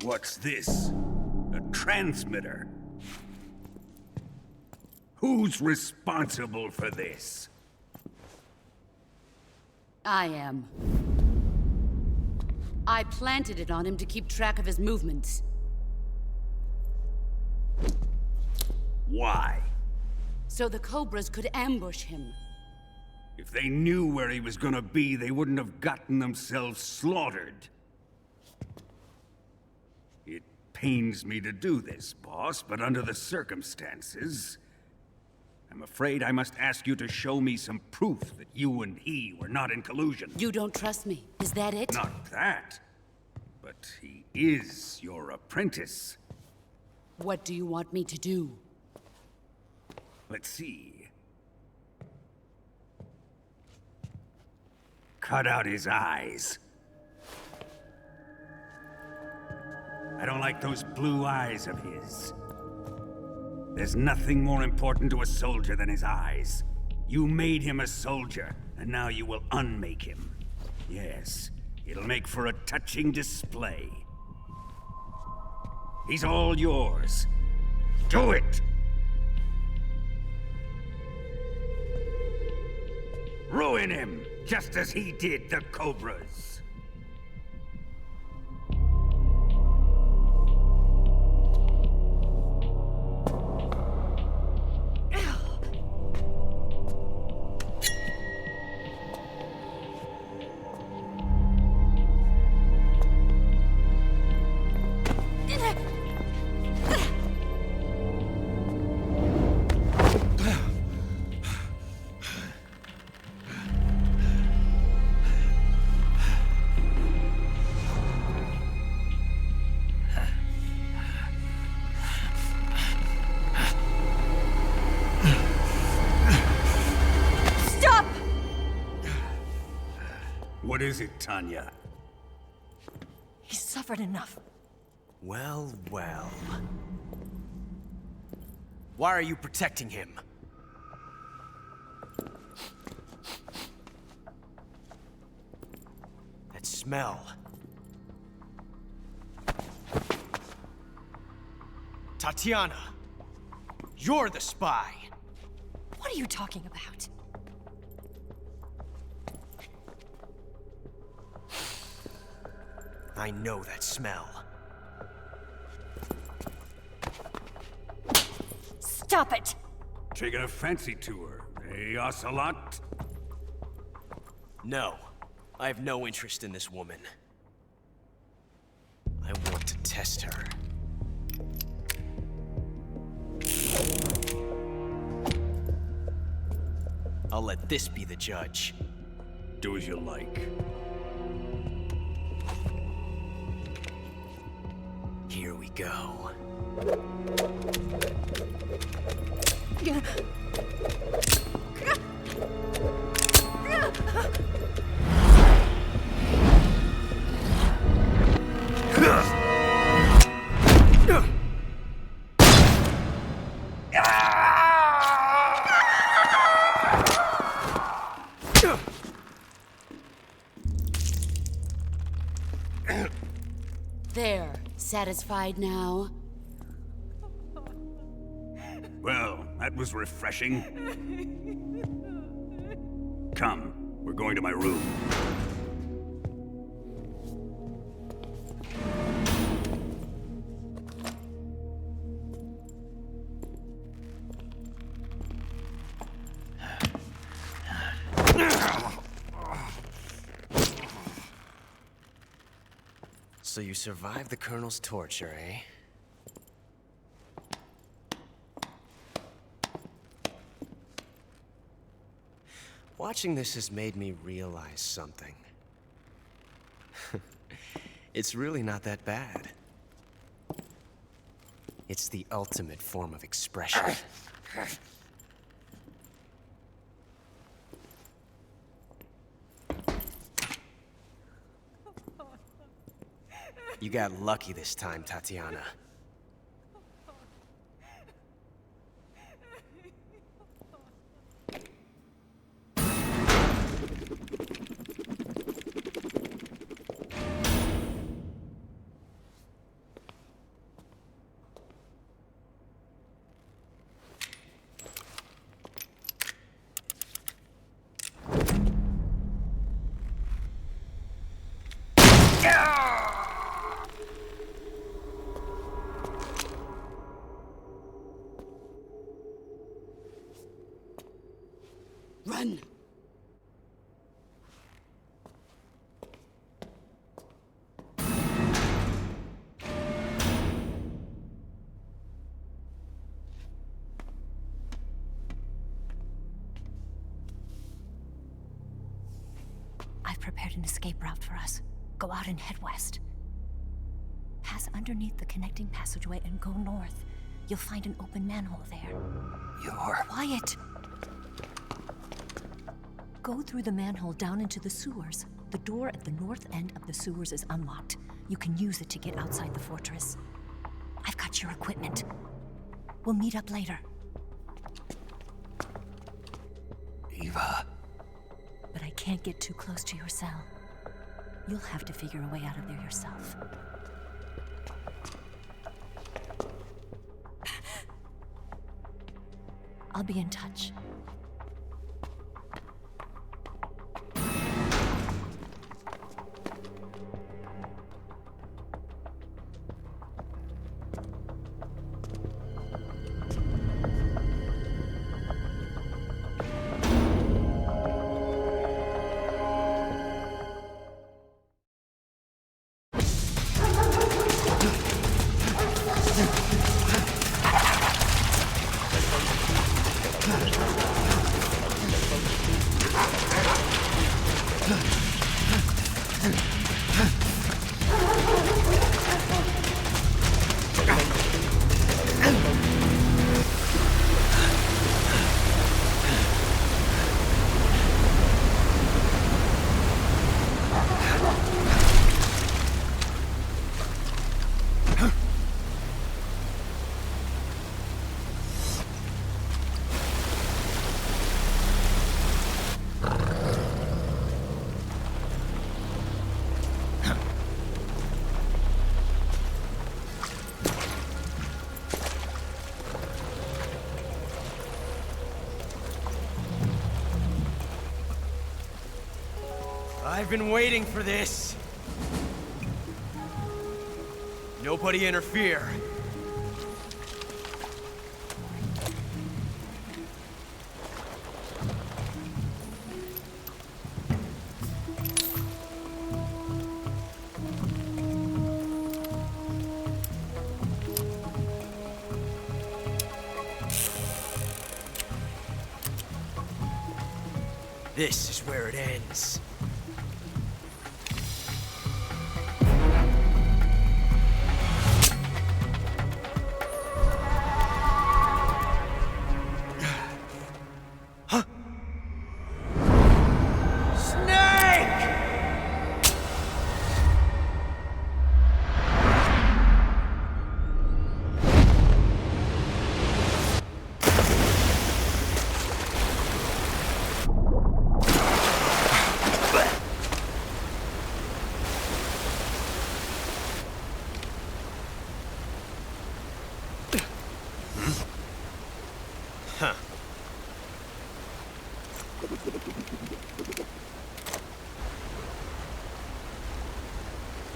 What's this? A transmitter? Who's responsible for this? I am. I planted it on him to keep track of his movements. Why? So the Cobras could ambush him. If they knew where he was gonna be, they wouldn't have gotten themselves slaughtered. It pains me to do this, boss, but under the circumstances, I'm afraid I must ask you to show me some proof that you and he were not in collusion. You don't trust me, is that it? Not that. But he is your apprentice. What do you want me to do? Let's see. Cut out his eyes. I don't like those blue eyes of his. There's nothing more important to a soldier than his eyes. You made him a soldier, and now you will unmake him. Yes, it'll make for a touching display. He's all yours. Do it! Ruin him, just as he did the Cobras. What is it, Tanya? He's suffered enough. Well, well. Why are you protecting him? That smell. Tatiana, you're the spy. What are you talking about? I know that smell. Stop it! Taking a fancy to her, eh, Ocelot? No. I have no interest in this woman. I want to test her. I'll let this be the judge. Do as you like. Here we go. There. Satisfied now? Well, that was refreshing. Come, we're going to my room. So you survived the Colonel's torture, eh? Watching this has made me realize something. It's really not that bad. It's the ultimate form of expression. You got lucky this time, Tatiana. Run! I've prepared an escape route for us. Go out and head west. Pass underneath the connecting passageway and go north. You'll find an open manhole there. You're... Quiet! Go through the manhole down into the sewers. The door at the north end of the sewers is unlocked. You can use it to get outside the fortress. I've got your equipment. We'll meet up later. Eva... But I can't get too close to your cell. You'll have to figure a way out of there yourself. I'll be in touch. I've been waiting for this. Nobody interfere. This is where it ends.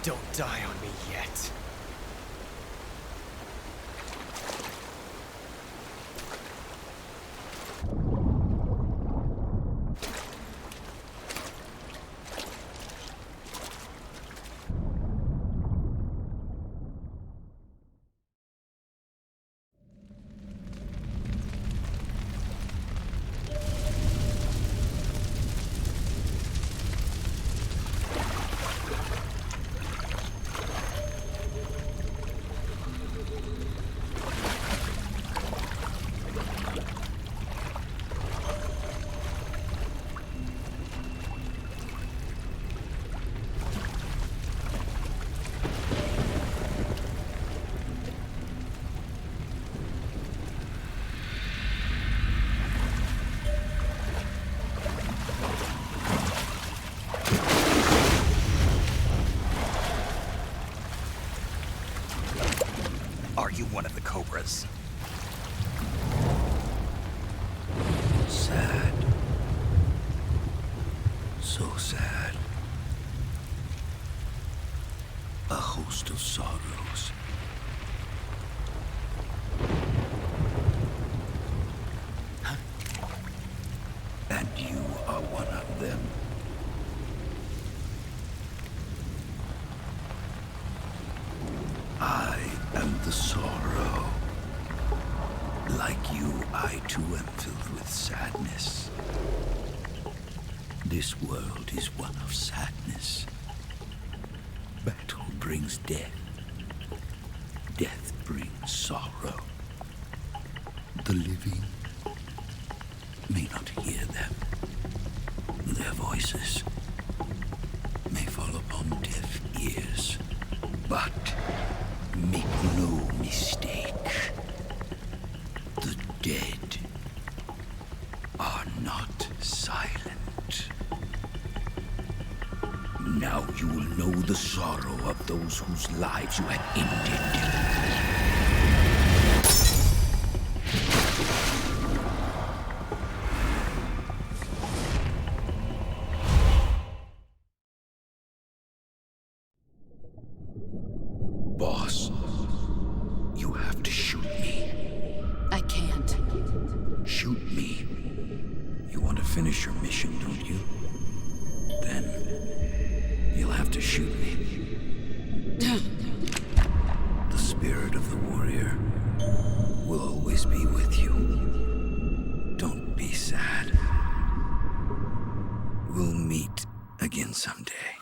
Don't die on me yet. Are you one of the Cobras? Sad. So sad. A host of sorrows. And you are one of them. I am the sorrow. Like you, I too am filled with sadness. This world is one of sadness. Battle brings death. Death brings sorrow. The living may not hear them. Their voices may fall upon deaf ears. But make no mistake, the dead are not silent. Now you will know the sorrow of those whose lives you have ended. Boss, you have to shoot me. I can't. Shoot me. You want to finish your mission, don't you? Then you'll have to shoot me. The spirit of the warrior will always be with you. Don't be sad. We'll meet again someday.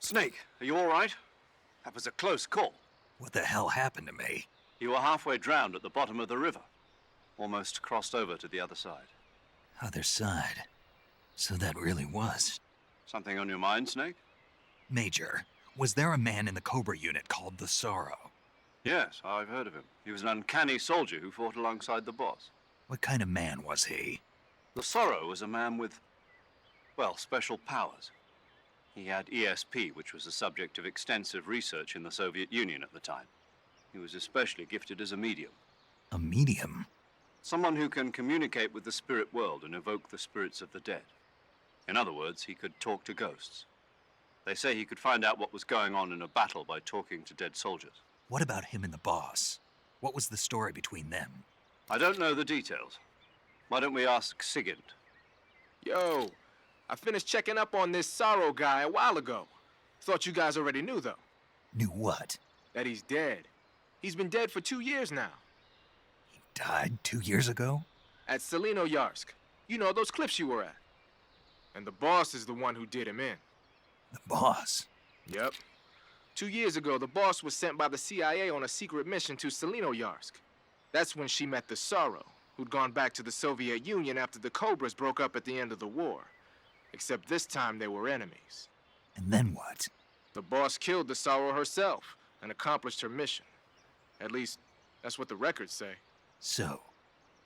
Snake, are you all right? That was a close call. What the hell happened to me? You were halfway drowned at the bottom of the river. Almost crossed over to the other side. Other side. So that really was. Something on your mind, Snake? Major, was there a man in the Cobra unit called the Sorrow? Yes, I've heard of him. He was an uncanny soldier who fought alongside the boss. What kind of man was he? The Sorrow was a man with, well, special powers. He had ESP, which was the subject of extensive research in the Soviet Union at the time. He was especially gifted as a medium. A medium? Someone who can communicate with the spirit world and evoke the spirits of the dead. In other words, he could talk to ghosts. They say he could find out what was going on in a battle by talking to dead soldiers. What about him and the boss? What was the story between them? I don't know the details. Why don't we ask Sigint? Yo, I finished checking up on this Sorrow guy a while ago. Thought you guys already knew, though. Knew what? That he's dead. He's been dead for 2 years now. He died 2 years ago? At Selino-Yarsk. You know, those cliffs you were at. And the boss is the one who did him in. The boss? Yep. 2 years ago, the boss was sent by the CIA on a secret mission to Selino-Yarsk. That's when she met the Sorrow, who'd gone back to the Soviet Union after the Cobras broke up at the end of the war. Except this time they were enemies. And then what? The boss killed the Sorrow herself and accomplished her mission. At least, that's what the records say. So,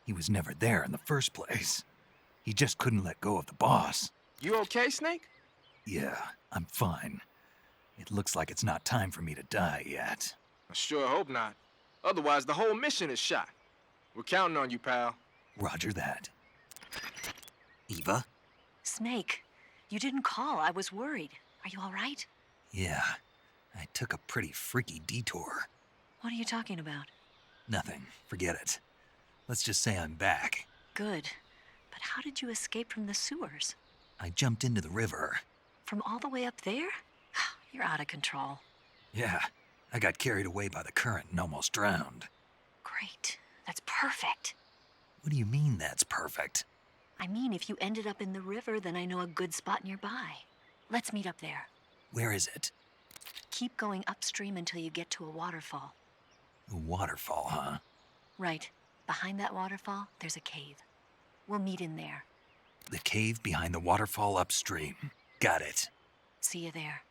he was never there in the first place. He just couldn't let go of the boss. You okay, Snake? Yeah, I'm fine. It looks like it's not time for me to die yet. I sure hope not. Otherwise, the whole mission is shot. We're counting on you, pal. Roger that. Eva? Snake, you didn't call. I was worried. Are you all right? Yeah, I took a pretty freaky detour. What are you talking about? Nothing. Forget it. Let's just say I'm back. Good. But how did you escape from the sewers? I jumped into the river. From all the way up there? You're out of control. Yeah, I got carried away by the current and almost drowned. Great. That's perfect. What do you mean that's perfect? I mean, if you ended up in the river, then I know a good spot nearby. Let's meet up there. Where is it? Keep going upstream until you get to a waterfall. A waterfall, huh? Right. Behind that waterfall, there's a cave. We'll meet in there. The cave behind the waterfall upstream. Got it. See you there.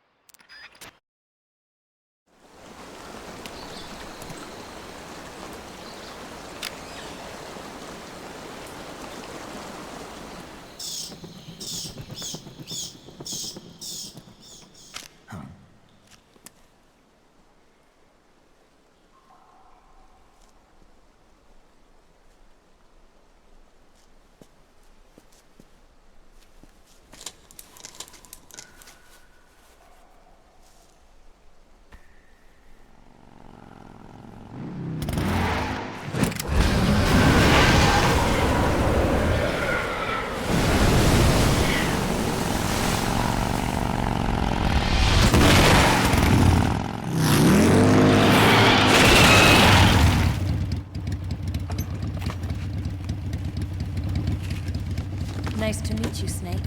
Nice to meet you, Snake.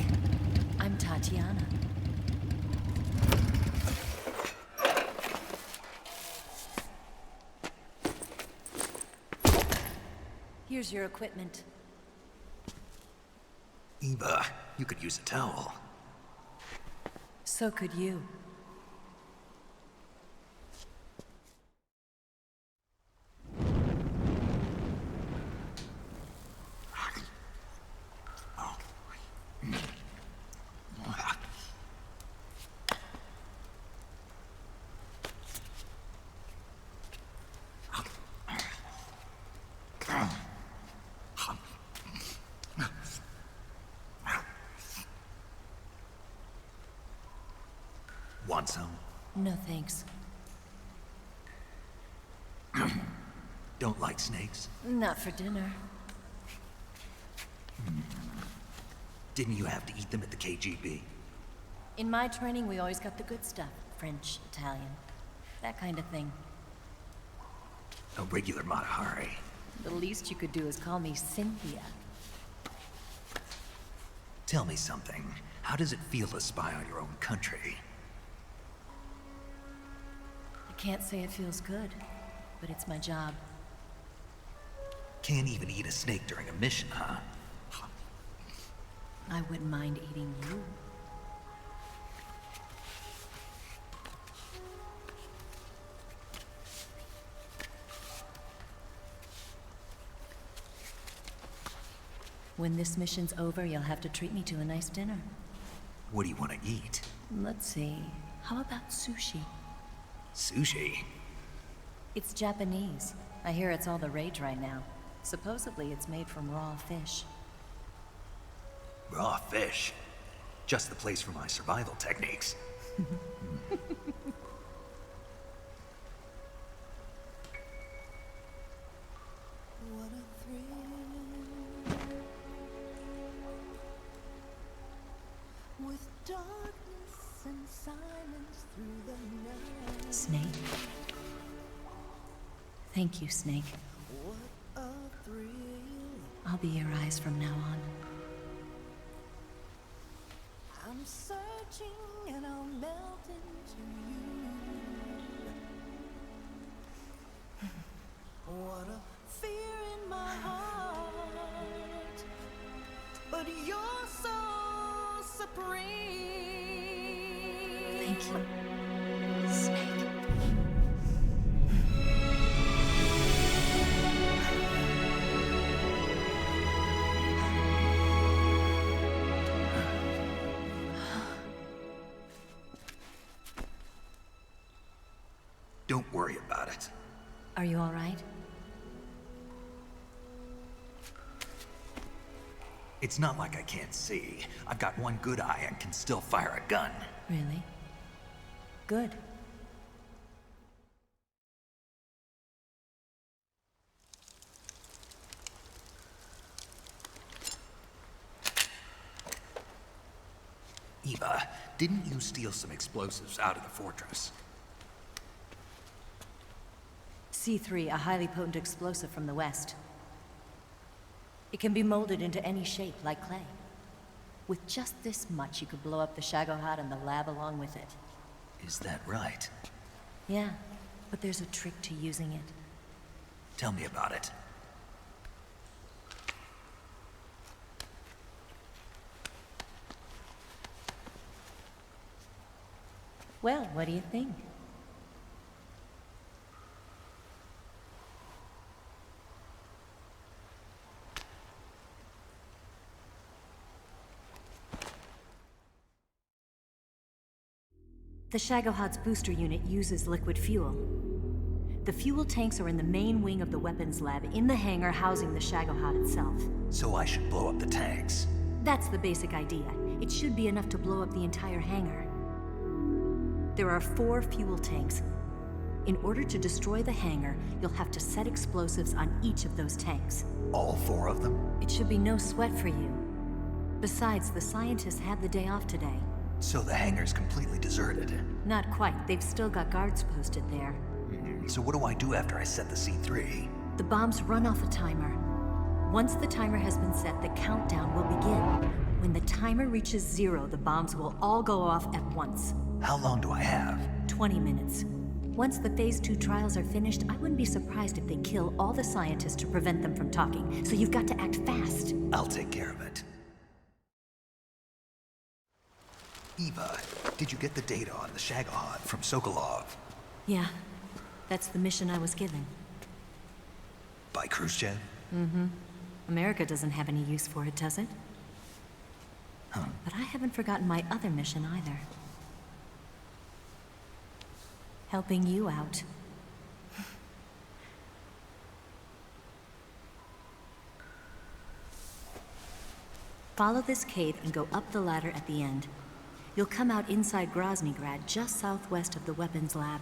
I'm Tatiana. Here's your equipment. Eva, you could use a towel. So could you. Want some? No, thanks. Don't like snakes? Not for dinner. Didn't you have to eat them at the KGB? In my training, we always got the good stuff. French, Italian, that kind of thing. A regular Mata Hari. The least you could do is call me Cynthia. Tell me something. How does it feel to spy on your own country? Can't say it feels good, but it's my job. Can't even eat a snake during a mission, huh? I wouldn't mind eating you. When this mission's over, you'll have to treat me to a nice dinner. What do you want to eat? Let's see. How about sushi? Sushi? It's Japanese. I hear it's all the rage right now. Supposedly it's made from raw fish. Raw fish? Just the place for my survival techniques. What a thrill. With darkness and silence through the night. Snake. Thank you, Snake. What a thrill. I'll be your eyes from now on. I'm searching and I'll melt into you. What a fear in my heart. But you're so supreme. Thank you, Snake. Don't worry about it. Are you all right? It's not like I can't see. I've got one good eye and can still fire a gun. Really? Good. Eva, didn't you steal some explosives out of the fortress? C3, a highly potent explosive from the west. It can be molded into any shape, like clay. With just this much, you could blow up the Shagohod and the lab along with it. Is that right? Yeah, but there's a trick to using it. Tell me about it. Well, what do you think? The Shagohod's booster unit uses liquid fuel. The fuel tanks are in the main wing of the weapons lab in the hangar housing the Shagohod itself. So I should blow up the tanks. That's the basic idea. It should be enough to blow up the entire hangar. There are 4 fuel tanks. In order to destroy the hangar, you'll have to set explosives on each of those tanks. All 4 of them? It should be no sweat for you. Besides, the scientists had the day off today. So the hangar's completely deserted. Not quite. They've still got guards posted there. So what do I do after I set the C3? The bombs run off a timer. Once the timer has been set, the countdown will begin. When the timer reaches 0, the bombs will all go off at once. How long do I have? 20 minutes. Once the Phase 2 trials are finished, I wouldn't be surprised if they kill all the scientists to prevent them from talking. So you've got to act fast. I'll take care of it. Eva, did you get the data on the Shagohod from Sokolov? Yeah, that's the mission I was given. By Khrushchev? Mm-hmm. America doesn't have any use for it, does it? Huh. But I haven't forgotten my other mission either. Helping you out. Follow this cave and go up the ladder at the end. You'll come out inside Groznygrad, just southwest of the weapons lab.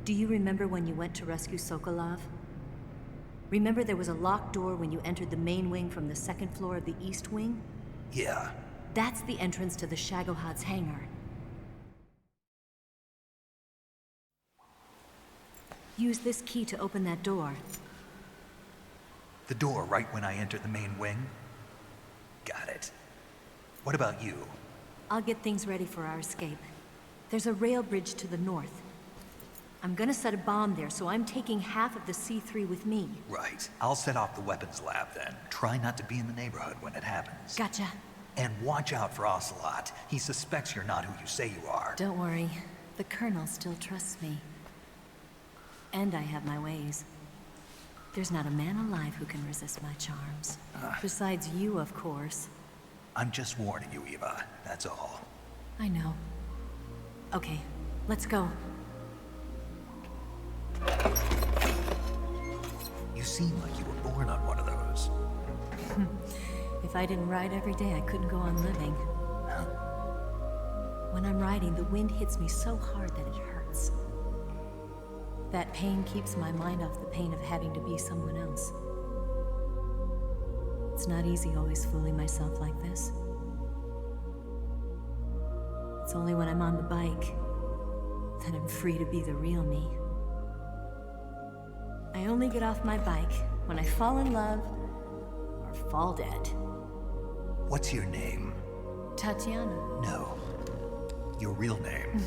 Do you remember when you went to rescue Sokolov? Remember there was a locked door when you entered the main wing from the 2nd floor of the east wing? Yeah. That's the entrance to the Shagohod's hangar. Use this key to open that door. The door right when I enter the main wing? Got it. What about you? I'll get things ready for our escape. There's a rail bridge to the north. I'm gonna set a bomb there, so I'm taking half of the C3 with me. Right. I'll set off the weapons lab then. Try not to be in the neighborhood when it happens. Gotcha. And watch out for Ocelot. He suspects you're not who you say you are. Don't worry. The Colonel still trusts me. And I have my ways. There's not a man alive who can resist my charms. Besides you, of course. I'm just warning you, Eva. That's all. I know. Okay, let's go. You seem like you were born on one of those. If I didn't ride every day, I couldn't go on living. When I'm riding, the wind hits me so hard that it hurts. That pain keeps my mind off the pain of having to be someone else. It's not easy always fooling myself like this. It's only when I'm on the bike that I'm free to be the real me. I only get off my bike when I fall in love or fall dead. What's your name? Tatiana. No. Your real name.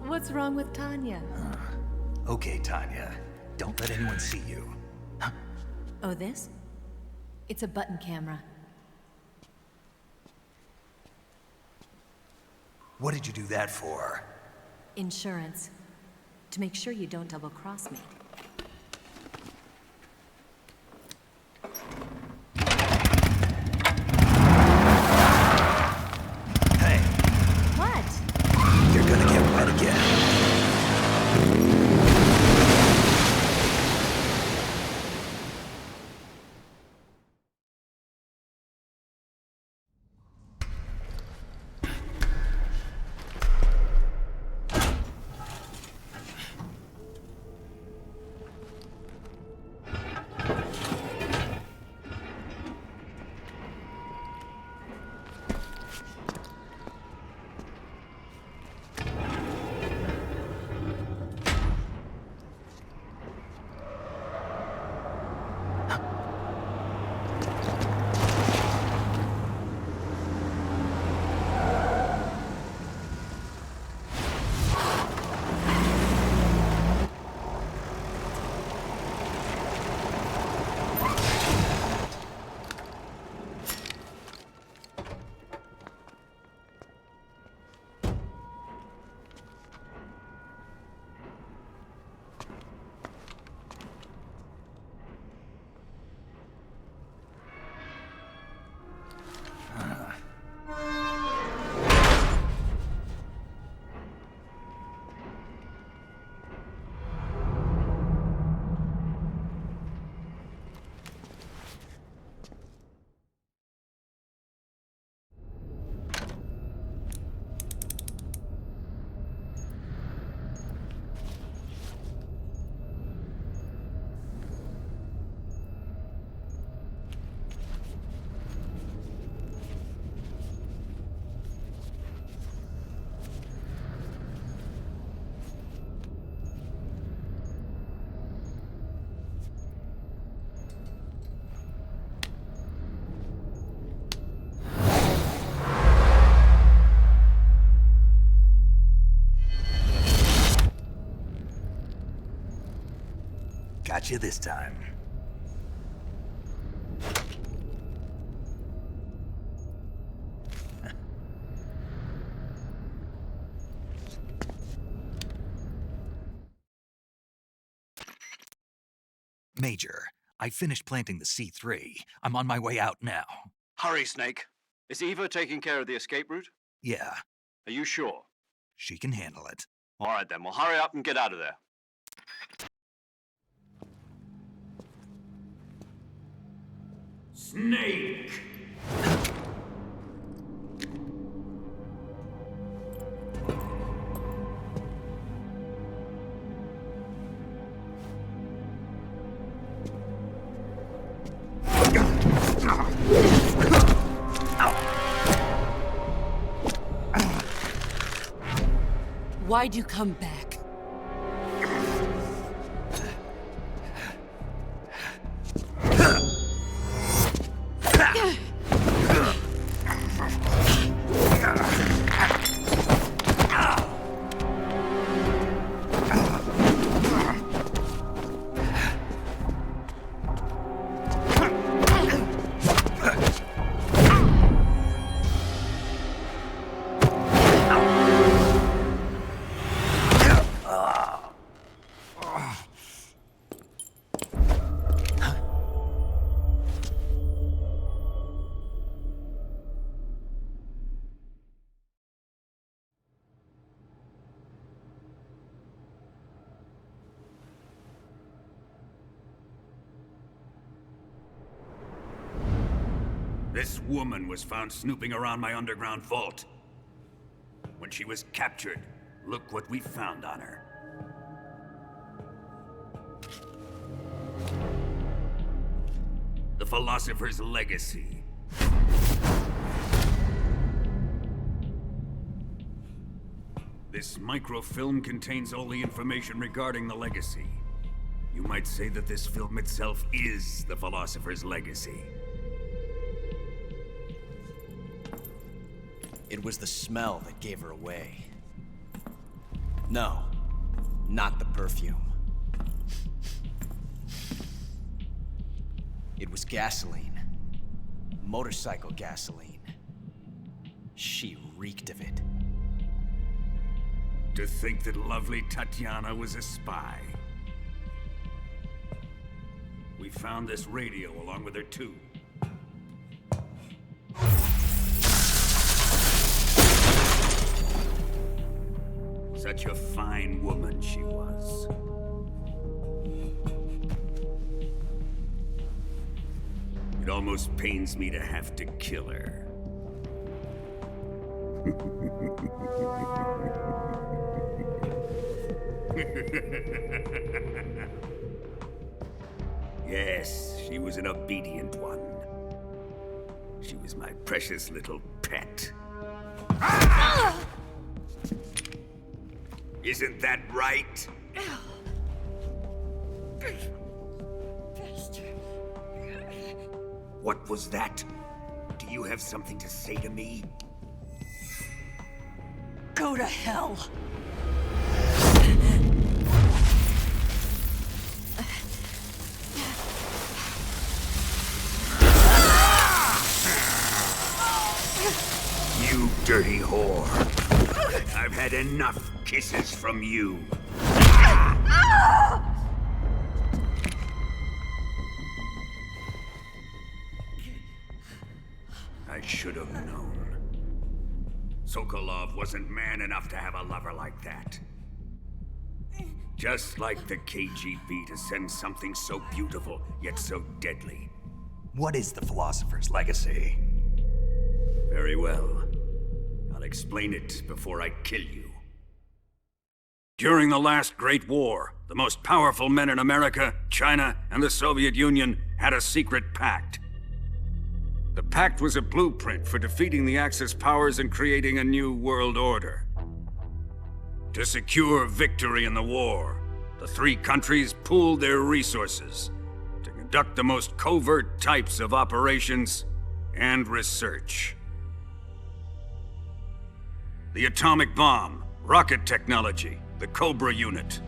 What's wrong with Tanya? Okay, Tanya. Don't let anyone see you. Oh, this? It's a button camera. What did you do that for? Insurance. To make sure you don't double-cross me. Hey. What? You're gonna get wet again. Got you this time. Major, I finished planting the C3. I'm on my way out now. Hurry, Snake. Is Eva taking care of the escape route? Yeah. Are you sure? She can handle it. All right then, well hurry up and get out of there. Snake! Why'd you come back? This woman was found snooping around my underground vault. When she was captured, look what we found on her. The Philosopher's Legacy. This microfilm contains all the information regarding the Legacy. You might say that this film itself is the Philosopher's Legacy. It was the smell that gave her away. No, not the perfume. It was gasoline. Motorcycle gasoline. She reeked of it. To think that lovely Tatiana was a spy. We found this radio along with her too. Such a fine woman she was. It almost pains me to have to kill her. Yes, she was an obedient one. She was my precious little pet. Ah! Isn't that right? What was that? Do you have something to say to me? Go to hell. You dirty whore. I've had enough kisses from you. I should have known. Sokolov wasn't man enough to have a lover like that. Just like the KGB to send something so beautiful, yet so deadly. What is the Philosopher's Legacy? Very well. I'll explain it before I kill you. During the last Great War, the most powerful men in America, China, and the Soviet Union had a secret pact. The pact was a blueprint for defeating the Axis powers and creating a new world order. To secure victory in the war, the three countries pooled their resources to conduct the most covert types of operations and research. The atomic bomb, rocket technology, the Cobra unit.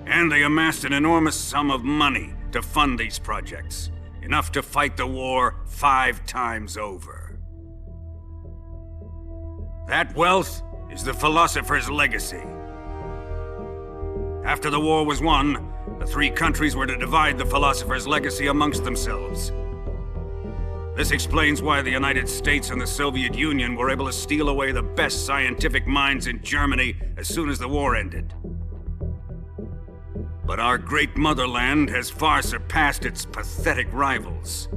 And they amassed an enormous sum of money to fund these projects, enough to fight the war 5 times over. That wealth is the Philosopher's Legacy. After the war was won, the three countries were to divide the Philosopher's Legacy amongst themselves. This explains why the United States and the Soviet Union were able to steal away the best scientific minds in Germany as soon as the war ended. But our great motherland has far surpassed its pathetic rivals.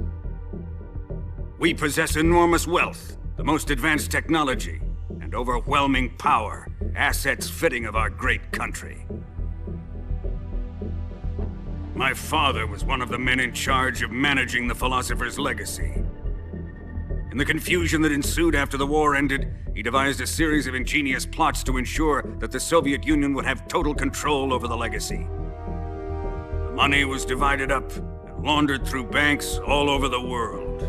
We possess enormous wealth, the most advanced technology, and overwhelming power, assets fitting of our great country. My father was one of the men in charge of managing the Philosopher's Legacy. In the confusion that ensued after the war ended, he devised a series of ingenious plots to ensure that the Soviet Union would have total control over the Legacy. The money was divided up and laundered through banks all over the world.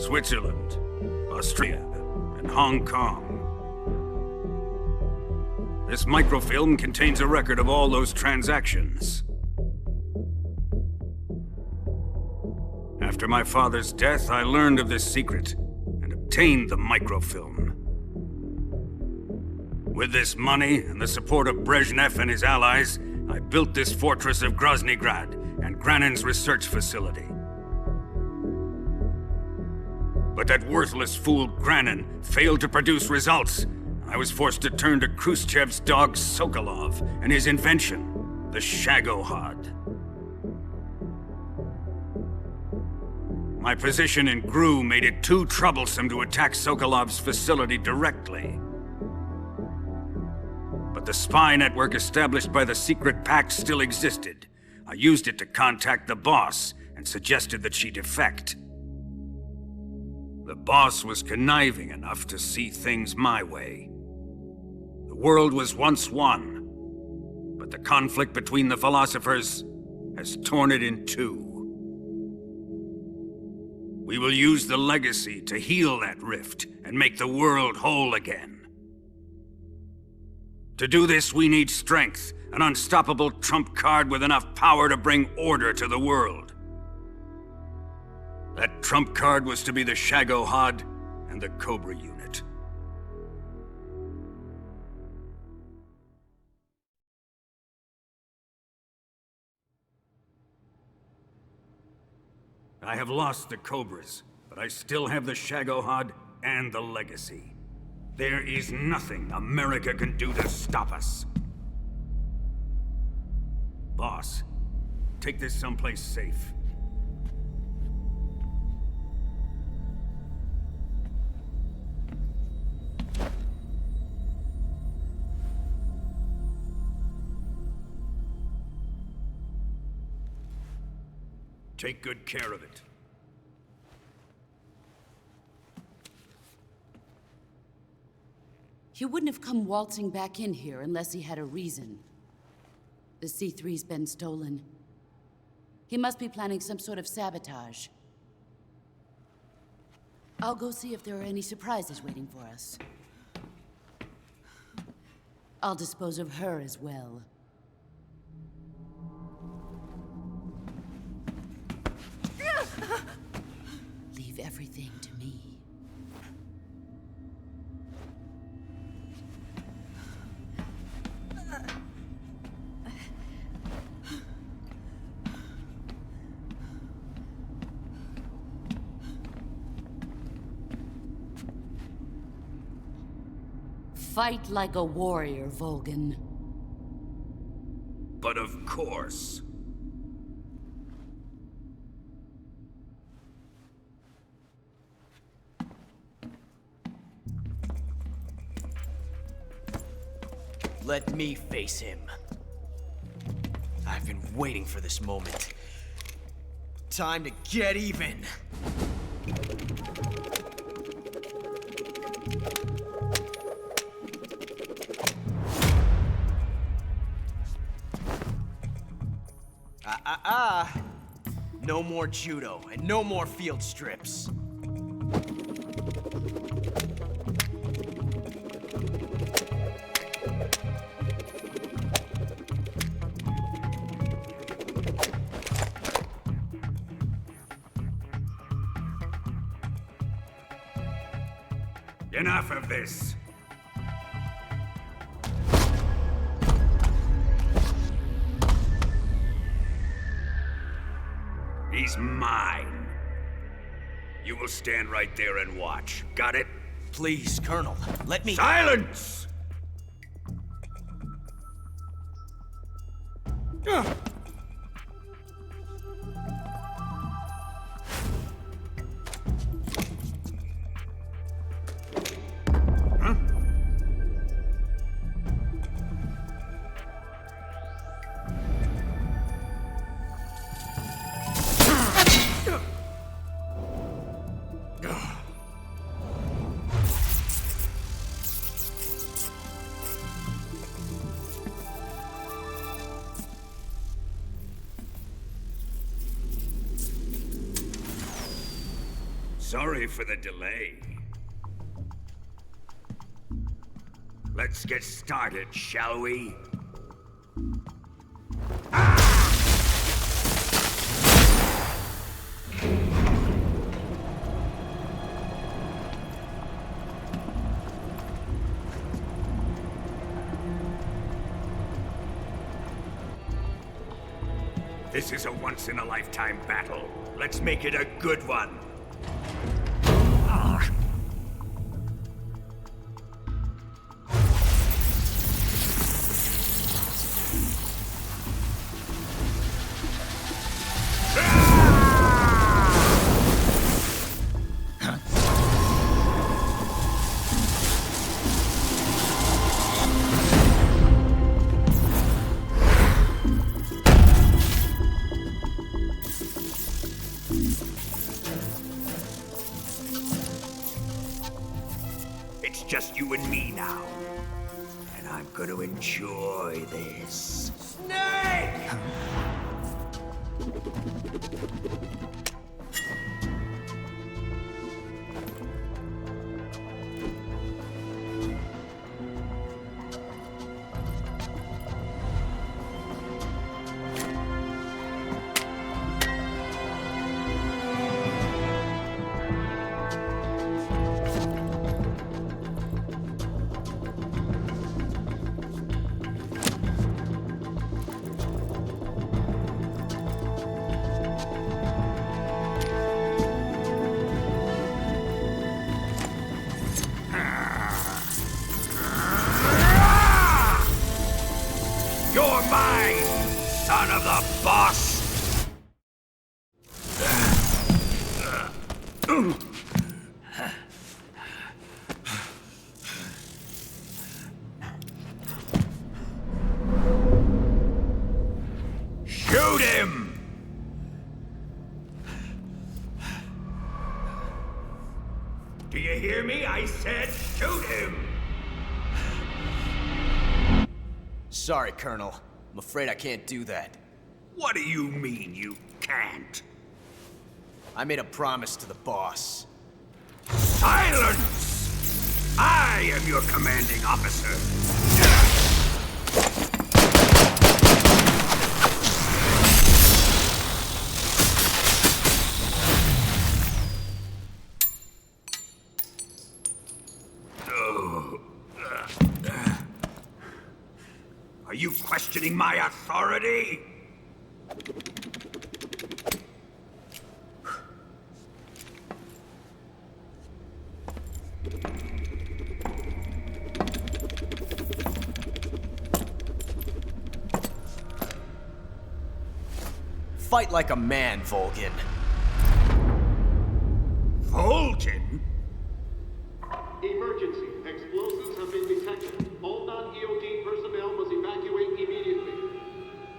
Switzerland, Austria, and Hong Kong. This microfilm contains a record of all those transactions. After my father's death, I learned of this secret and obtained the microfilm. With this money and the support of Brezhnev and his allies, I built this fortress of Groznygrad and Granin's research facility. But that worthless fool Granin failed to produce results. I was forced to turn to Khrushchev's dog Sokolov and his invention, the Shagohod. My position in GRU made it too troublesome to attack Sokolov's facility directly. But the spy network established by the secret pact still existed. I used it to contact the boss and suggested that she defect. The boss was conniving enough to see things my way. The world was once one, but the conflict between the philosophers has torn it in two. We will use the legacy to heal that rift and make the world whole again. To do this, we need strength, an unstoppable trump card with enough power to bring order to the world. That trump card was to be the Shagohod and the Cobra unit. I have lost the Cobras, but I still have the Shagohod and the legacy. There is nothing America can do to stop us. Boss, take this someplace safe. Take good care of it. He wouldn't have come waltzing back in here unless he had a reason. The C3's been stolen. He must be planning some sort of sabotage. I'll go see if there are any surprises waiting for us. I'll dispose of her as well. Leave everything to me. Fight like a warrior, Volgan. But of course. Let me face him. I've been waiting for this moment. Time to get even. No more judo, and no more field strips. Enough of this. He's mine. You will stand right there and watch. Got it? Please, Colonel, let me— Silence! Sorry for the delay. Let's get started, shall we? This is a once-in-a-lifetime battle. Let's make it a good one. It's just you and me now. And I'm gonna enjoy this. Snake! You're mine, son of the boss! Shoot him! Do you hear me? I said shoot him! Sorry, Colonel. I'm afraid I can't do that. What do you mean you can't? I made a promise to the boss. Silence! I am your commanding officer. Are you questioning my authority? Fight like a man, Volgin. Volgin? Emergency. Explosives have been detected. All non-EOD personnel must evacuate immediately.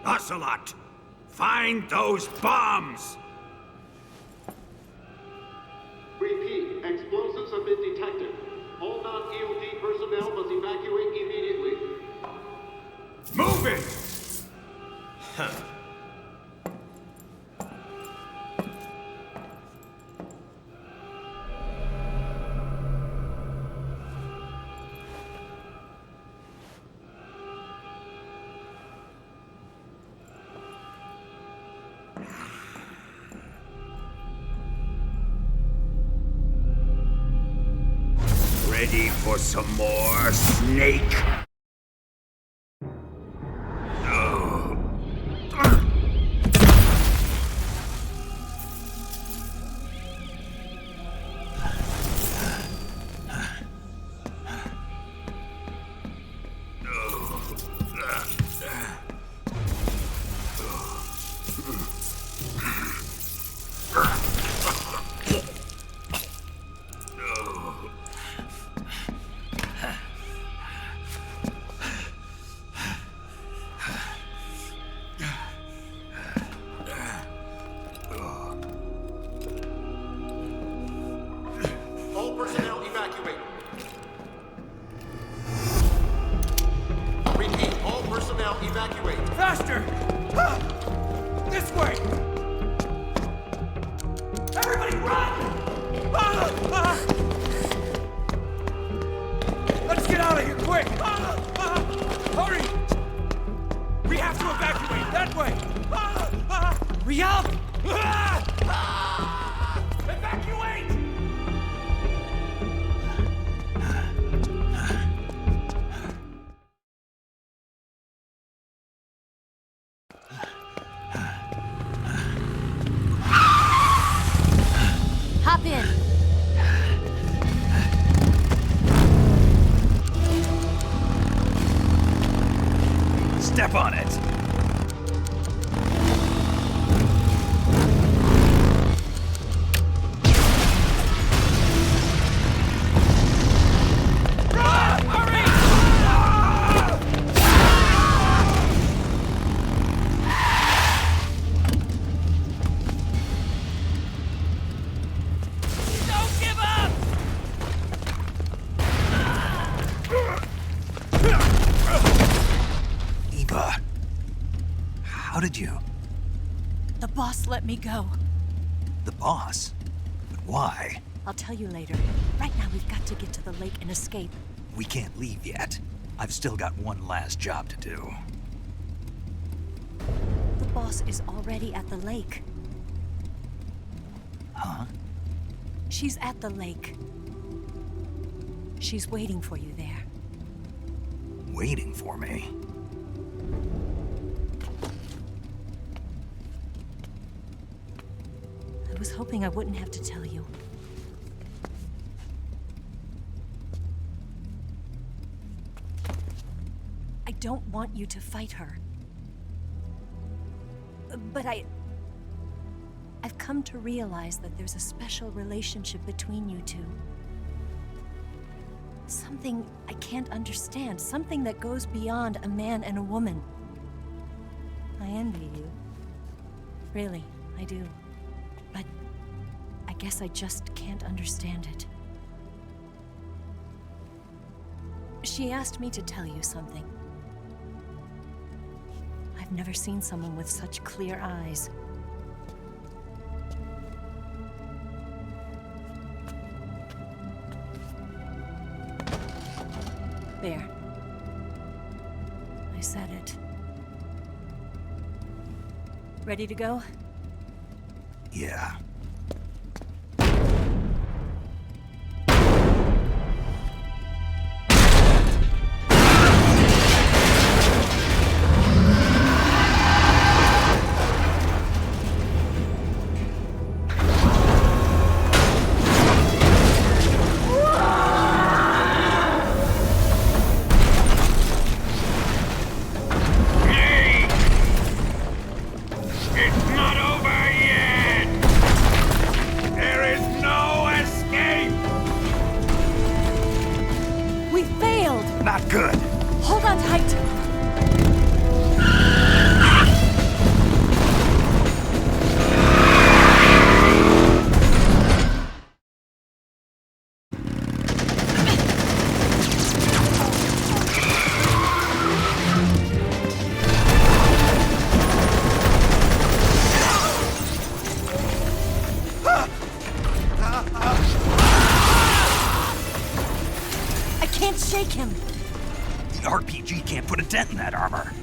Ocelot! Find those bombs! Repeat. Explosives have been detected. All non-EOD personnel must evacuate immediately. Move it! Huh. Ready for some more, Snake? All personnel evacuate. Repeat. All personnel evacuate. Faster! This way! Everybody run! Let's get out of here, quick! Hurry! We have to evacuate, that way! Hurry up! Evacuate! Hop in. Step on it! Don't give up! How did you? The boss let me go. The boss? But why? I'll tell you later. Right now, we've got to get to the lake and escape. We can't leave yet. I've still got one last job to do. The boss is already at the lake. Huh? She's at the lake. She's waiting for you there. Waiting for me? I was hoping I wouldn't have to tell you. I don't want you to fight her. But I've come to realize that there's a special relationship between you two. Something I can't understand. Something that goes beyond a man and a woman. I envy you. Really, I do. But I guess I just can't understand it. She asked me to tell you something. I've never seen someone with such clear eyes. There. I said it. Ready to go? Yeah.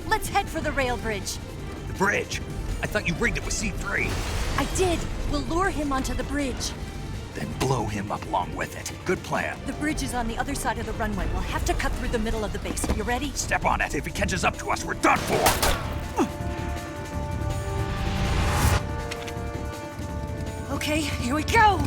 Let's head for the rail bridge. The bridge? I thought you rigged it with C3. I did. We'll lure him onto the bridge. Then blow him up along with it. Good plan. The bridge is on the other side of the runway. We'll have to cut through the middle of the base. You ready? Step on it. If he catches up to us, we're done for. Okay, here we go!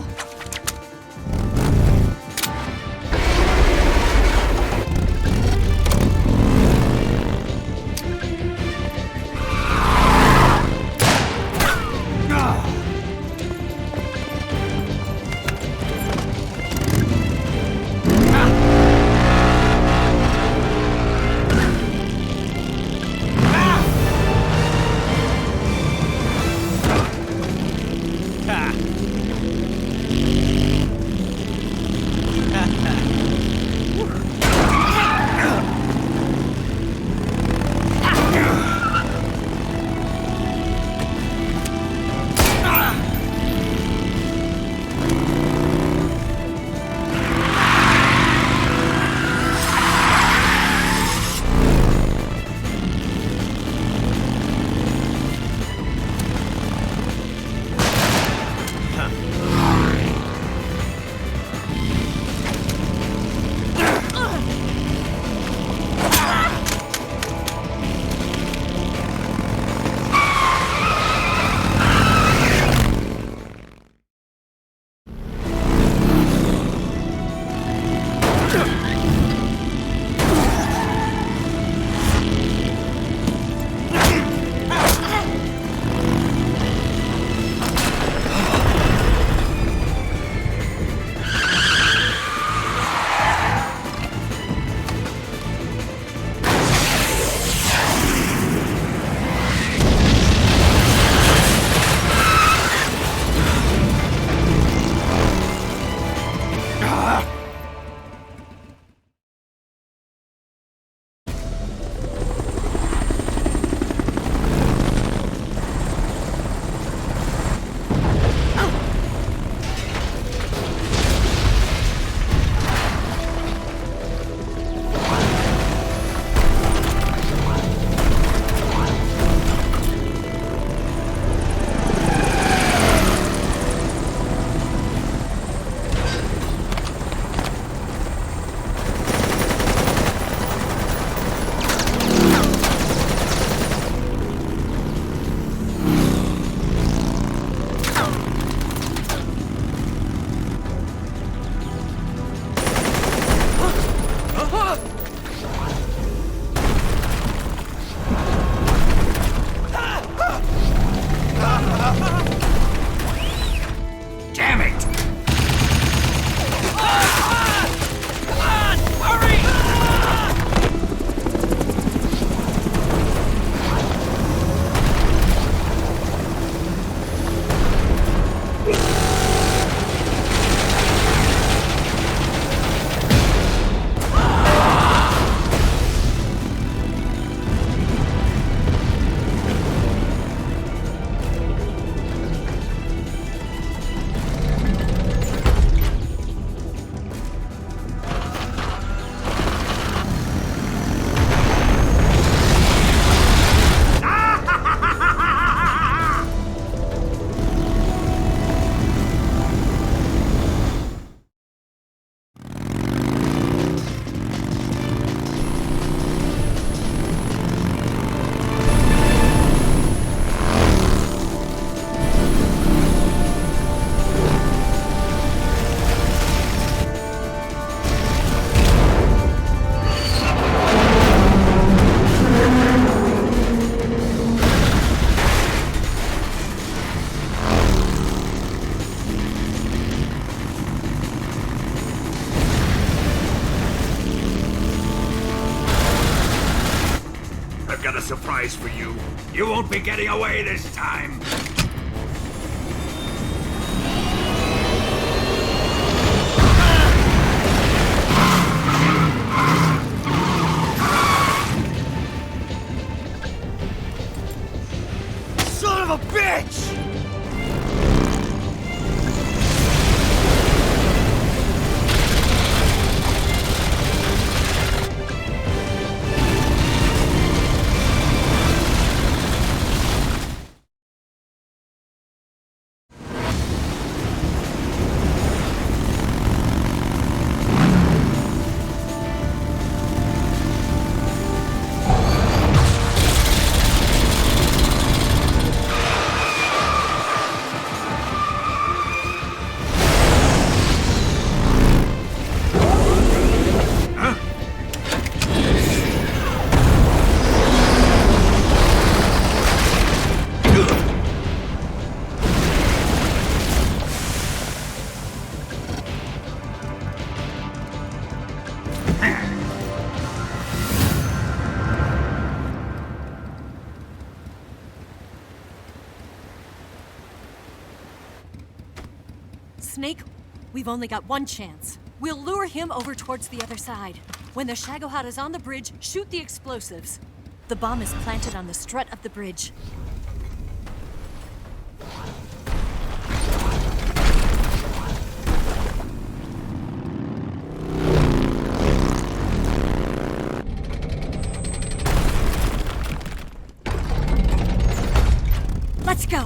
a surprise for you. You won't be getting away this time. Son of a bitch! Snake, we've only got one chance. We'll lure him over towards the other side. When the Shagohod is on the bridge, shoot the explosives. The bomb is planted on the strut of the bridge. Let's go!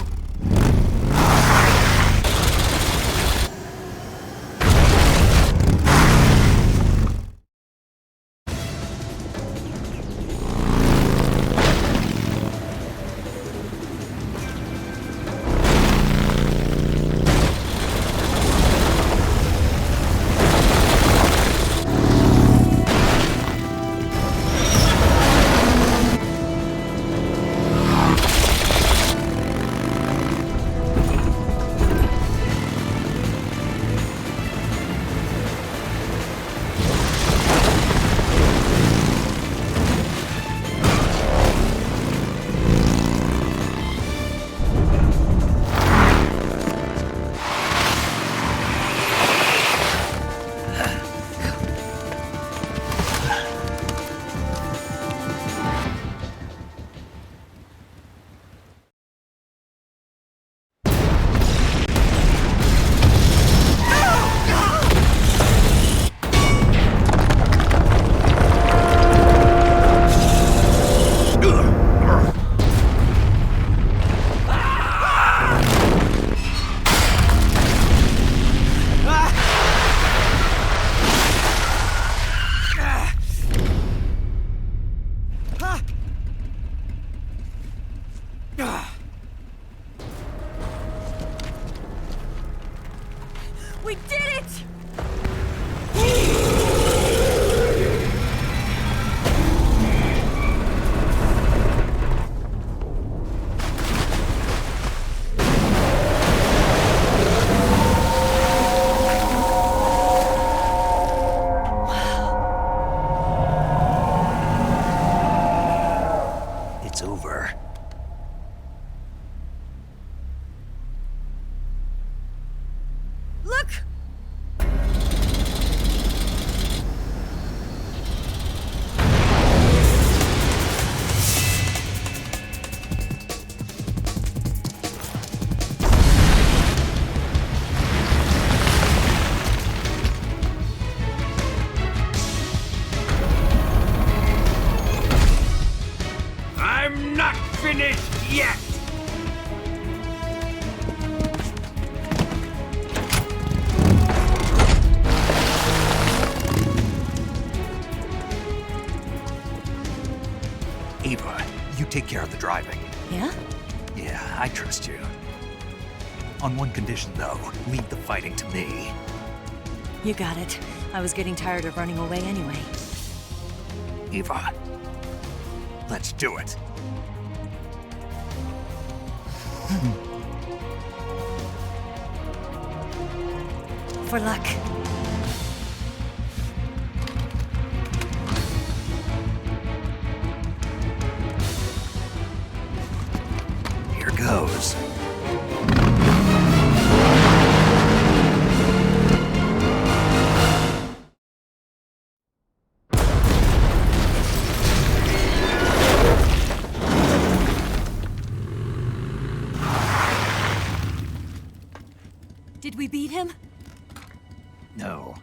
We did it! It's over. Look! I'm not finished yet! Ava, you take care of the driving. Yeah? Yeah, I trust you. On one condition, though, leave the fighting to me. You got it. I was getting tired of running away anyway. Ava, let's do it. For luck. Did we beat him? No.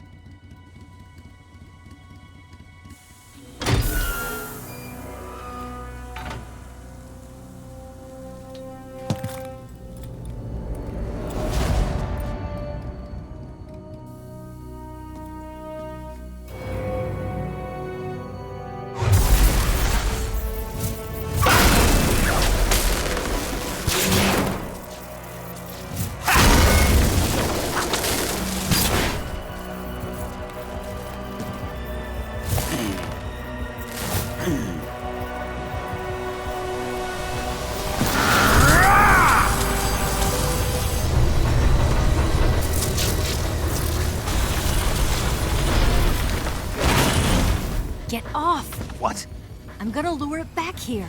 Get off! What? I'm gonna lure it back here.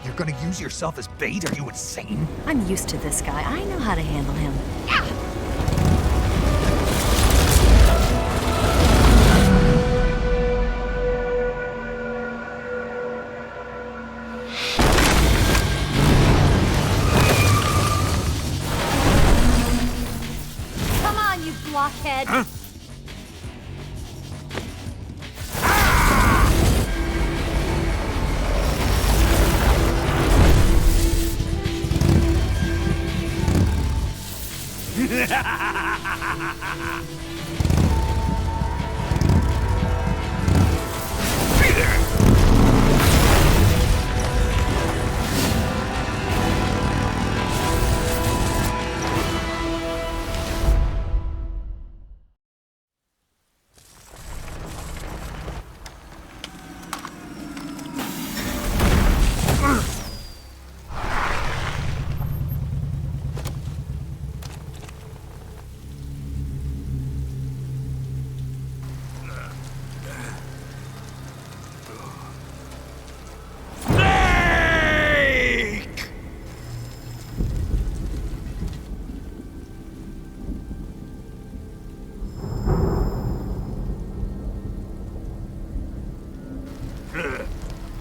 You're gonna use yourself as bait? Are you insane? I'm used to this guy. I know how to handle him. Come on, you blockhead! Huh?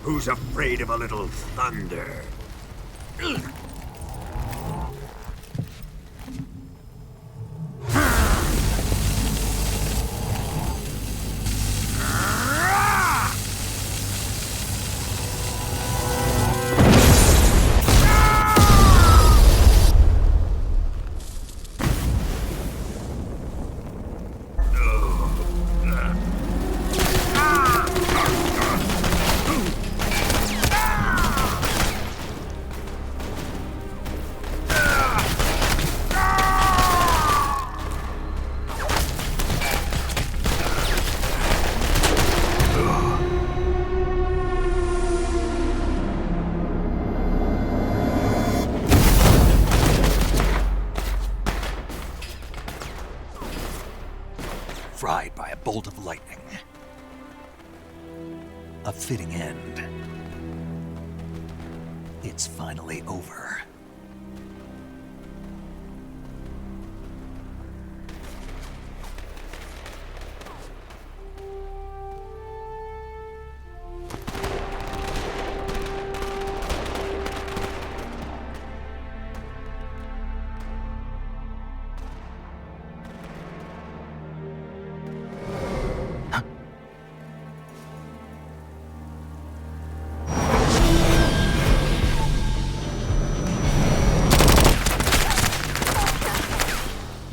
Who's afraid of a little thunder? Fried by a bolt of lightning. A fitting end. It's finally over.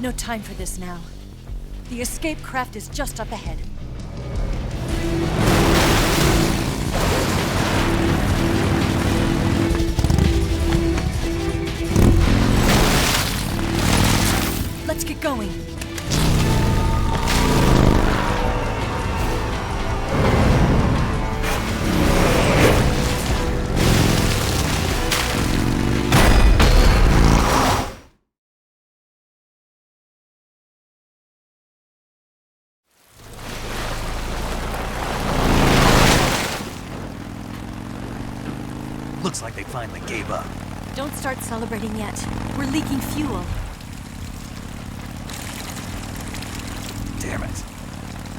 No time for this now. The escape craft is just up ahead. Let's get going. Looks like they finally gave up. Don't start celebrating yet. We're leaking fuel. Damn it.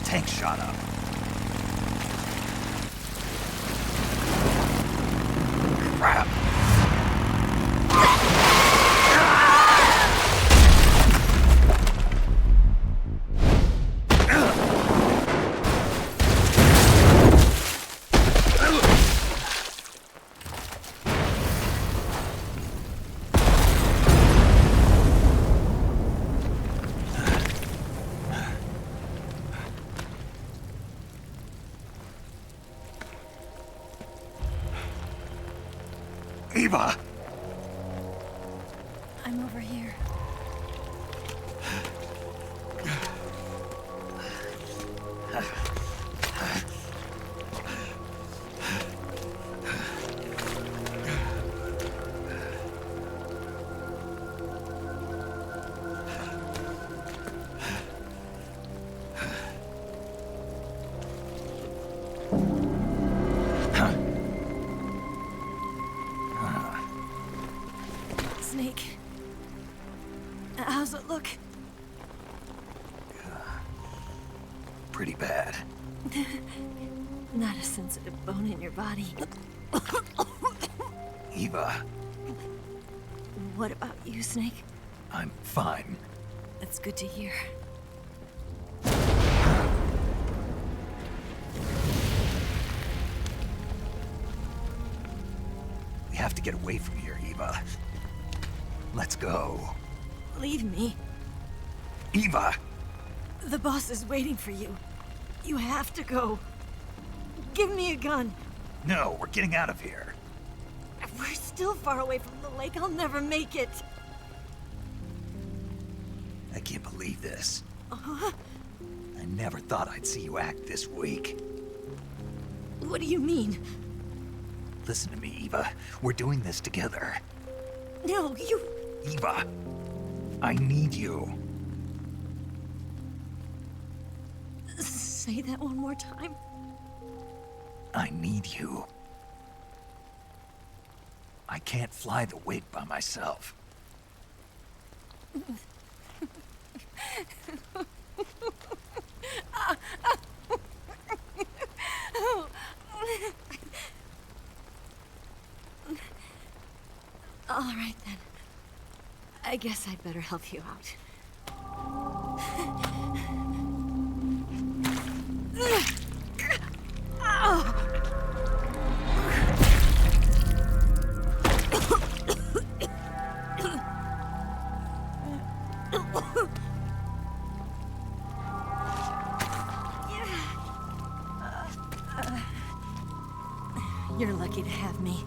Tank shot up. Crap. Eva! I'm over here. Snake. How's it look? Pretty bad. Not a sensitive bone in your body. Eva, What about you, Snake? I'm fine. That's good to hear. We have to get away from here, Eva. Let's go. Leave me. Eva! The boss is waiting for you. You have to go. Give me a gun. No, we're getting out of here. We're still far away from the lake. I'll never make it. I can't believe this. Uh-huh. I never thought I'd see you act this weak. What do you mean? Listen to me, Eva. We're doing this together. No, you... Eva, I need you. Say that one more time. I need you. I can't fly the wig by myself. All right, then. I guess I'd better help you out. You're lucky to have me.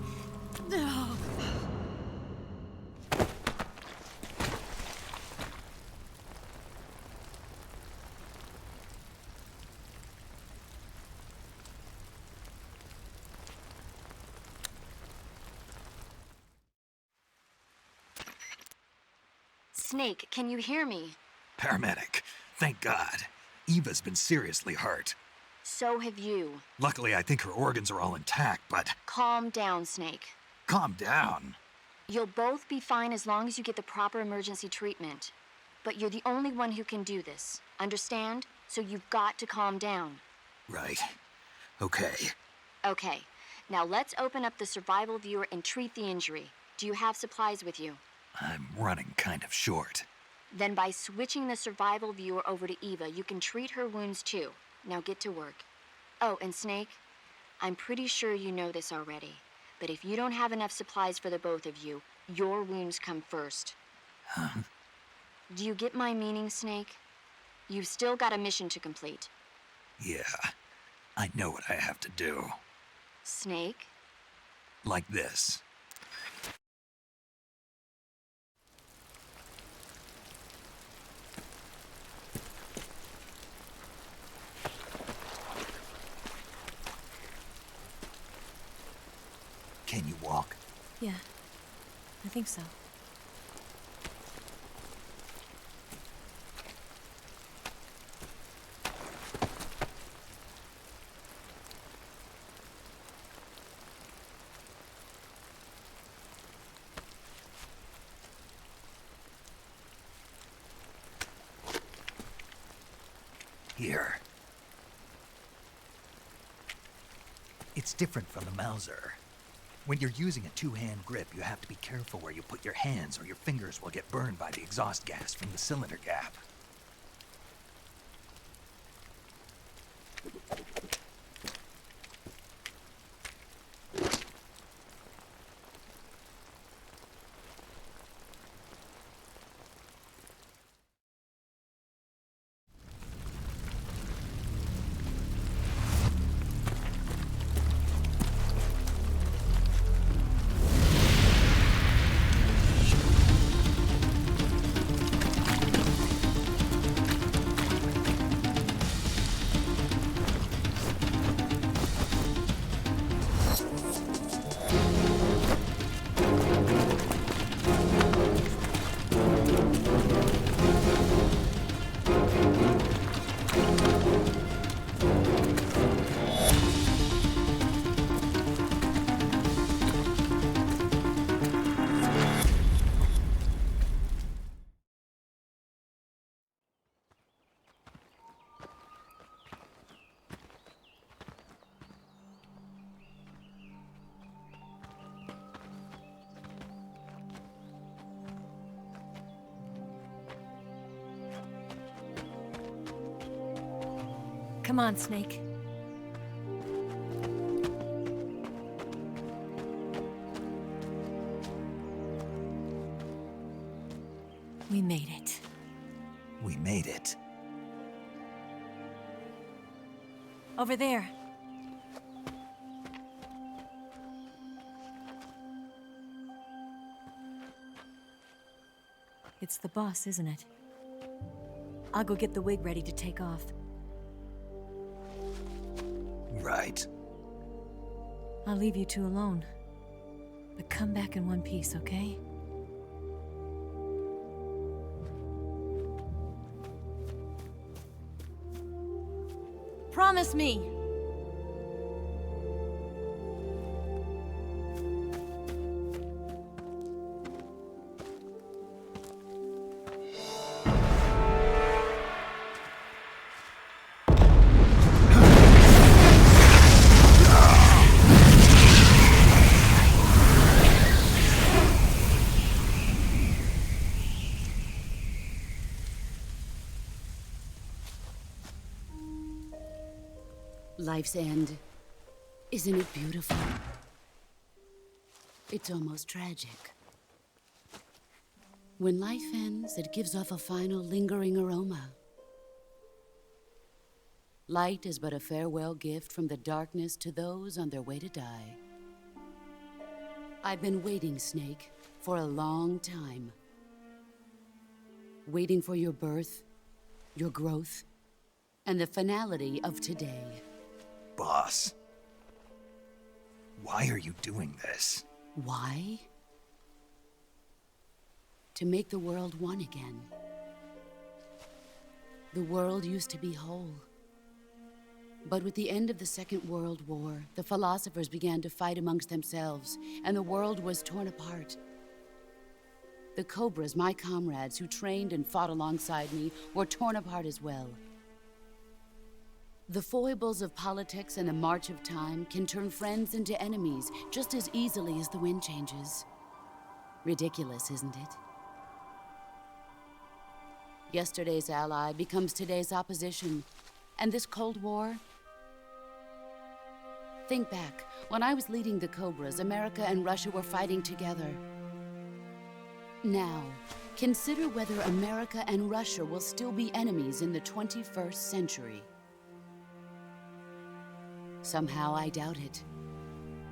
Snake, can you hear me? Paramedic, thank God. Eva's been seriously hurt. So have you. Luckily, I think her organs are all intact, but... Calm down, Snake. Calm down. You'll both be fine as long as you get the proper emergency treatment. But you're the only one who can do this. Understand? So you've got to calm down. Right. Okay. Okay. Now let's open up the survival viewer and treat the injury. Do you have supplies with you? I'm running kind of short. Then by switching the survival viewer over to Eva, you can treat her wounds too. Now get to work. Oh, and Snake, I'm pretty sure you know this already, but if you don't have enough supplies for the both of you, your wounds come first. Huh? Do you get my meaning, Snake? You've still got a mission to complete. Yeah, I know what I have to do. Snake? Like this. Can you walk? Yeah, I think so. Here. It's different from the Mauser. When you're using a two-hand grip, you have to be careful where you put your hands or your fingers will get burned by the exhaust gas from the cylinder gap. Come on, Snake. We made it. We made it. Over there. It's the boss, isn't it? I'll go get the wig ready to take off. Right. I'll leave you two alone. But come back in one piece, okay? Promise me! Life's end. Isn't it beautiful? It's almost tragic. When life ends, it gives off a final lingering aroma. Light is but a farewell gift from the darkness to those on their way to die. I've been waiting, Snake, for a long time. Waiting for your birth, your growth, and the finality of today. Boss, why are you doing this? Why? To make the world one again. The world used to be whole. But with the end of the Second World War, the philosophers began to fight amongst themselves, and the world was torn apart. The Cobras, my comrades who trained and fought alongside me, were torn apart as well. The foibles of politics and the march of time can turn friends into enemies just as easily as the wind changes. Ridiculous, isn't it? Yesterday's ally becomes today's opposition. And this Cold War? Think back. When I was leading the Cobras, America and Russia were fighting together. Now, consider whether America and Russia will still be enemies in the 21st century. Somehow I doubt it.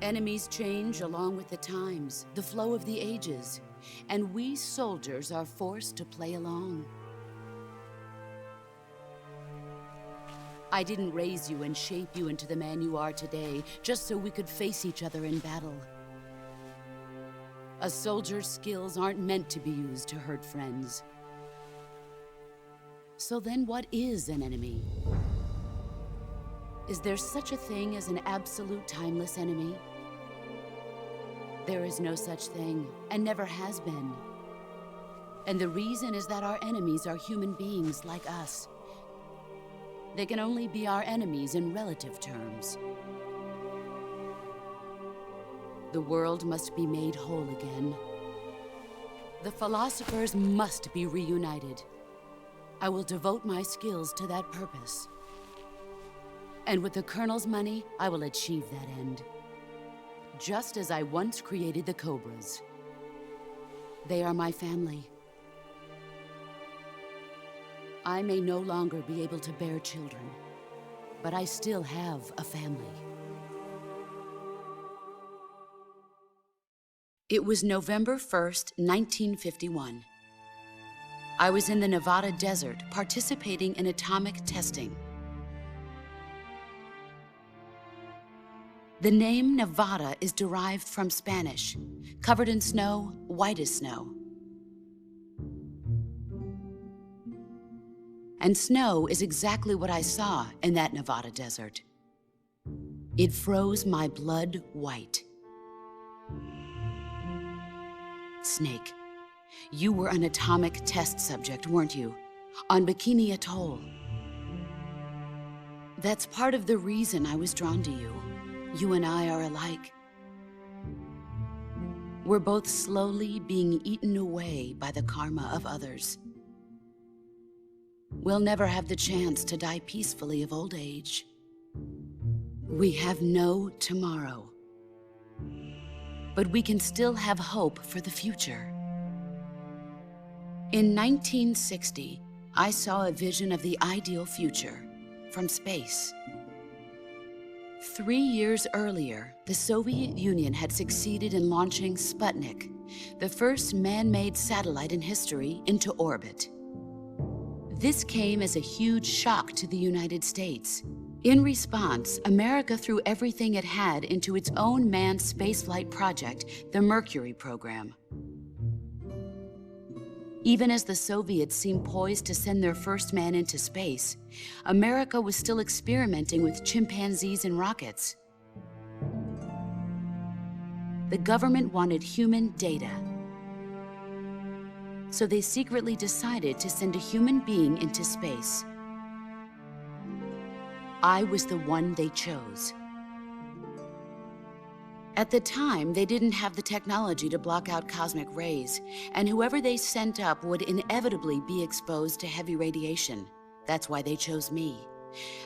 Enemies change along with the times, the flow of the ages, and we soldiers are forced to play along. I didn't raise you and shape you into the man you are today just so we could face each other in battle. A soldier's skills aren't meant to be used to hurt friends. So then what is an enemy? Is there such a thing as an absolute timeless enemy? There is no such thing, and never has been. And the reason is that our enemies are human beings like us. They can only be our enemies in relative terms. The world must be made whole again. The philosophers must be reunited. I will devote my skills to that purpose. And with the Colonel's money, I will achieve that end. Just as I once created the Cobras. They are my family. I may no longer be able to bear children, but I still have a family. It was November 1st, 1951. I was in the Nevada desert participating in atomic testing. The name Nevada is derived from Spanish, covered in snow, white as snow. And snow is exactly what I saw in that Nevada desert. It froze my blood white. Snake, you were an atomic test subject, weren't you? On Bikini Atoll. That's part of the reason I was drawn to you. You and I are alike. We're both slowly being eaten away by the karma of others. we'll never have the chance to die peacefully of old age. We have no tomorrow. But we can still have hope for the future. In 1960, I saw a vision of the ideal future from space. 3 years earlier, the Soviet Union had succeeded in launching Sputnik, the first man-made satellite in history, into orbit. This came as a huge shock to the United States. In response, America threw everything it had into its own manned spaceflight project, the Mercury program. Even as the Soviets seemed poised to send their first man into space, America was still experimenting with chimpanzees and rockets. The government wanted human data. So they secretly decided to send a human being into space. I was the one they chose. At the time, they didn't have the technology to block out cosmic rays, and whoever they sent up would inevitably be exposed to heavy radiation. That's why they chose me.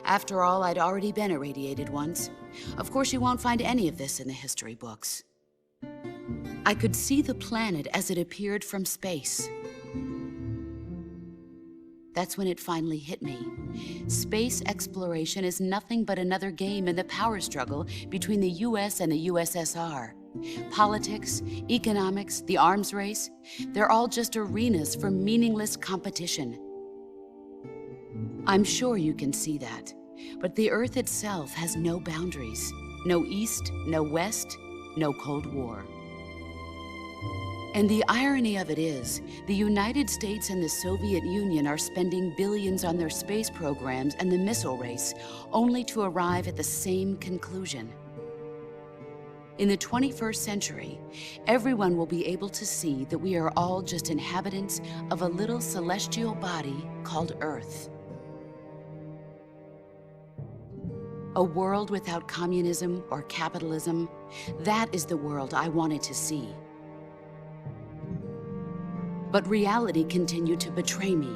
After all, I'd already been irradiated once. Of course, you won't find any of this in the history books. I could see the planet as it appeared from space. That's when it finally hit me. Space exploration is nothing but another game in the power struggle between the US and the USSR. Politics, economics, the arms race, they're all just arenas for meaningless competition. I'm sure you can see that, but the Earth itself has no boundaries. No East, no West, no Cold War. And the irony of it is, the United States and the Soviet Union are spending billions on their space programs and the missile race, only to arrive at the same conclusion. In the 21st century, everyone will be able to see that we are all just inhabitants of a little celestial body called Earth. A world without communism or capitalism, that is the world I wanted to see. But reality continued to betray me.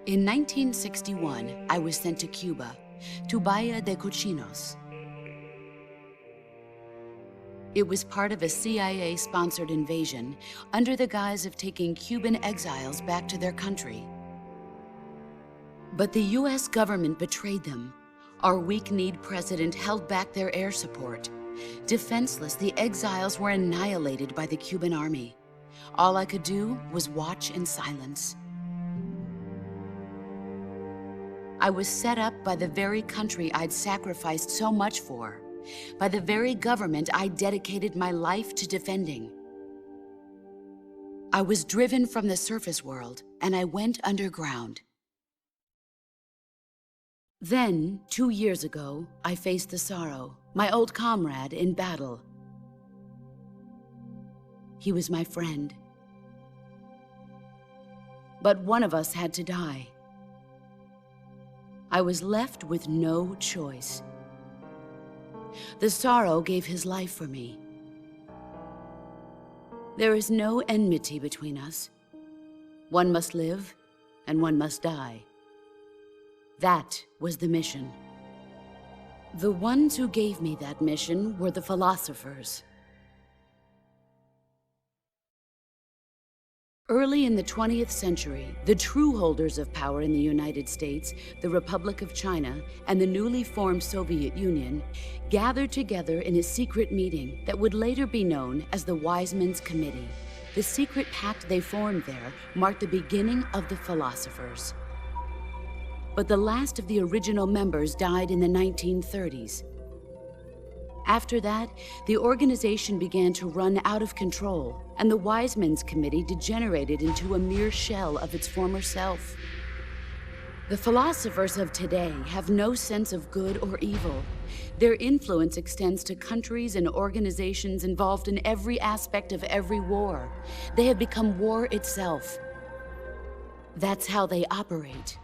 In 1961, I was sent to Cuba, to Bahia de Cochinos. It was part of a CIA-sponsored invasion under the guise of taking Cuban exiles back to their country. But the US government betrayed them. Our weak-kneed president held back their air support. Defenseless, the exiles were annihilated by the Cuban army. All I could do was watch in silence. I was set up by the very country I'd sacrificed so much for, by the very government I dedicated my life to defending. I was driven from the surface world, and I went underground. Then, 2 years ago, I faced the sorrow, my old comrade in battle. He was my friend. But one of us had to die. I was left with no choice. The sorrow gave his life for me. There is no enmity between us. One must live, and one must die. That was the mission. The ones who gave me that mission were the philosophers. Early in the 20th century, the true holders of power in the United States, the Republic of China, and the newly formed Soviet Union gathered together in a secret meeting that would later be known as the Wise Men's Committee. The secret pact they formed there marked the beginning of the philosophers. But the last of the original members died in the 1930s. After that, the organization began to run out of control, and the Wise Men's Committee degenerated into a mere shell of its former self. The philosophers of today have no sense of good or evil. Their influence extends to countries and organizations involved in every aspect of every war. They have become war itself. That's how they operate.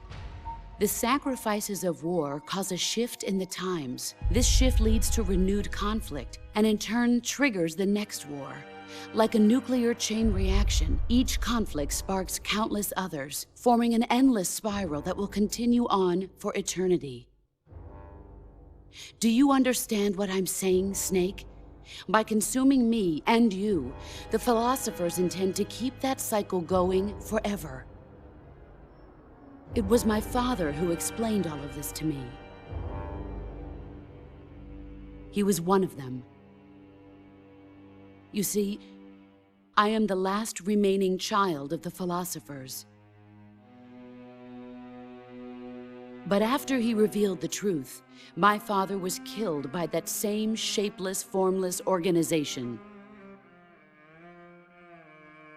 The sacrifices of war cause a shift in the times. This shift leads to renewed conflict, and in turn triggers the next war. Like a nuclear chain reaction, each conflict sparks countless others, forming an endless spiral that will continue on for eternity. Do you understand what I'm saying, Snake? By consuming me and you, the philosophers intend to keep that cycle going forever. It was my father who explained all of this to me. He was one of them. You see, I am the last remaining child of the philosophers. But after he revealed the truth, my father was killed by that same shapeless, formless organization.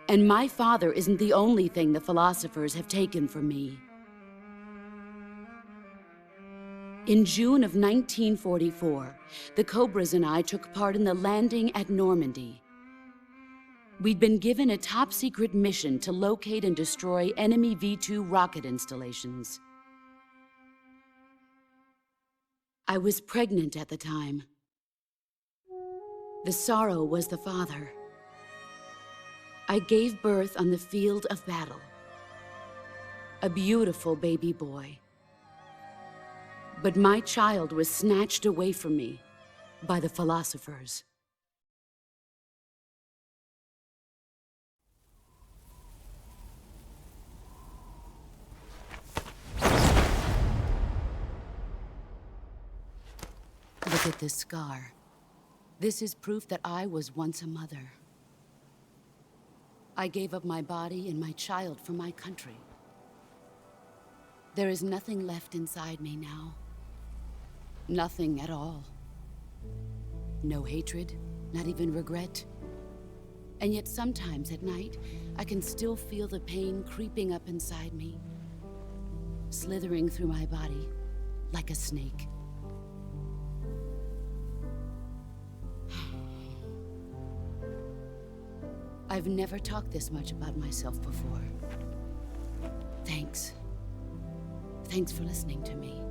And my father isn't the only thing the philosophers have taken from me. In June of 1944, the Cobras and I took part in the landing at Normandy. We'd been given a top-secret mission to locate and destroy enemy V-2 rocket installations. I was pregnant at the time. The sorrow was the father. I gave birth on the field of battle. A beautiful baby boy. But my child was snatched away from me by the philosophers. Look at this scar. This is proof that I was once a mother. I gave up my body and my child for my country. There is nothing left inside me now. Nothing at all. No hatred, not even regret. And yet sometimes at night, I can still feel the pain creeping up inside me, slithering through my body like a snake. I've never talked this much about myself before. Thanks. Thanks for listening to me.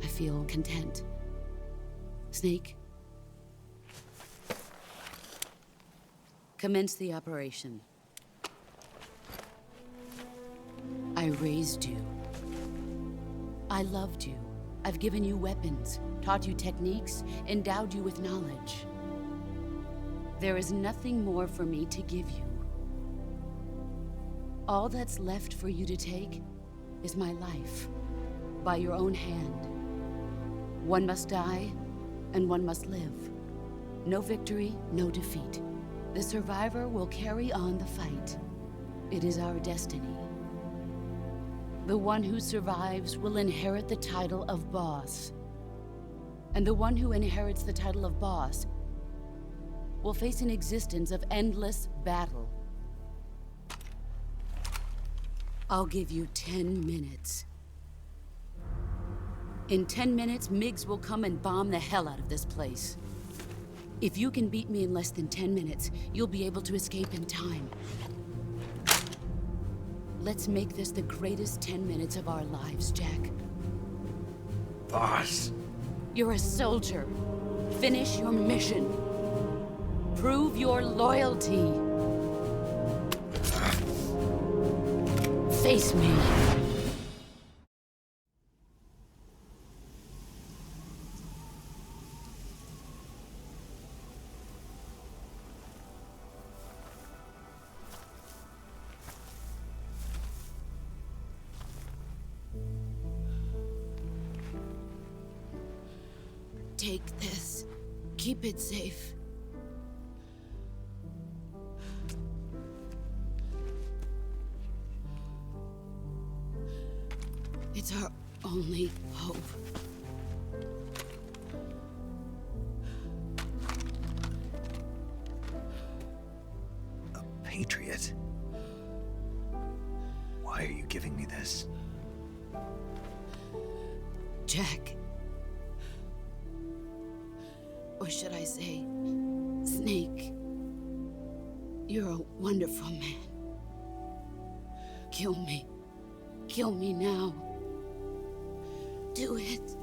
I feel content. Snake? Commence the operation. I raised you. I loved you. I've given you weapons, taught you techniques, endowed you with knowledge. There is nothing more for me to give you. All that's left for you to take is my life, by your own hand. One must die, and one must live. No victory, no defeat. The survivor will carry on the fight. It is our destiny. The one who survives will inherit the title of boss. And the one who inherits the title of boss will face an existence of endless battle. I'll give you 10 minutes. In 10 minutes, MiGs will come and bomb the hell out of this place. If you can beat me in less than 10 minutes, you'll be able to escape in time. Let's make this the greatest 10 minutes of our lives, Jack. Boss. You're a soldier. Finish your mission. Prove your loyalty. Face me. Take this. Keep it safe. It's our only hope. A patriot? Why are you giving me this? Jack. Or should I say, Snake. You're a wonderful man. Kill me. Kill me now. Do it.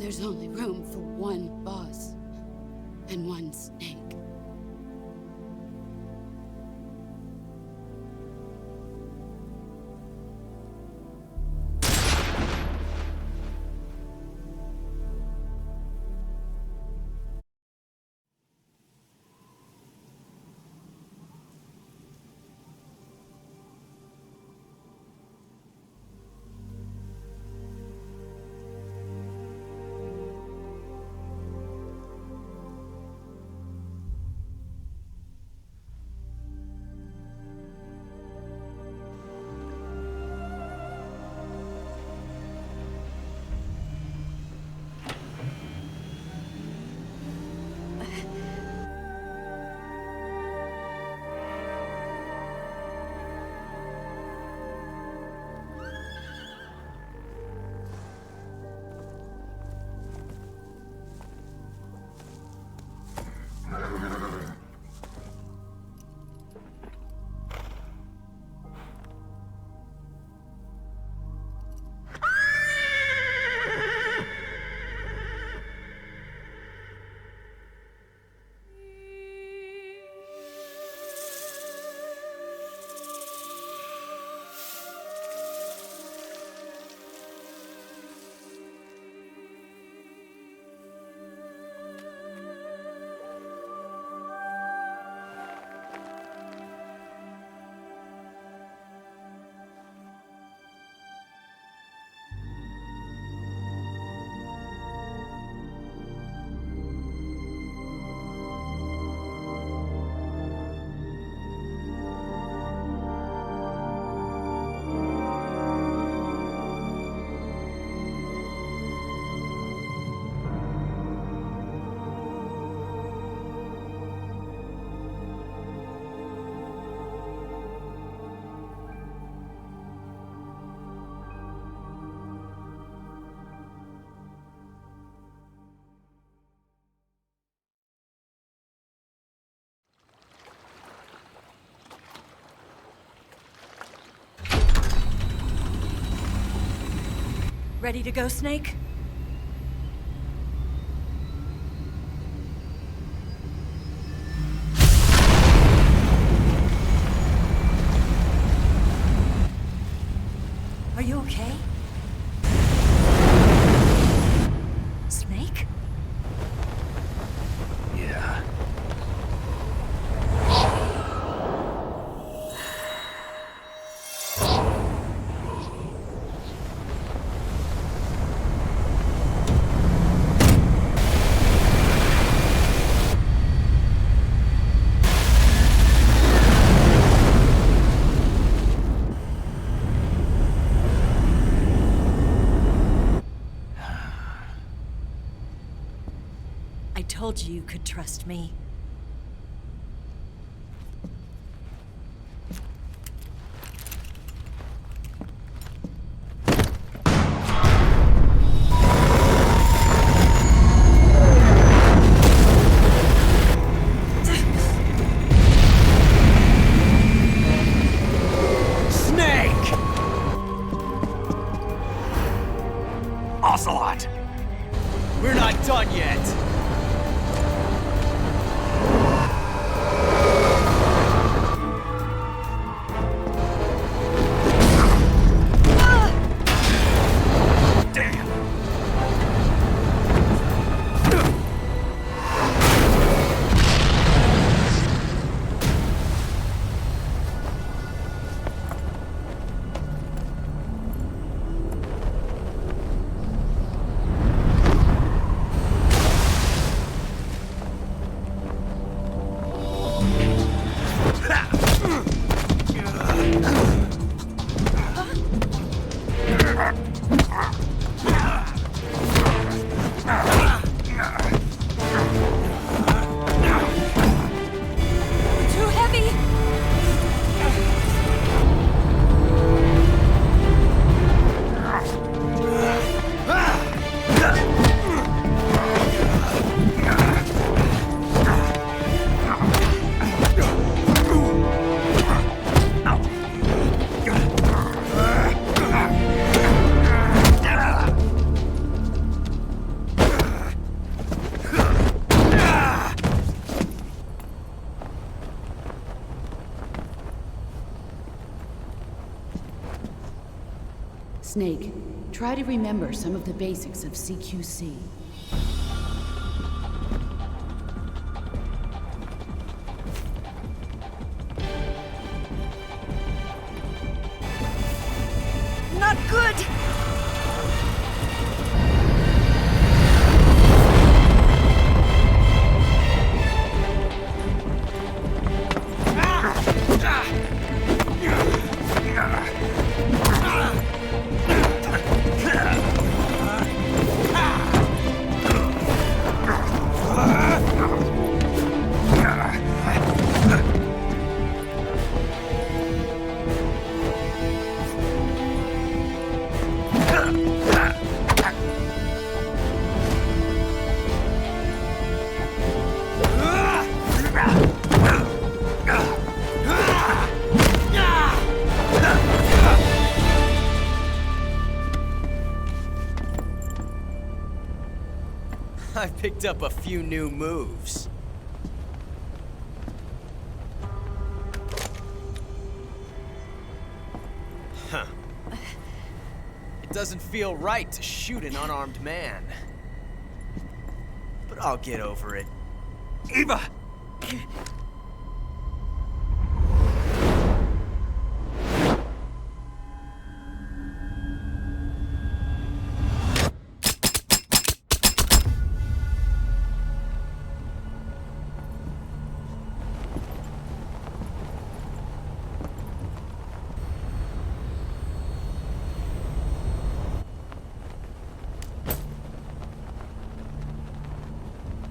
There's only room for one boss and one snake. Ready to go, Snake? Are you okay? Snake? Yeah. I told you you could trust me. Snake! Ocelot! We're not done yet! Snake, try to remember some of the basics of CQC. Not good! I picked up a few new moves. Huh. It doesn't feel right to shoot an unarmed man. But I'll get over it. Eva!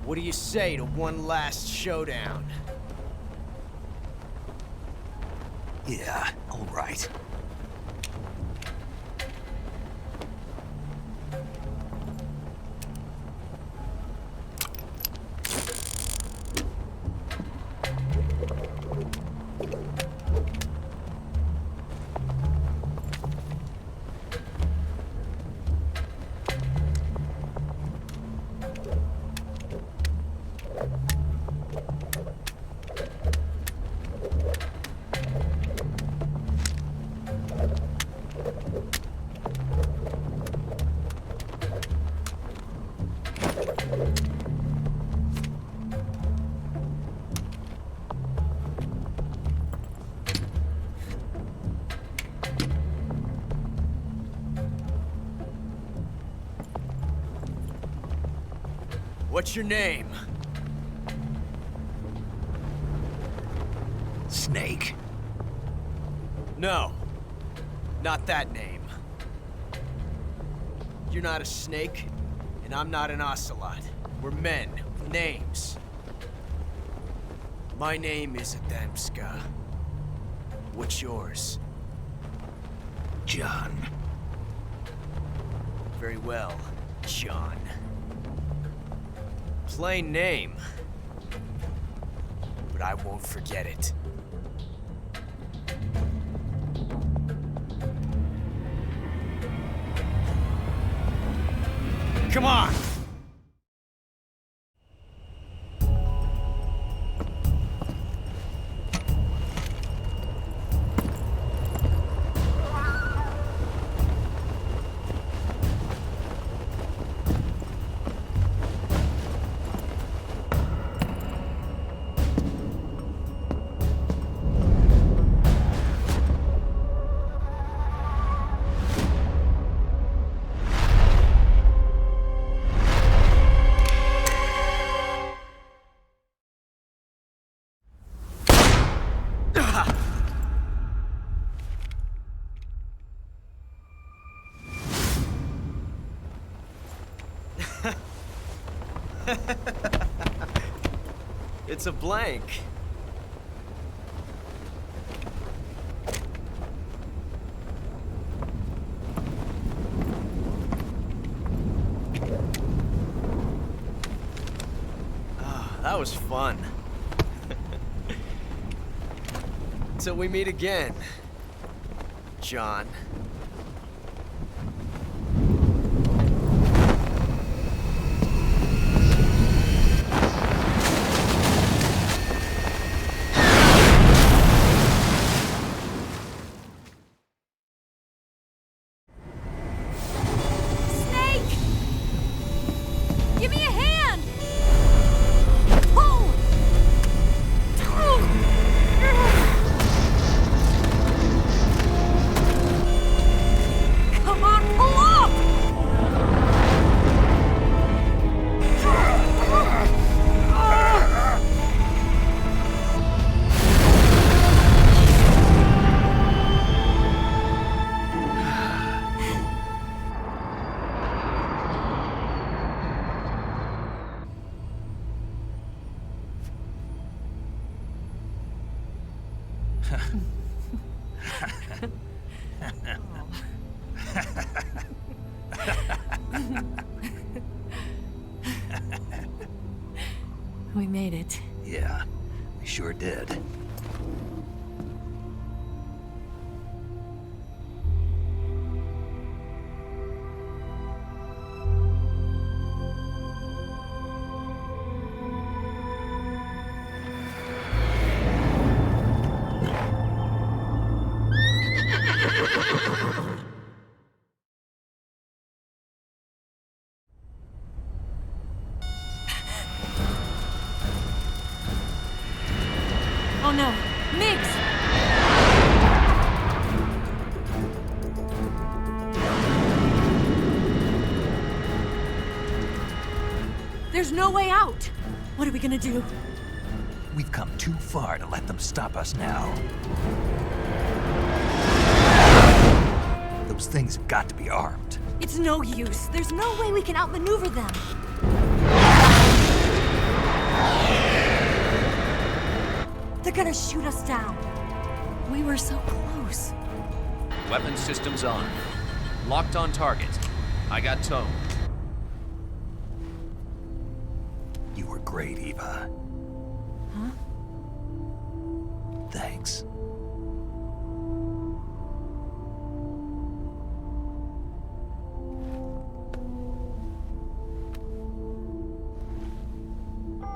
What do you say to one last showdown? Yeah, all right. What's your name? Snake. No, not that name. You're not a snake, and I'm not an ocelot. We're men with names. My name is Adamska. What's yours? John. Very well, John. Plain name. But I won't forget it. Come on! It's a blank. Ah, that was fun. Till we meet again, John. made it. Yeah, we sure did. Oh no! Migs! There's no way out! What are we gonna do? We've come too far to let them stop us now. Those things have got to be armed. It's no use. There's no way we can outmaneuver them. They're gonna shoot us down. We were so close. Weapon systems on. Locked on target. I got towed. You were great, Eva. Huh? Thanks.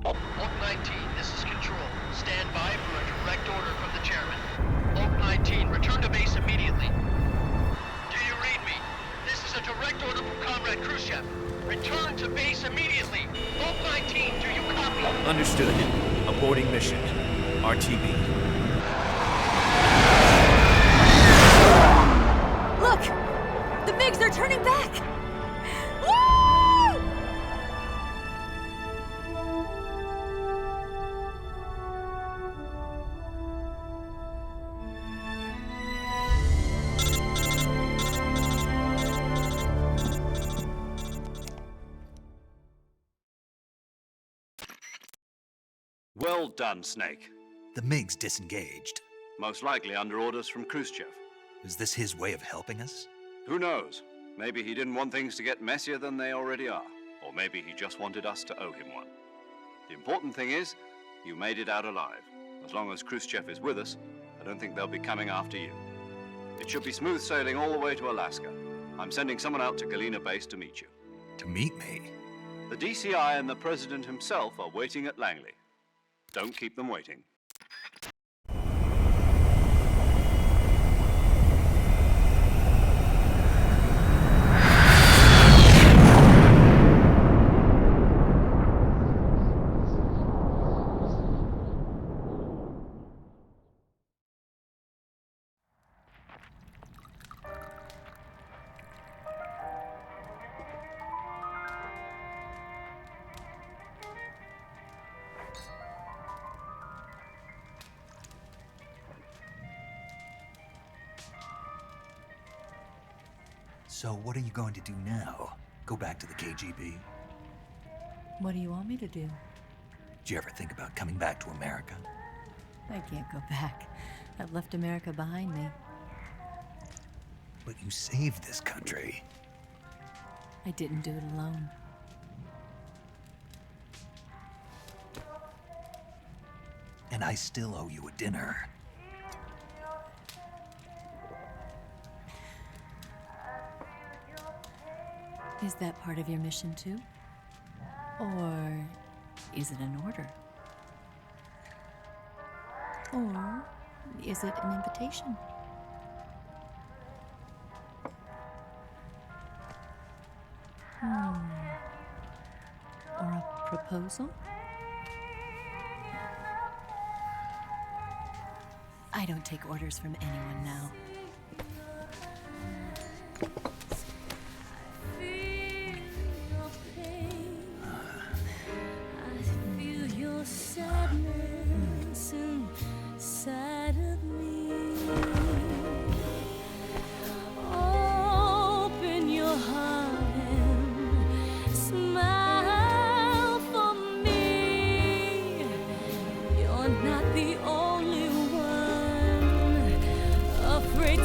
Oak 19, this is Control. Stand by for a direct order from the chairman. Oak 19, return to base immediately. Do you read me? This is a direct order from Comrade Khrushchev. Return to base immediately. Oak 19, do you copy? Understood. Aborting mission. RTB. Look! The MiGs are turning back! Woo! Well done, Snake. The MiG's disengaged. Most likely under orders from Khrushchev. Is this his way of helping us? Who knows? Maybe he didn't want things to get messier than they already are. Or maybe he just wanted us to owe him one. The important thing is, you made it out alive. As long as Khrushchev is with us, I don't think they'll be coming after you. It should be smooth sailing all the way to Alaska. I'm sending someone out to Galena Base to meet you. To meet me? The DCI and the President himself are waiting at Langley. Don't keep them waiting. So what are you going to do now? Go back to the KGB? What do you want me to do? Did you ever think about coming back to America? I can't go back. I've left America behind me. But you saved this country. I didn't do it alone. And I still owe you a dinner. Is that part of your mission too? Or is it an order? Or is it an invitation? Or a proposal? I don't take orders from anyone now. Sadness inside of me. Open your heart and smile for me. You're not the only one afraid.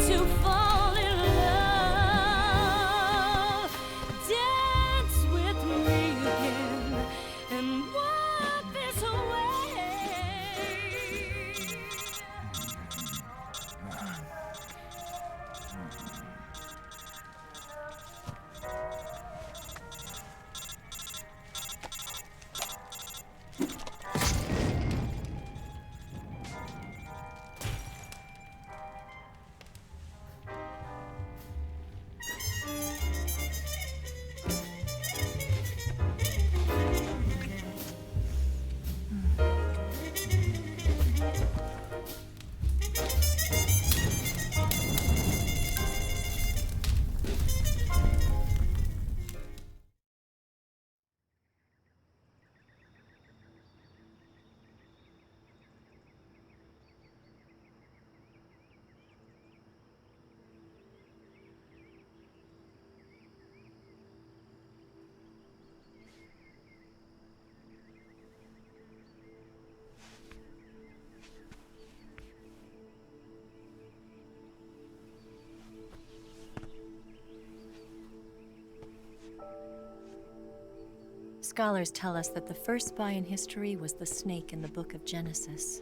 Scholars tell us that the first spy in history was the snake in the book of Genesis.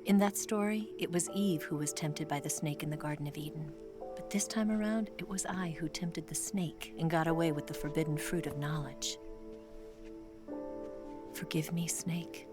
In that story, it was Eve who was tempted by the snake in the Garden of Eden. But this time around, it was I who tempted the snake and got away with the forbidden fruit of knowledge. Forgive me, Snake.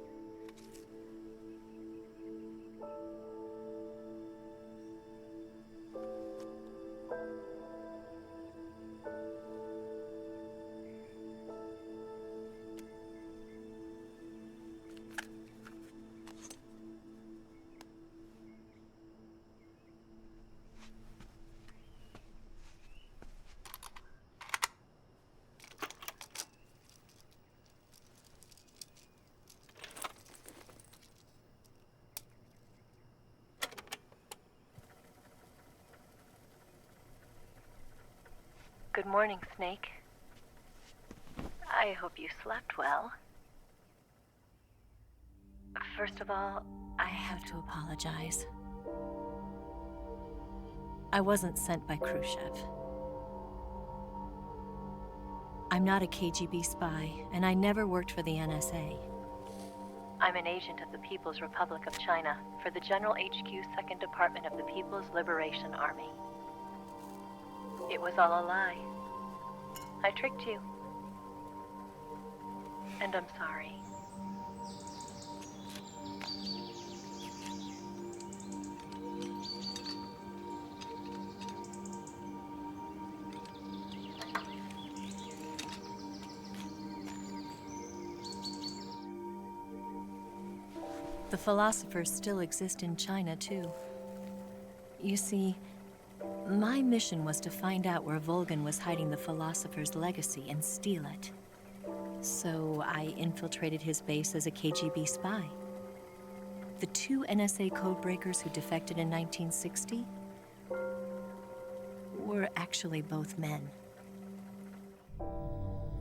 Good morning, Snake. I hope you slept well. First of all, I have to apologize. I wasn't sent by Khrushchev. I'm not a KGB spy, and I never worked for the NSA. I'm an agent of the People's Republic of China for the General HQ 2nd Department of the People's Liberation Army. It was all a lie. I tricked you. And I'm sorry. The philosophers still exist in China, too. You see, my mission was to find out where Volgan was hiding the philosopher's legacy and steal it. So I infiltrated his base as a KGB spy. The 2 NSA codebreakers who defected in 1960 were actually both men.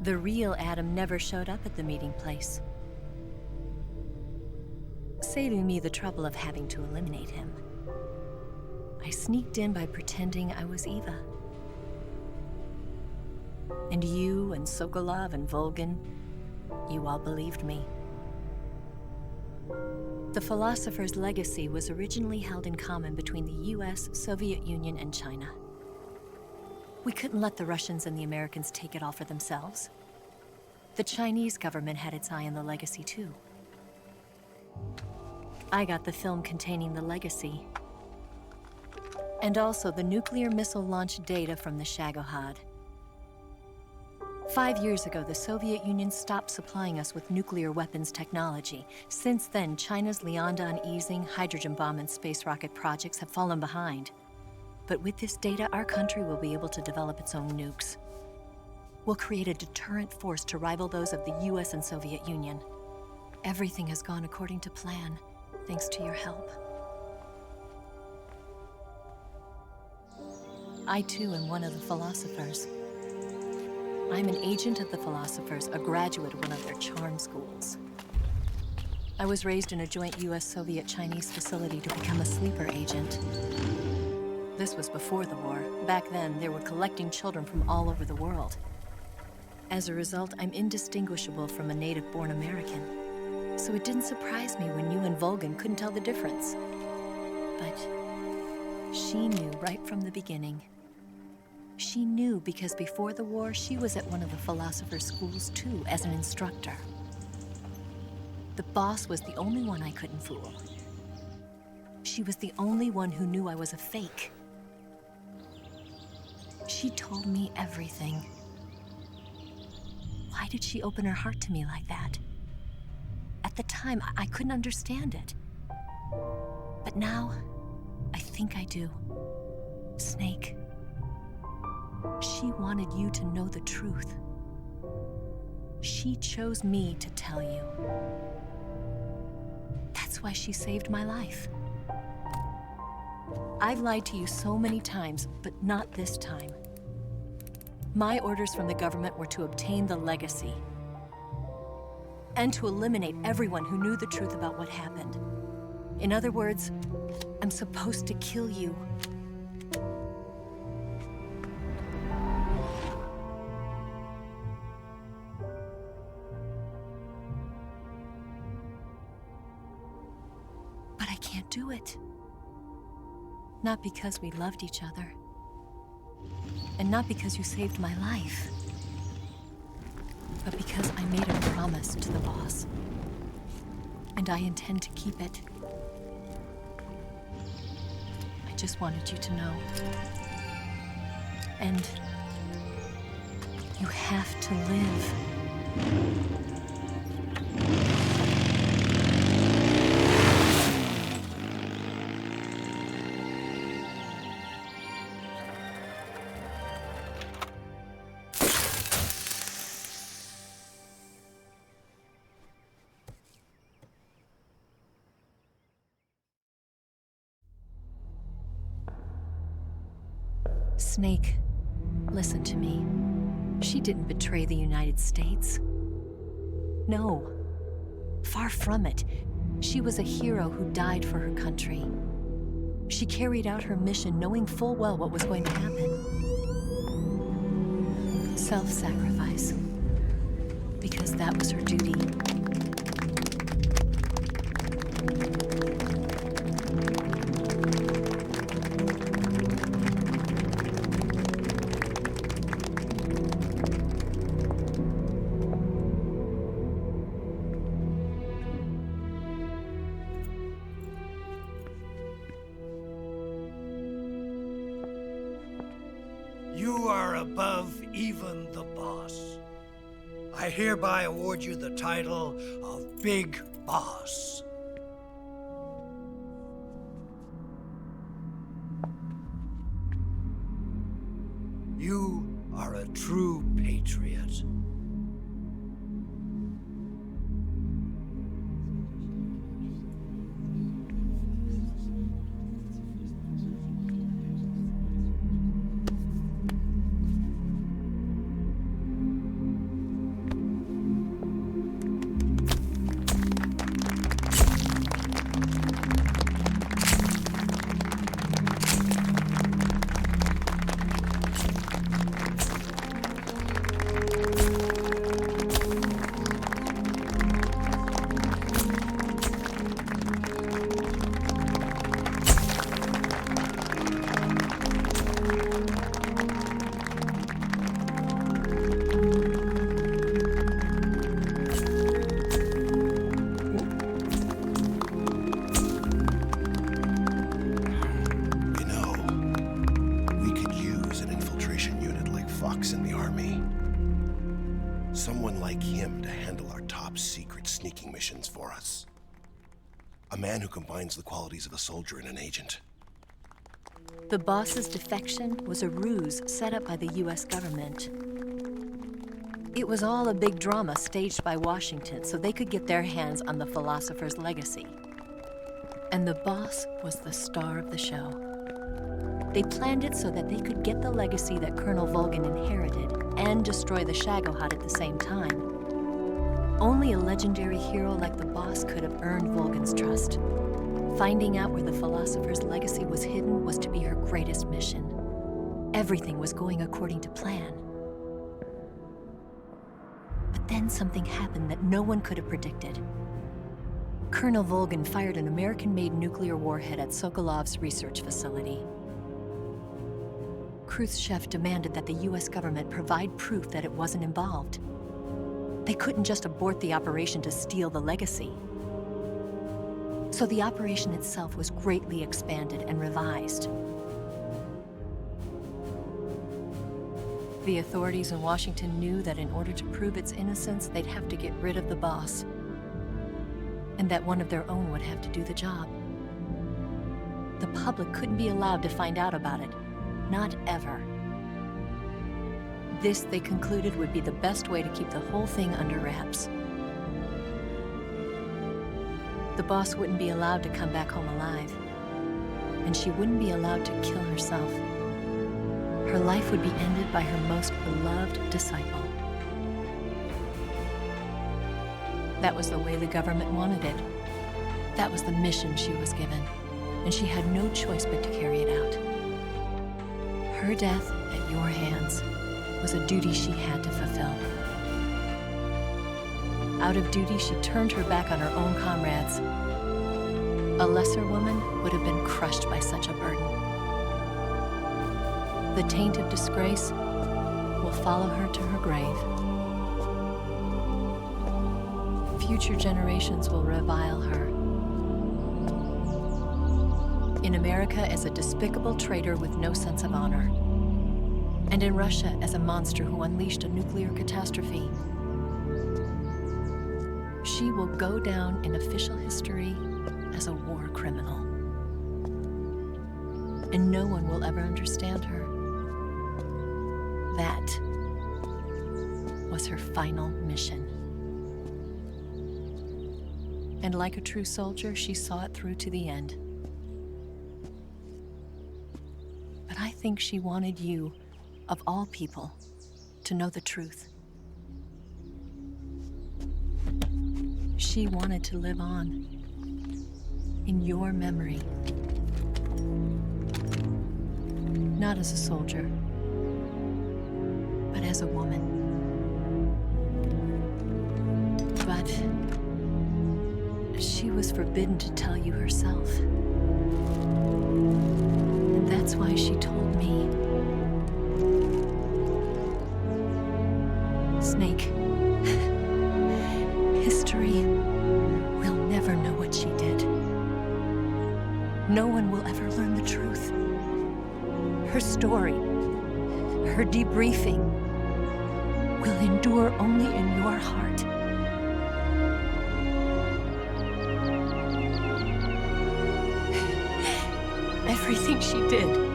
The real Adam never showed up at the meeting place, saving me the trouble of having to eliminate him. I sneaked in by pretending I was Eva. And you and Sokolov and Volgan, you all believed me. The philosopher's legacy was originally held in common between the US, Soviet Union, and China. We couldn't let the Russians and the Americans take it all for themselves. The Chinese government had its eye on the legacy, too. I got the film containing the legacy, and also the nuclear missile launch data from the Shagohod. 5 years ago, the Soviet Union stopped supplying us with nuclear weapons technology. Since then, China's Liaodong easing, hydrogen bomb, and space rocket projects have fallen behind. But with this data, our country will be able to develop its own nukes. We'll create a deterrent force to rival those of the US and Soviet Union. Everything has gone according to plan, thanks to your help. I, too, am one of the philosophers. I'm an agent of the philosophers, a graduate of one of their charm schools. I was raised in a joint US-Soviet-Chinese facility to become a sleeper agent. This was before the war. Back then, they were collecting children from all over the world. As a result, I'm indistinguishable from a native-born American. So it didn't surprise me when you and Volgan couldn't tell the difference. But she knew right from the beginning. She knew because before the war, she was at one of the philosopher's schools too, as an instructor. The boss was the only one I couldn't fool. She was the only one who knew I was a fake. She told me everything. Why did she open her heart to me like that? At the time, I couldn't understand it. But now, I think I do. Snake. She wanted you to know the truth. She chose me to tell you. That's why she saved my life. I've lied to you so many times, but not this time. My orders from the government were to obtain the legacy and to eliminate everyone who knew the truth about what happened. In other words, I'm supposed to kill you. do it. Not because we loved each other. And not because you saved my life. But because I made a promise to the boss. And I intend to keep it. I just wanted you to know. And you have to live. Snake, listen to me. She didn't betray the United States. No. Far from it. She was a hero who died for her country. She carried out her mission knowing full well what was going to happen. Self-sacrifice. Because that was her duty. You are above even the boss. I hereby award you the title of Big Boss. You are a true patriot. Someone like him to handle our top secret sneaking missions for us. A man who combines the qualities of a soldier and an agent. The boss's defection was a ruse set up by the US government. It was all a big drama staged by Washington so they could get their hands on the philosopher's legacy. And the boss was the star of the show. They planned it so that they could get the legacy that Colonel Volgin inherited and destroy the Shagohod at the same time. Only a legendary hero like the boss could have earned Volgin's trust. Finding out where the philosopher's legacy was hidden was to be her greatest mission. Everything was going according to plan. But then something happened that no one could have predicted. Colonel Volgin fired an American-made nuclear warhead at Sokolov's research facility. Khrushchev demanded that the US government provide proof that it wasn't involved. They couldn't just abort the operation to steal the legacy. So the operation itself was greatly expanded and revised. The authorities in Washington knew that in order to prove its innocence, they'd have to get rid of the boss. And that one of their own would have to do the job. The public couldn't be allowed to find out about it. Not ever. This, they concluded, would be the best way to keep the whole thing under wraps. The boss wouldn't be allowed to come back home alive. And she wouldn't be allowed to kill herself. Her life would be ended by her most beloved disciple. That was the way the government wanted it. That was the mission she was given. And she had no choice but to carry it out. Her death at your hands was a duty she had to fulfill. Out of duty, she turned her back on her own comrades A lesser woman would have been crushed by such a burden. The taint of disgrace will follow her to her grave. Future generations will revile her. In America as a despicable traitor with no sense of honor. And in Russia as a monster who unleashed a nuclear catastrophe. She will go down in official history as a war criminal. And no one will ever understand her. That was her final mission. And like a true soldier, she saw it through to the end. But I think she wanted you, of all people, to know the truth. She wanted to live on in your memory. Not as a soldier, but as a woman. But she was forbidden to tell you herself. And that's why she told me. Snake, history will never know what she did. No one will ever learn the truth. Her story, her debriefing, will endure only in your heart. Everything she did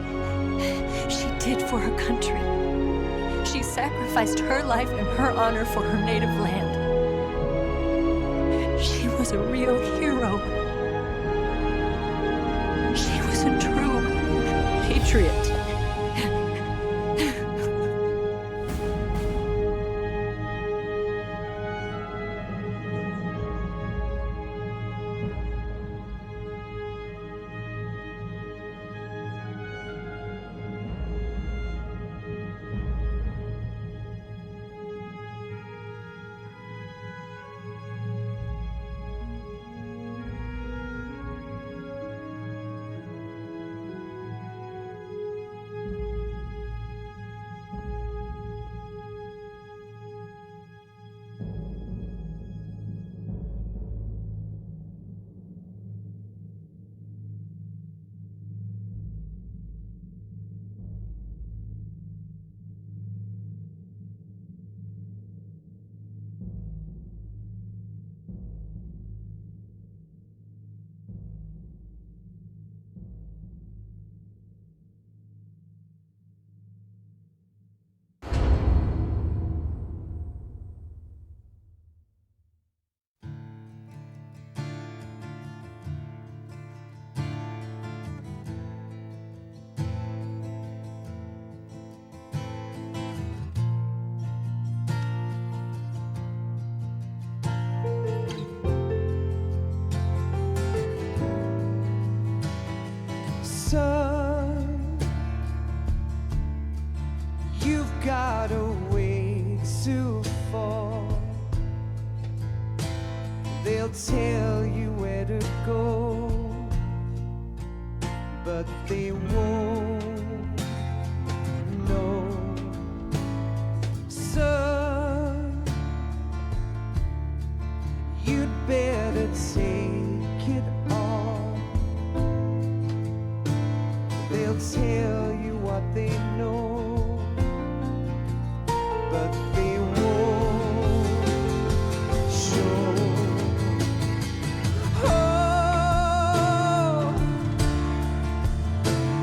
for her country. She sacrificed her life and her honor for her native land. She was a real hero. She was a true patriot. Son, you've got a way to fall. They'll tell you where to go, but they won't know. Son, you'd better take it all. They'll tell you what they know, but they won't show. Oh,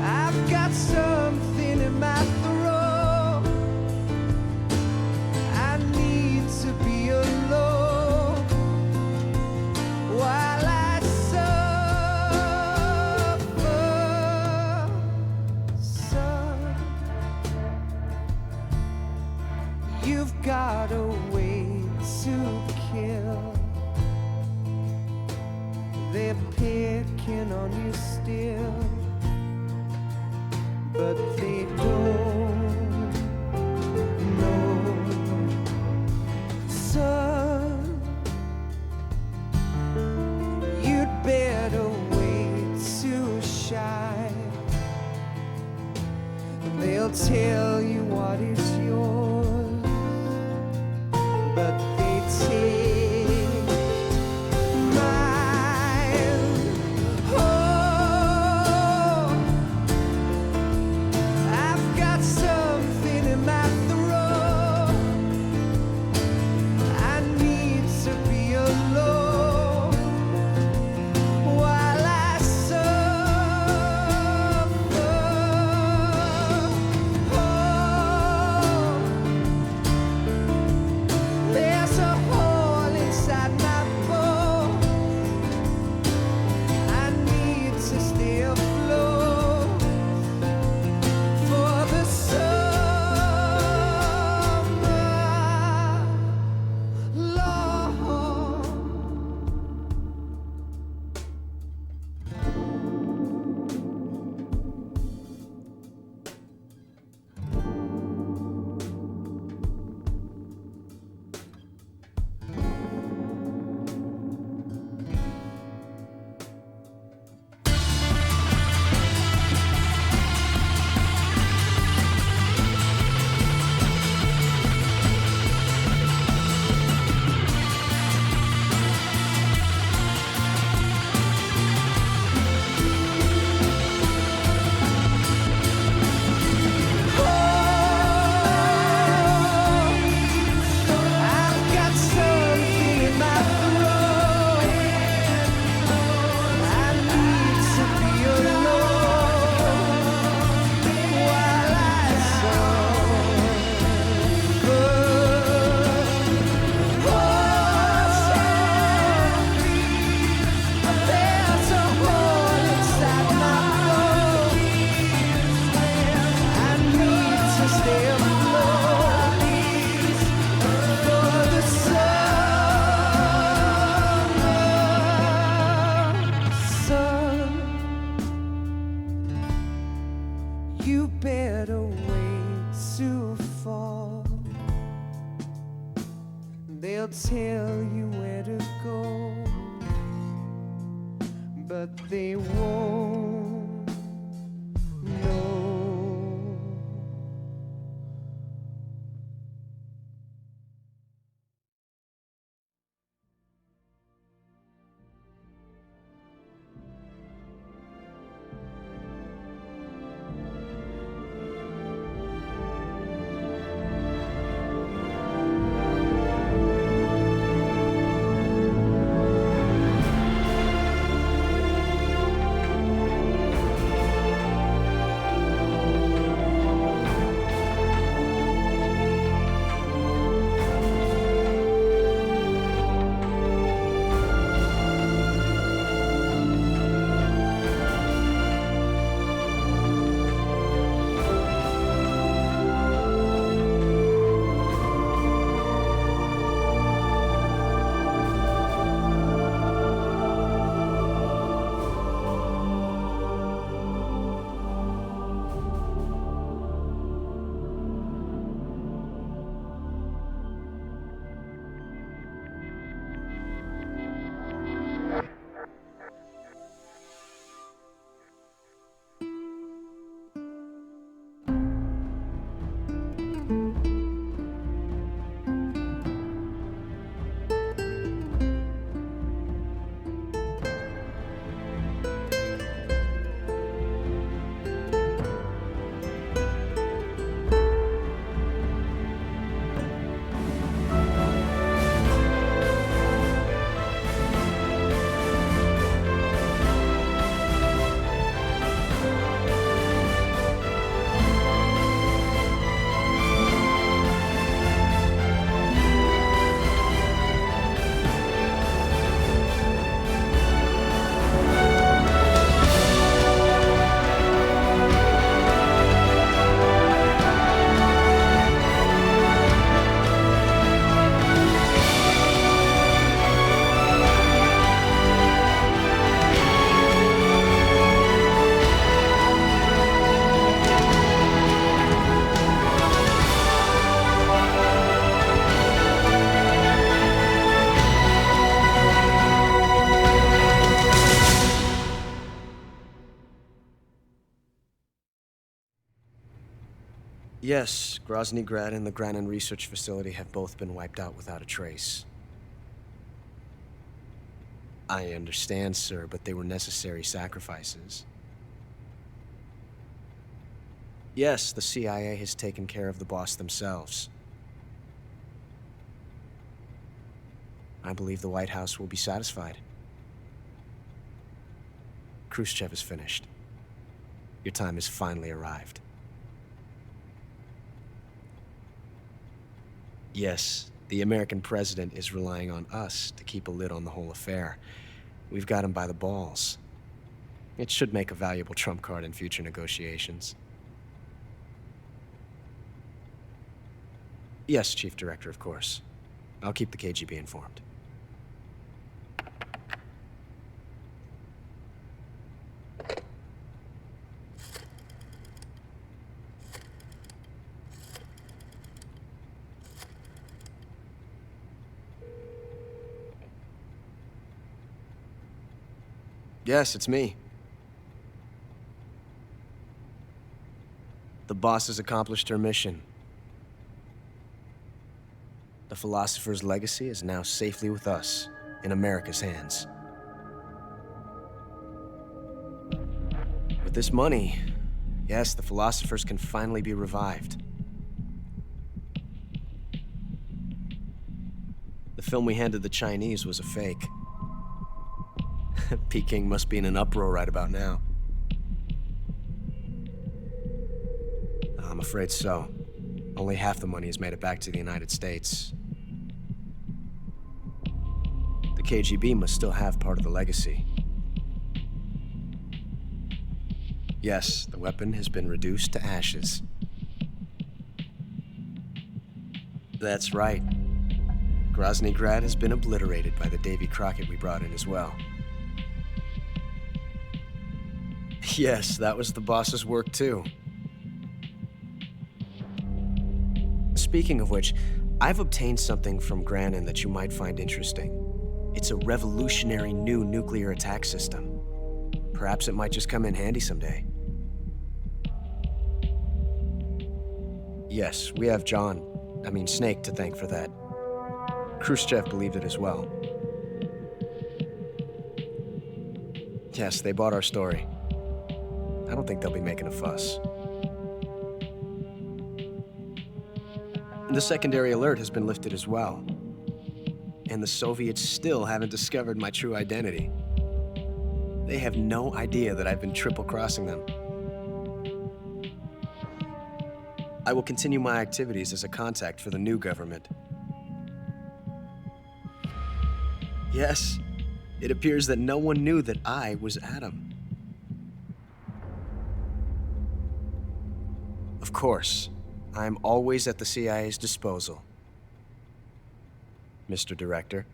I've got something in my throat. I need to be alone while I suffer. Son, you've got a way to kill. They're picking on you still, but they don't know. Son, you'd better wait. They'll tell you what is yours, but they take mine. Oh, I've got something in my throat. I need to be alone while I suffer. Oh, there's a hole inside my bones. I need to stay afloat for the summer, Lord. I've got something in my throat. I need to be alone while I suffer. There's a hole inside my bones. I need to stay afloat for the summer sun. You better wait to fall. They'll tell you where to go, but they won't know. Yes, Groznygrad and the Granin Research Facility have both been wiped out without a trace. I understand, sir, but they were necessary sacrifices. Yes, the CIA has taken care of the boss themselves. I believe the White House will be satisfied. Khrushchev is finished. Your time has finally arrived. Yes, the American president is relying on us to keep a lid on the whole affair. We've got him by the balls. It should make a valuable trump card in future negotiations. Yes, Chief Director, of course. I'll keep the KGB informed. Yes, it's me. The boss has accomplished her mission. The philosopher's legacy is now safely with us, in America's hands. With this money, yes, the philosophers can finally be revived. The film we handed the Chinese was a fake. Peking must be in an uproar right about now. I'm afraid so. Only half the money has made it back to the United States. The KGB must still have part of the legacy. Yes, the weapon has been reduced to ashes. That's right. Groznygrad has been obliterated by the Davy Crockett we brought in as well. Yes, that was the boss's work too. Speaking of which, I've obtained something from Granin that you might find interesting. It's a revolutionary new nuclear attack system. Perhaps it might just come in handy someday. Yes, we have Snake to thank for that. Khrushchev believed it as well. Yes, they bought our story. I don't think they'll be making a fuss. The secondary alert has been lifted as well. And the Soviets still haven't discovered my true identity. They have no idea that I've been triple-crossing them. I will continue my activities as a contact for the new government. Yes, it appears that no one knew that I was Adam. Of course, I'm always at the CIA's disposal, Mr. Director.